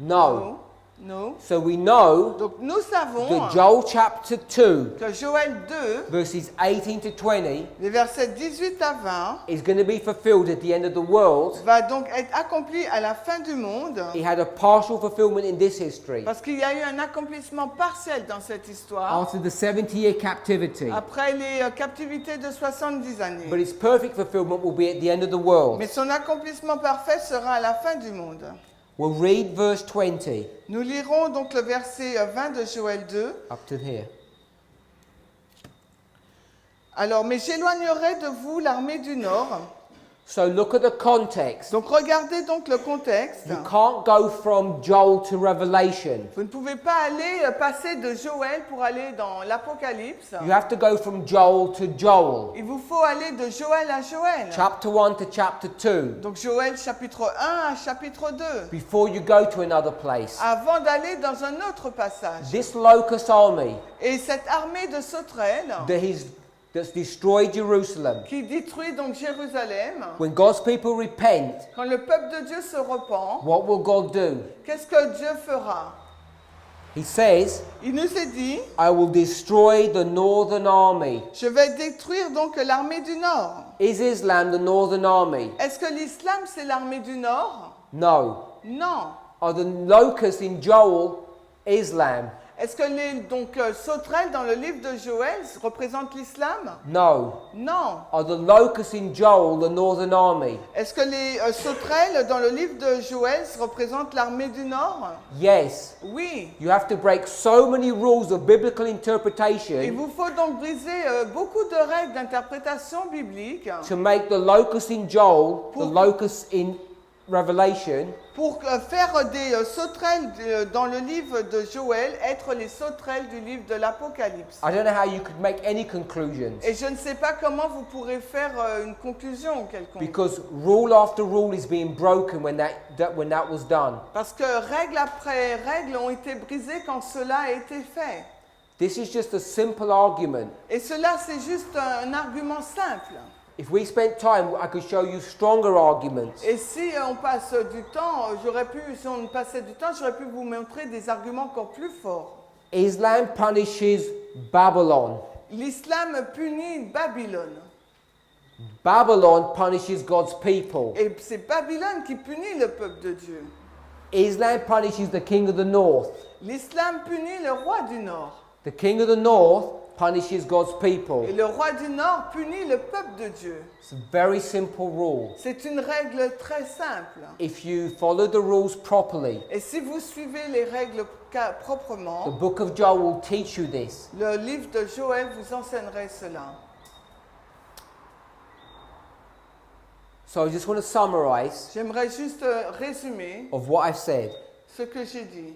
[SPEAKER 2] No.
[SPEAKER 1] Non.
[SPEAKER 2] So we know
[SPEAKER 1] Donc nous savons
[SPEAKER 2] that Joel chapter 2,
[SPEAKER 1] que Joël 2,
[SPEAKER 2] verses 18 to 20,
[SPEAKER 1] les versets 18 à 20,
[SPEAKER 2] is going to be fulfilled at the end of the world.
[SPEAKER 1] va donc être accompli à la fin du monde,
[SPEAKER 2] It had a partial fulfillment in this history.
[SPEAKER 1] parce qu'il y a eu un accomplissement partiel dans cette histoire,
[SPEAKER 2] After the 70-year captivity.
[SPEAKER 1] après les captivités de 70 années.
[SPEAKER 2] But its perfect fulfillment will be at the end of the world.
[SPEAKER 1] Mais son accomplissement parfait sera à la fin du monde.
[SPEAKER 2] We'll read verse 20
[SPEAKER 1] Nous lirons donc le verset 20 de Joël 2.
[SPEAKER 2] up to here.
[SPEAKER 1] Alors, mais j'éloignerai de vous l'armée du Nord.
[SPEAKER 2] So look at the context.
[SPEAKER 1] Donc regardez donc le contexte.
[SPEAKER 2] You can't go from Joel to Revelation.
[SPEAKER 1] Vous ne pouvez pas aller passer de Joël pour aller dans l'Apocalypse.
[SPEAKER 2] You have to go from Joel to Joel.
[SPEAKER 1] Il vous faut aller de Joël à Joël.
[SPEAKER 2] Chapter 1 to chapter 2.
[SPEAKER 1] Donc Joël chapitre 1 à chapitre 2.
[SPEAKER 2] Before you go to another place.
[SPEAKER 1] Avant d'aller dans un autre passage.
[SPEAKER 2] This locust army
[SPEAKER 1] Et cette armée de sauterelles
[SPEAKER 2] that's destroyed Jerusalem.
[SPEAKER 1] qui détruit donc Jérusalem,
[SPEAKER 2] When God's people repent,
[SPEAKER 1] quand le peuple de Dieu se repent,
[SPEAKER 2] what will God do?
[SPEAKER 1] qu'est-ce que Dieu fera?
[SPEAKER 2] He says,
[SPEAKER 1] Il nous est dit,
[SPEAKER 2] I will destroy the northern army.
[SPEAKER 1] je vais détruire donc l'armée du Nord.
[SPEAKER 2] Is Islam the northern army?
[SPEAKER 1] Est-ce que l'islam c'est l'armée du Nord?
[SPEAKER 2] No.
[SPEAKER 1] Non.
[SPEAKER 2] Are the locusts in Joel Islam?
[SPEAKER 1] Est-ce que les sauterelles dans le livre de Joël représentent l'islam?
[SPEAKER 2] No.
[SPEAKER 1] Non.
[SPEAKER 2] Are the locusts in Joel the northern army?
[SPEAKER 1] Est-ce que les sauterelles dans le livre de Joël représentent l'armée du Nord?
[SPEAKER 2] Yes.
[SPEAKER 1] Oui.
[SPEAKER 2] You have to break so many rules of biblical
[SPEAKER 1] Il
[SPEAKER 2] interpretation
[SPEAKER 1] vous faut donc briser beaucoup de règles d'interprétation biblique
[SPEAKER 2] to make the locusts in Joel, the locusts in Revelation,
[SPEAKER 1] pour faire des sauterelles dans le livre de Joël être les sauterelles du livre de l'Apocalypse.
[SPEAKER 2] I don't know how you could make any conclusions.
[SPEAKER 1] Et je ne sais pas comment vous pourrez faire une conclusion quelconque.
[SPEAKER 2] Because rule after rule is being broken when that was done.
[SPEAKER 1] Parce que règle après règle ont été brisées quand cela a été fait.
[SPEAKER 2] This is just a simple argument.
[SPEAKER 1] Et cela, c'est juste un argument simple.
[SPEAKER 2] If we spent time, I could show you stronger arguments.
[SPEAKER 1] Et si on passe du temps, si on passait du temps, j'aurais pu vous montrer des arguments encore plus forts.
[SPEAKER 2] Islam punishes Babylon.
[SPEAKER 1] L'islam punit Babylone.
[SPEAKER 2] Babylon punishes God's people.
[SPEAKER 1] Et c'est Babylone qui punit le peuple de Dieu.
[SPEAKER 2] Islam punishes the king of the north.
[SPEAKER 1] L'islam punit le roi du Nord.
[SPEAKER 2] The king of the north punishes God's people.
[SPEAKER 1] Et le roi du Nord punit le peuple de Dieu.
[SPEAKER 2] It's a very simple rule.
[SPEAKER 1] C'est une règle très simple.
[SPEAKER 2] If you follow the rules properly,
[SPEAKER 1] Et si vous suivez les règles
[SPEAKER 2] the
[SPEAKER 1] proprement,
[SPEAKER 2] book of Joel will teach you this.
[SPEAKER 1] le livre de Joël vous enseignerait cela.
[SPEAKER 2] So I just want to summarize
[SPEAKER 1] J'aimerais juste résumer
[SPEAKER 2] of what I've said.
[SPEAKER 1] ce que j'ai dit.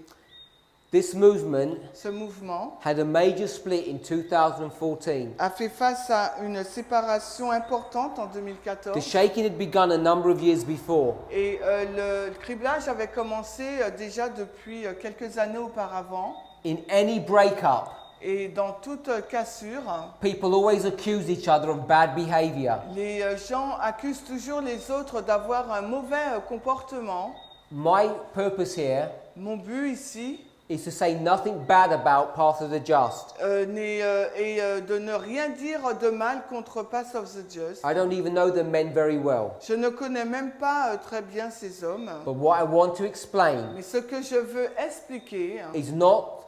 [SPEAKER 2] This movement
[SPEAKER 1] ce mouvement,
[SPEAKER 2] had a major split in 2014.
[SPEAKER 1] a fait face à une séparation importante en
[SPEAKER 2] The
[SPEAKER 1] 2014.
[SPEAKER 2] shaking had begun a number of years before.
[SPEAKER 1] Et le criblage avait commencé déjà depuis quelques années auparavant.
[SPEAKER 2] In any breakup,
[SPEAKER 1] Et dans toute cassure,
[SPEAKER 2] people always accuse each other of bad behavior.
[SPEAKER 1] les gens accusent toujours les autres d'avoir un mauvais comportement.
[SPEAKER 2] My purpose here
[SPEAKER 1] Mon but ici
[SPEAKER 2] is to say nothing bad about Path of the Just.
[SPEAKER 1] est de ne rien dire de mal contre Path of the Just.
[SPEAKER 2] I don't even know the men very well.
[SPEAKER 1] Je ne connais même pas très bien ces hommes.
[SPEAKER 2] But what I want to explain
[SPEAKER 1] Mais ce que je veux expliquer,
[SPEAKER 2] is not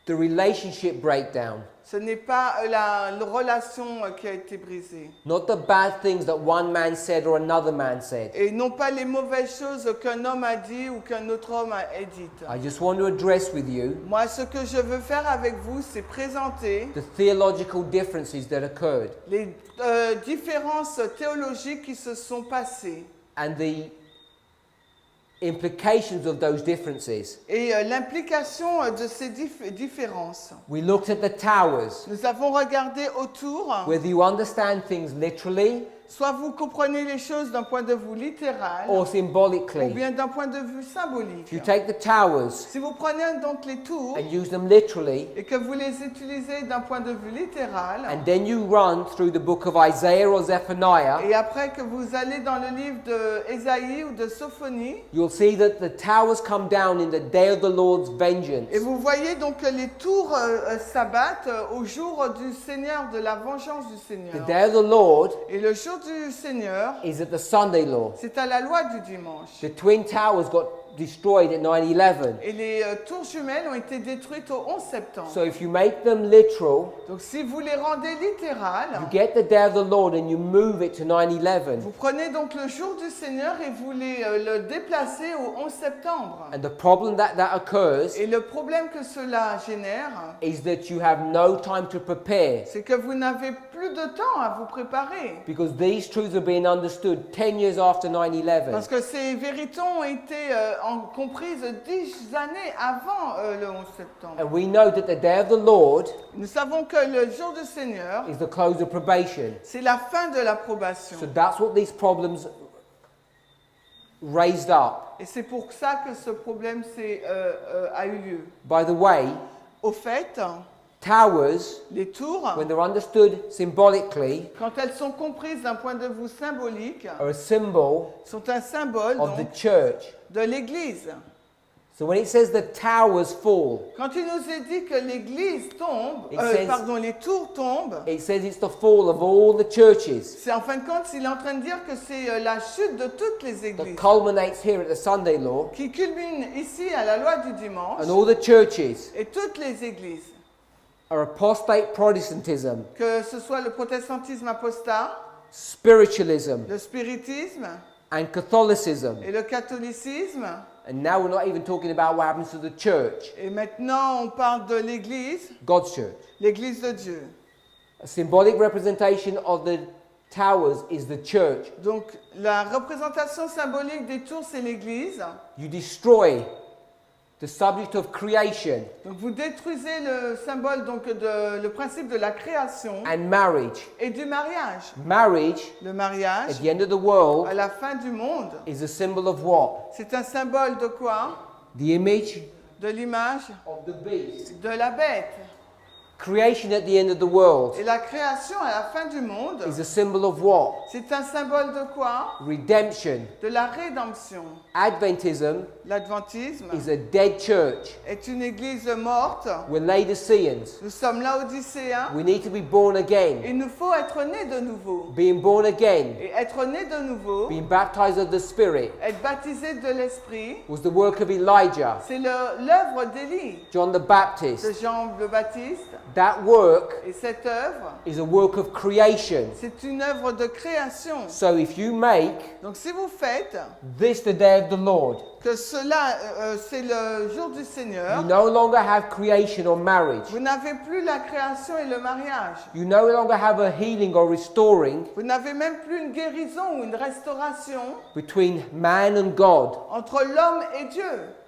[SPEAKER 2] the relationship breakdown,
[SPEAKER 1] ce n'est pas la relation qui a été brisée.
[SPEAKER 2] not the bad things that one man said or another man said.
[SPEAKER 1] Et non pas les mauvaises choses qu'un homme a dit ou qu'un autre homme a dites.
[SPEAKER 2] I just want to address with you
[SPEAKER 1] Moi, ce que je veux faire avec vous, c'est présenter
[SPEAKER 2] the theological differences that occurred
[SPEAKER 1] les différences théologiques qui se sont passées
[SPEAKER 2] and the implications of those differences.
[SPEAKER 1] et l'implication de ces différences.
[SPEAKER 2] We looked at the towers,
[SPEAKER 1] Nous avons regardé autour.
[SPEAKER 2] whether you understand things literally
[SPEAKER 1] Soit vous comprenez les choses d'un point de vue littéral
[SPEAKER 2] or
[SPEAKER 1] ou
[SPEAKER 2] symbolically.
[SPEAKER 1] bien d'un point de vue symbolique.
[SPEAKER 2] If you take the towers
[SPEAKER 1] Si vous prenez donc les tours
[SPEAKER 2] and use them literally,
[SPEAKER 1] et que vous les utilisez d'un point de vue littéral,
[SPEAKER 2] and then you run through the book of Isaiah or Zephaniah,
[SPEAKER 1] et après que vous allez dans le livre d'Ésaïe ou de Sophonie,
[SPEAKER 2] you'll see that the towers come down in the day of the Lord's vengeance.
[SPEAKER 1] et vous voyez donc que les tours s'abattent au jour du Seigneur, de la vengeance du
[SPEAKER 2] The
[SPEAKER 1] Seigneur.
[SPEAKER 2] day of the Lord
[SPEAKER 1] Et le jour du Seigneur,
[SPEAKER 2] is at the Sunday law.
[SPEAKER 1] c'est à la loi du dimanche.
[SPEAKER 2] The Twin Towers got destroyed at 9/11.
[SPEAKER 1] Et les tours jumelles ont été détruites au 11 septembre.
[SPEAKER 2] So if you make them literal,
[SPEAKER 1] Donc si vous les rendez littérales,
[SPEAKER 2] you get the day of the Lord and you move it to 9/11.
[SPEAKER 1] vous prenez donc le jour du Seigneur et vous le déplacez au 11 septembre.
[SPEAKER 2] And the problem that occurs
[SPEAKER 1] Et le problème que cela génère,
[SPEAKER 2] is that you have no time to prepare,
[SPEAKER 1] c'est que vous n'avez plus de temps à vous préparer.
[SPEAKER 2] because these truths are being understood 10 years after 9/11.
[SPEAKER 1] Parce que ces vérités ont été comprises 10 années avant le 11 septembre.
[SPEAKER 2] And we know that the day of the Lord
[SPEAKER 1] Nous savons que le jour du Seigneur,
[SPEAKER 2] is the close of probation.
[SPEAKER 1] c'est la fin de l'approbation.
[SPEAKER 2] So that's what these problems raised up.
[SPEAKER 1] Et c'est pour ça que ce problème a eu lieu.
[SPEAKER 2] By the way,
[SPEAKER 1] Au fait,
[SPEAKER 2] towers,
[SPEAKER 1] les tours,
[SPEAKER 2] when they're understood symbolically,
[SPEAKER 1] quand elles sont comprises d'un point de vue symbolique,
[SPEAKER 2] are a symbol
[SPEAKER 1] sont un symbole
[SPEAKER 2] of
[SPEAKER 1] donc,
[SPEAKER 2] the church.
[SPEAKER 1] de l'Église.
[SPEAKER 2] So when it says the towers fall,
[SPEAKER 1] Quand il nous est dit que l'Église tombe,
[SPEAKER 2] It says-
[SPEAKER 1] les tours tombent,
[SPEAKER 2] it says it's the fall of all the churches
[SPEAKER 1] c'est en fin de compte, il est en train de dire que c'est la chute de toutes les
[SPEAKER 2] that
[SPEAKER 1] églises
[SPEAKER 2] culminates here at the Sunday law,
[SPEAKER 1] qui culmine ici à la loi du dimanche.
[SPEAKER 2] and all the churches
[SPEAKER 1] Et toutes les églises,
[SPEAKER 2] are apostate Protestantism,
[SPEAKER 1] que ce soit le protestantisme apostat,
[SPEAKER 2] spiritualism,
[SPEAKER 1] le spiritisme
[SPEAKER 2] and Catholicism.
[SPEAKER 1] et le catholicisme.
[SPEAKER 2] And now we're not even talking about what happens to the church,
[SPEAKER 1] Et maintenant, on parle de l'Église,
[SPEAKER 2] God's church.
[SPEAKER 1] l'Église de Dieu.
[SPEAKER 2] A symbolic representation of the towers is the church.
[SPEAKER 1] Donc, la représentation symbolique des tours, c'est l'Église.
[SPEAKER 2] You destroy the subject of creation
[SPEAKER 1] Donc, vous détruisez le symbole, donc le principe de la création
[SPEAKER 2] and marriage.
[SPEAKER 1] et du mariage.
[SPEAKER 2] Marriage,
[SPEAKER 1] Le
[SPEAKER 2] at
[SPEAKER 1] mariage,
[SPEAKER 2] the end of the world,
[SPEAKER 1] à la fin du monde,
[SPEAKER 2] is a symbol of what?
[SPEAKER 1] c'est un symbole de quoi?
[SPEAKER 2] The image
[SPEAKER 1] De l'image
[SPEAKER 2] of the beast.
[SPEAKER 1] de la bête.
[SPEAKER 2] Creation at the end of the world
[SPEAKER 1] Et la création à la fin du monde,
[SPEAKER 2] is a symbol of what?
[SPEAKER 1] c'est un symbole de quoi?
[SPEAKER 2] Redemption.
[SPEAKER 1] De la rédemption.
[SPEAKER 2] Adventism
[SPEAKER 1] L'adventisme
[SPEAKER 2] is a dead church.
[SPEAKER 1] est une église morte.
[SPEAKER 2] We're Laodiceans.
[SPEAKER 1] Nous sommes laodicéens.
[SPEAKER 2] We need to be born again.
[SPEAKER 1] Il nous faut être né de nouveau.
[SPEAKER 2] Being born again,
[SPEAKER 1] Et être né de nouveau,
[SPEAKER 2] being baptized of the Spirit,
[SPEAKER 1] être baptisé de l'Esprit,
[SPEAKER 2] was the work of Elijah,
[SPEAKER 1] c'est l'œuvre d'Élie,
[SPEAKER 2] John the
[SPEAKER 1] de
[SPEAKER 2] Baptist.
[SPEAKER 1] Jean le Baptiste.
[SPEAKER 2] That work
[SPEAKER 1] Et cette œuvre,
[SPEAKER 2] is a work of creation.
[SPEAKER 1] c'est une œuvre de création.
[SPEAKER 2] So if you make
[SPEAKER 1] Donc si vous faites
[SPEAKER 2] this the day of the Lord,
[SPEAKER 1] que cela, c'est le jour du Seigneur,
[SPEAKER 2] you no longer have creation or marriage.
[SPEAKER 1] vous n'avez plus la création et le mariage.
[SPEAKER 2] You no longer have a healing or restoring
[SPEAKER 1] Vous n'avez même plus une guérison ou une restauration
[SPEAKER 2] between man and God.
[SPEAKER 1] entre l'homme et Dieu.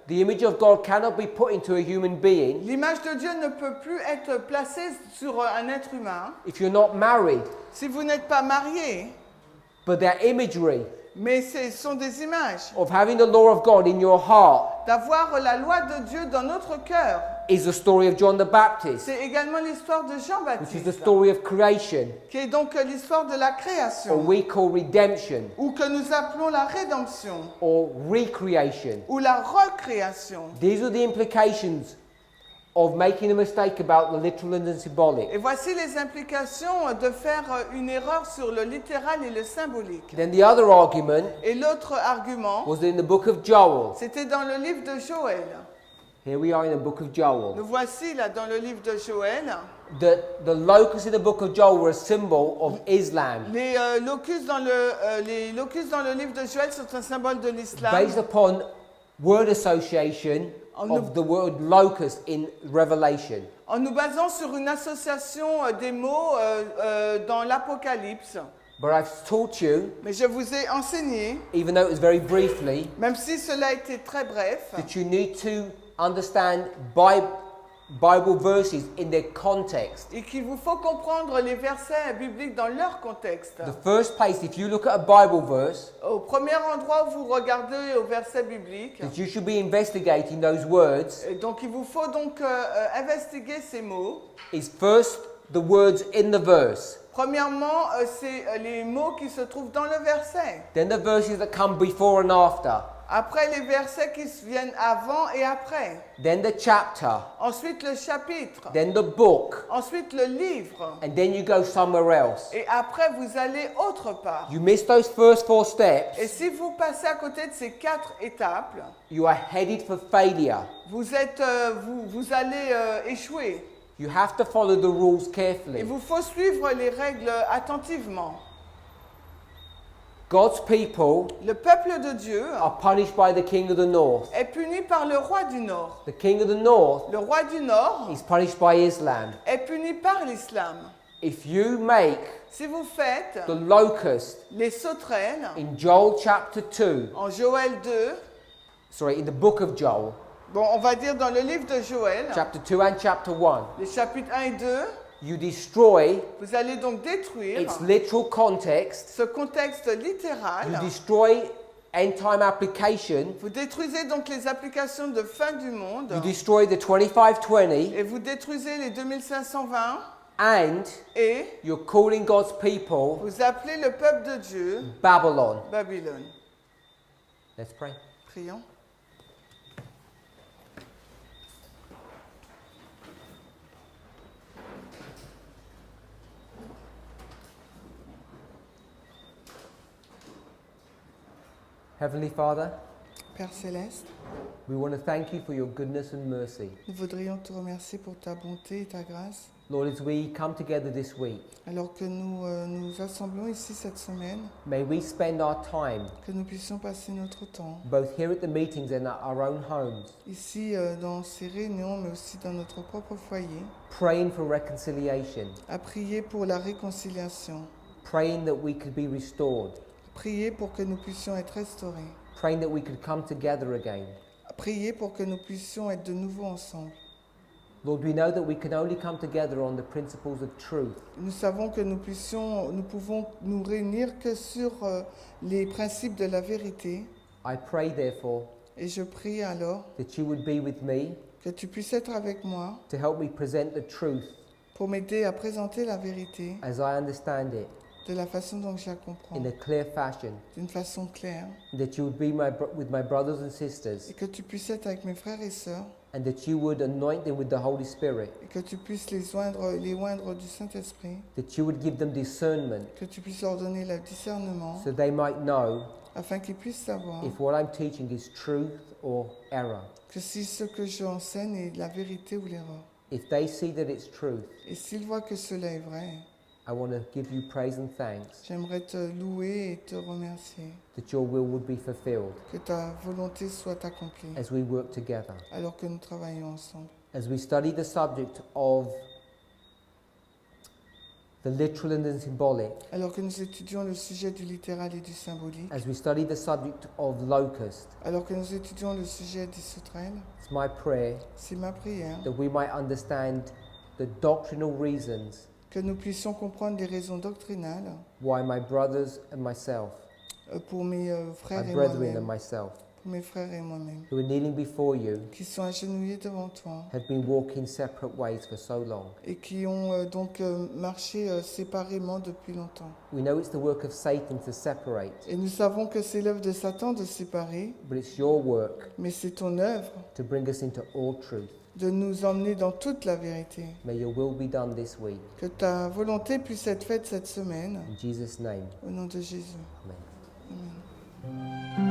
[SPEAKER 2] The image of God cannot be put into a human being
[SPEAKER 1] L'image de Dieu ne peut plus être placée sur un être humain
[SPEAKER 2] if you're not married.
[SPEAKER 1] si vous n'êtes pas marié.
[SPEAKER 2] But that imagery
[SPEAKER 1] Mais ce sont des images.
[SPEAKER 2] of having the law of God in your heart
[SPEAKER 1] D'avoir la loi de Dieu dans notre cœur.
[SPEAKER 2] is the story of John the Baptist,
[SPEAKER 1] C'est également l'histoire de
[SPEAKER 2] which is the
[SPEAKER 1] Jean-Baptiste,
[SPEAKER 2] story of creation,
[SPEAKER 1] qui est donc l'histoire de la
[SPEAKER 2] or
[SPEAKER 1] création,
[SPEAKER 2] we call redemption,
[SPEAKER 1] ou que nous appelons la rédemption,
[SPEAKER 2] or recreation.
[SPEAKER 1] ou la recréation.
[SPEAKER 2] These are the implications of making a mistake about the literal and the symbolic.
[SPEAKER 1] Et voici les implications de faire une erreur sur le littéral et le symbolique.
[SPEAKER 2] Then the other argument
[SPEAKER 1] Et l'autre argument,
[SPEAKER 2] was in the book of Joel.
[SPEAKER 1] c'était dans le livre de Joël.
[SPEAKER 2] Here we are in the book of Joel.
[SPEAKER 1] Nous voici là dans le livre de Joël.
[SPEAKER 2] The locusts in the book of Joel were a symbol of Islam,
[SPEAKER 1] Les locustes dans le livre de Joël sont un symbole de l'islam.
[SPEAKER 2] based upon word association of the word locust in Revelation.
[SPEAKER 1] En nous basant sur une association des mots dans l'Apocalypse.
[SPEAKER 2] But I've taught you,
[SPEAKER 1] Mais je vous ai enseigné,
[SPEAKER 2] even though it was very briefly,
[SPEAKER 1] même si cela a été très bref,
[SPEAKER 2] that you need to understand Bible verses in their context.
[SPEAKER 1] et qu'il vous faut comprendre les versets bibliques dans leur contexte.
[SPEAKER 2] The first place, if you look at a Bible verse,
[SPEAKER 1] Au premier endroit où vous regardez au verset biblique,
[SPEAKER 2] that you should be investigating those words
[SPEAKER 1] et donc il vous faut donc investiguer ces mots.
[SPEAKER 2] is first the words in the verse,
[SPEAKER 1] Premièrement, c'est les mots qui se trouvent dans le verset.
[SPEAKER 2] then the verses that come before and after,
[SPEAKER 1] Après, les versets qui viennent avant et après.
[SPEAKER 2] then the chapter,
[SPEAKER 1] Ensuite, le chapitre.
[SPEAKER 2] then the book,
[SPEAKER 1] Ensuite, le livre.
[SPEAKER 2] and then you go somewhere else.
[SPEAKER 1] Et après, vous allez autre part.
[SPEAKER 2] You miss those first 4 steps,
[SPEAKER 1] Et si vous passez à côté de ces 4 étapes,
[SPEAKER 2] you are headed for failure.
[SPEAKER 1] vous allez échouer.
[SPEAKER 2] You have to follow the rules
[SPEAKER 1] Il
[SPEAKER 2] carefully.
[SPEAKER 1] vous faut suivre les règles attentivement.
[SPEAKER 2] God's people
[SPEAKER 1] Le peuple de Dieu
[SPEAKER 2] are punished by the king of the north.
[SPEAKER 1] est puni par le roi du Nord.
[SPEAKER 2] The king of the north
[SPEAKER 1] Le roi du Nord
[SPEAKER 2] is punished by Islam.
[SPEAKER 1] est puni par l'islam.
[SPEAKER 2] If you make
[SPEAKER 1] Si vous faites
[SPEAKER 2] the locust
[SPEAKER 1] les sauterelles
[SPEAKER 2] in Joel chapter 2,
[SPEAKER 1] en Joël 2,
[SPEAKER 2] in the book of Joel,
[SPEAKER 1] bon, on va dire dans le livre de Joël,
[SPEAKER 2] chapter 2 and chapter 1,
[SPEAKER 1] les chapitres 1 et 2,
[SPEAKER 2] you destroy
[SPEAKER 1] vous allez donc détruire
[SPEAKER 2] its literal context,
[SPEAKER 1] ce contexte littéral.
[SPEAKER 2] you destroy end time application,
[SPEAKER 1] Vous détruisez donc les applications de fin du monde
[SPEAKER 2] you destroy the 2520,
[SPEAKER 1] et vous détruisez les 2520
[SPEAKER 2] and
[SPEAKER 1] et
[SPEAKER 2] you're calling God's people
[SPEAKER 1] vous appelez le peuple de Dieu
[SPEAKER 2] Babylon.
[SPEAKER 1] Babylone.
[SPEAKER 2] Let's pray.
[SPEAKER 1] Prions.
[SPEAKER 2] Heavenly Father,
[SPEAKER 1] Père Céleste,
[SPEAKER 2] we want to thank you for your goodness and mercy.
[SPEAKER 1] nous voudrions te remercier pour ta bonté et ta grâce.
[SPEAKER 2] Lord, as we come together this week,
[SPEAKER 1] Alors que nous nous assemblons ici cette semaine,
[SPEAKER 2] may we spend our time,
[SPEAKER 1] que nous puissions passer notre temps
[SPEAKER 2] both here at the meetings and at our own homes,
[SPEAKER 1] ici dans ces réunions, mais aussi dans notre propre foyer,
[SPEAKER 2] praying for reconciliation,
[SPEAKER 1] à prier pour la réconciliation,
[SPEAKER 2] praying that we could be restored,
[SPEAKER 1] prier pour que nous puissions être restaurés,
[SPEAKER 2] praying that we could come together again.
[SPEAKER 1] prier pour que nous puissions être de nouveau ensemble.
[SPEAKER 2] Lord, we know that we can only come together on the principles of truth.
[SPEAKER 1] Nous savons que nous pouvons nous réunir que sur les principes de la vérité.
[SPEAKER 2] I pray, therefore,
[SPEAKER 1] Et je prie alors
[SPEAKER 2] that you would be with me
[SPEAKER 1] que tu puisses être avec moi
[SPEAKER 2] to help me present the truth
[SPEAKER 1] pour m'aider à présenter la vérité
[SPEAKER 2] as I understand it
[SPEAKER 1] de la façon dont je la comprends,
[SPEAKER 2] in a clear fashion,
[SPEAKER 1] d'une façon claire,
[SPEAKER 2] that you would be with my brothers and sisters,
[SPEAKER 1] et que tu puisses être avec mes frères et sœurs,
[SPEAKER 2] and that you would anoint them with the Holy Spirit,
[SPEAKER 1] et que tu puisses les oindre du Saint-Esprit,
[SPEAKER 2] that you would give them discernment
[SPEAKER 1] que tu puisses leur donner le discernement,
[SPEAKER 2] so they might know
[SPEAKER 1] afin qu'ils puissent savoir
[SPEAKER 2] if what I'm teaching is truth or error.
[SPEAKER 1] que si ce que j'enseigne est la vérité ou l'erreur.
[SPEAKER 2] If they see that it's truth,
[SPEAKER 1] Et s'ils voient que cela est vrai,
[SPEAKER 2] I want to give you praise and thanks
[SPEAKER 1] j'aimerais te louer et te remercier,
[SPEAKER 2] that your will would be fulfilled
[SPEAKER 1] que ta volonté soit accomplie,
[SPEAKER 2] as we work together.
[SPEAKER 1] alors que nous travaillons ensemble.
[SPEAKER 2] As we study the subject of the literal and the symbolic,
[SPEAKER 1] alors que nous étudions le sujet du littéral et du symbolique,
[SPEAKER 2] as we study the subject of locust,
[SPEAKER 1] alors que nous étudions le sujet des sauterelles,
[SPEAKER 2] it's my prayer
[SPEAKER 1] c'est ma prière
[SPEAKER 2] that we might understand the doctrinal reasons
[SPEAKER 1] que nous puissions comprendre les raisons doctrinales
[SPEAKER 2] why my brothers and myself,
[SPEAKER 1] pour mes
[SPEAKER 2] my
[SPEAKER 1] frères et
[SPEAKER 2] brethren and
[SPEAKER 1] moi-même,
[SPEAKER 2] myself,
[SPEAKER 1] pour mes frères et moi-même,
[SPEAKER 2] who are kneeling before you,
[SPEAKER 1] qui sont agenouillés devant toi
[SPEAKER 2] have been walking separate ways for so long.
[SPEAKER 1] et qui ont donc marché séparément depuis longtemps.
[SPEAKER 2] We know it's the work of Satan to separate,
[SPEAKER 1] Et nous savons que c'est l'œuvre de Satan de séparer,
[SPEAKER 2] but it's your work
[SPEAKER 1] mais c'est ton œuvre
[SPEAKER 2] to bring us into all truth.
[SPEAKER 1] de nous emmener dans toute la vérité.
[SPEAKER 2] May your will be done this week.
[SPEAKER 1] Que ta volonté puisse être faite cette semaine,
[SPEAKER 2] In Jesus' name,
[SPEAKER 1] au nom de Jésus.
[SPEAKER 2] amen.
[SPEAKER 1] Amen.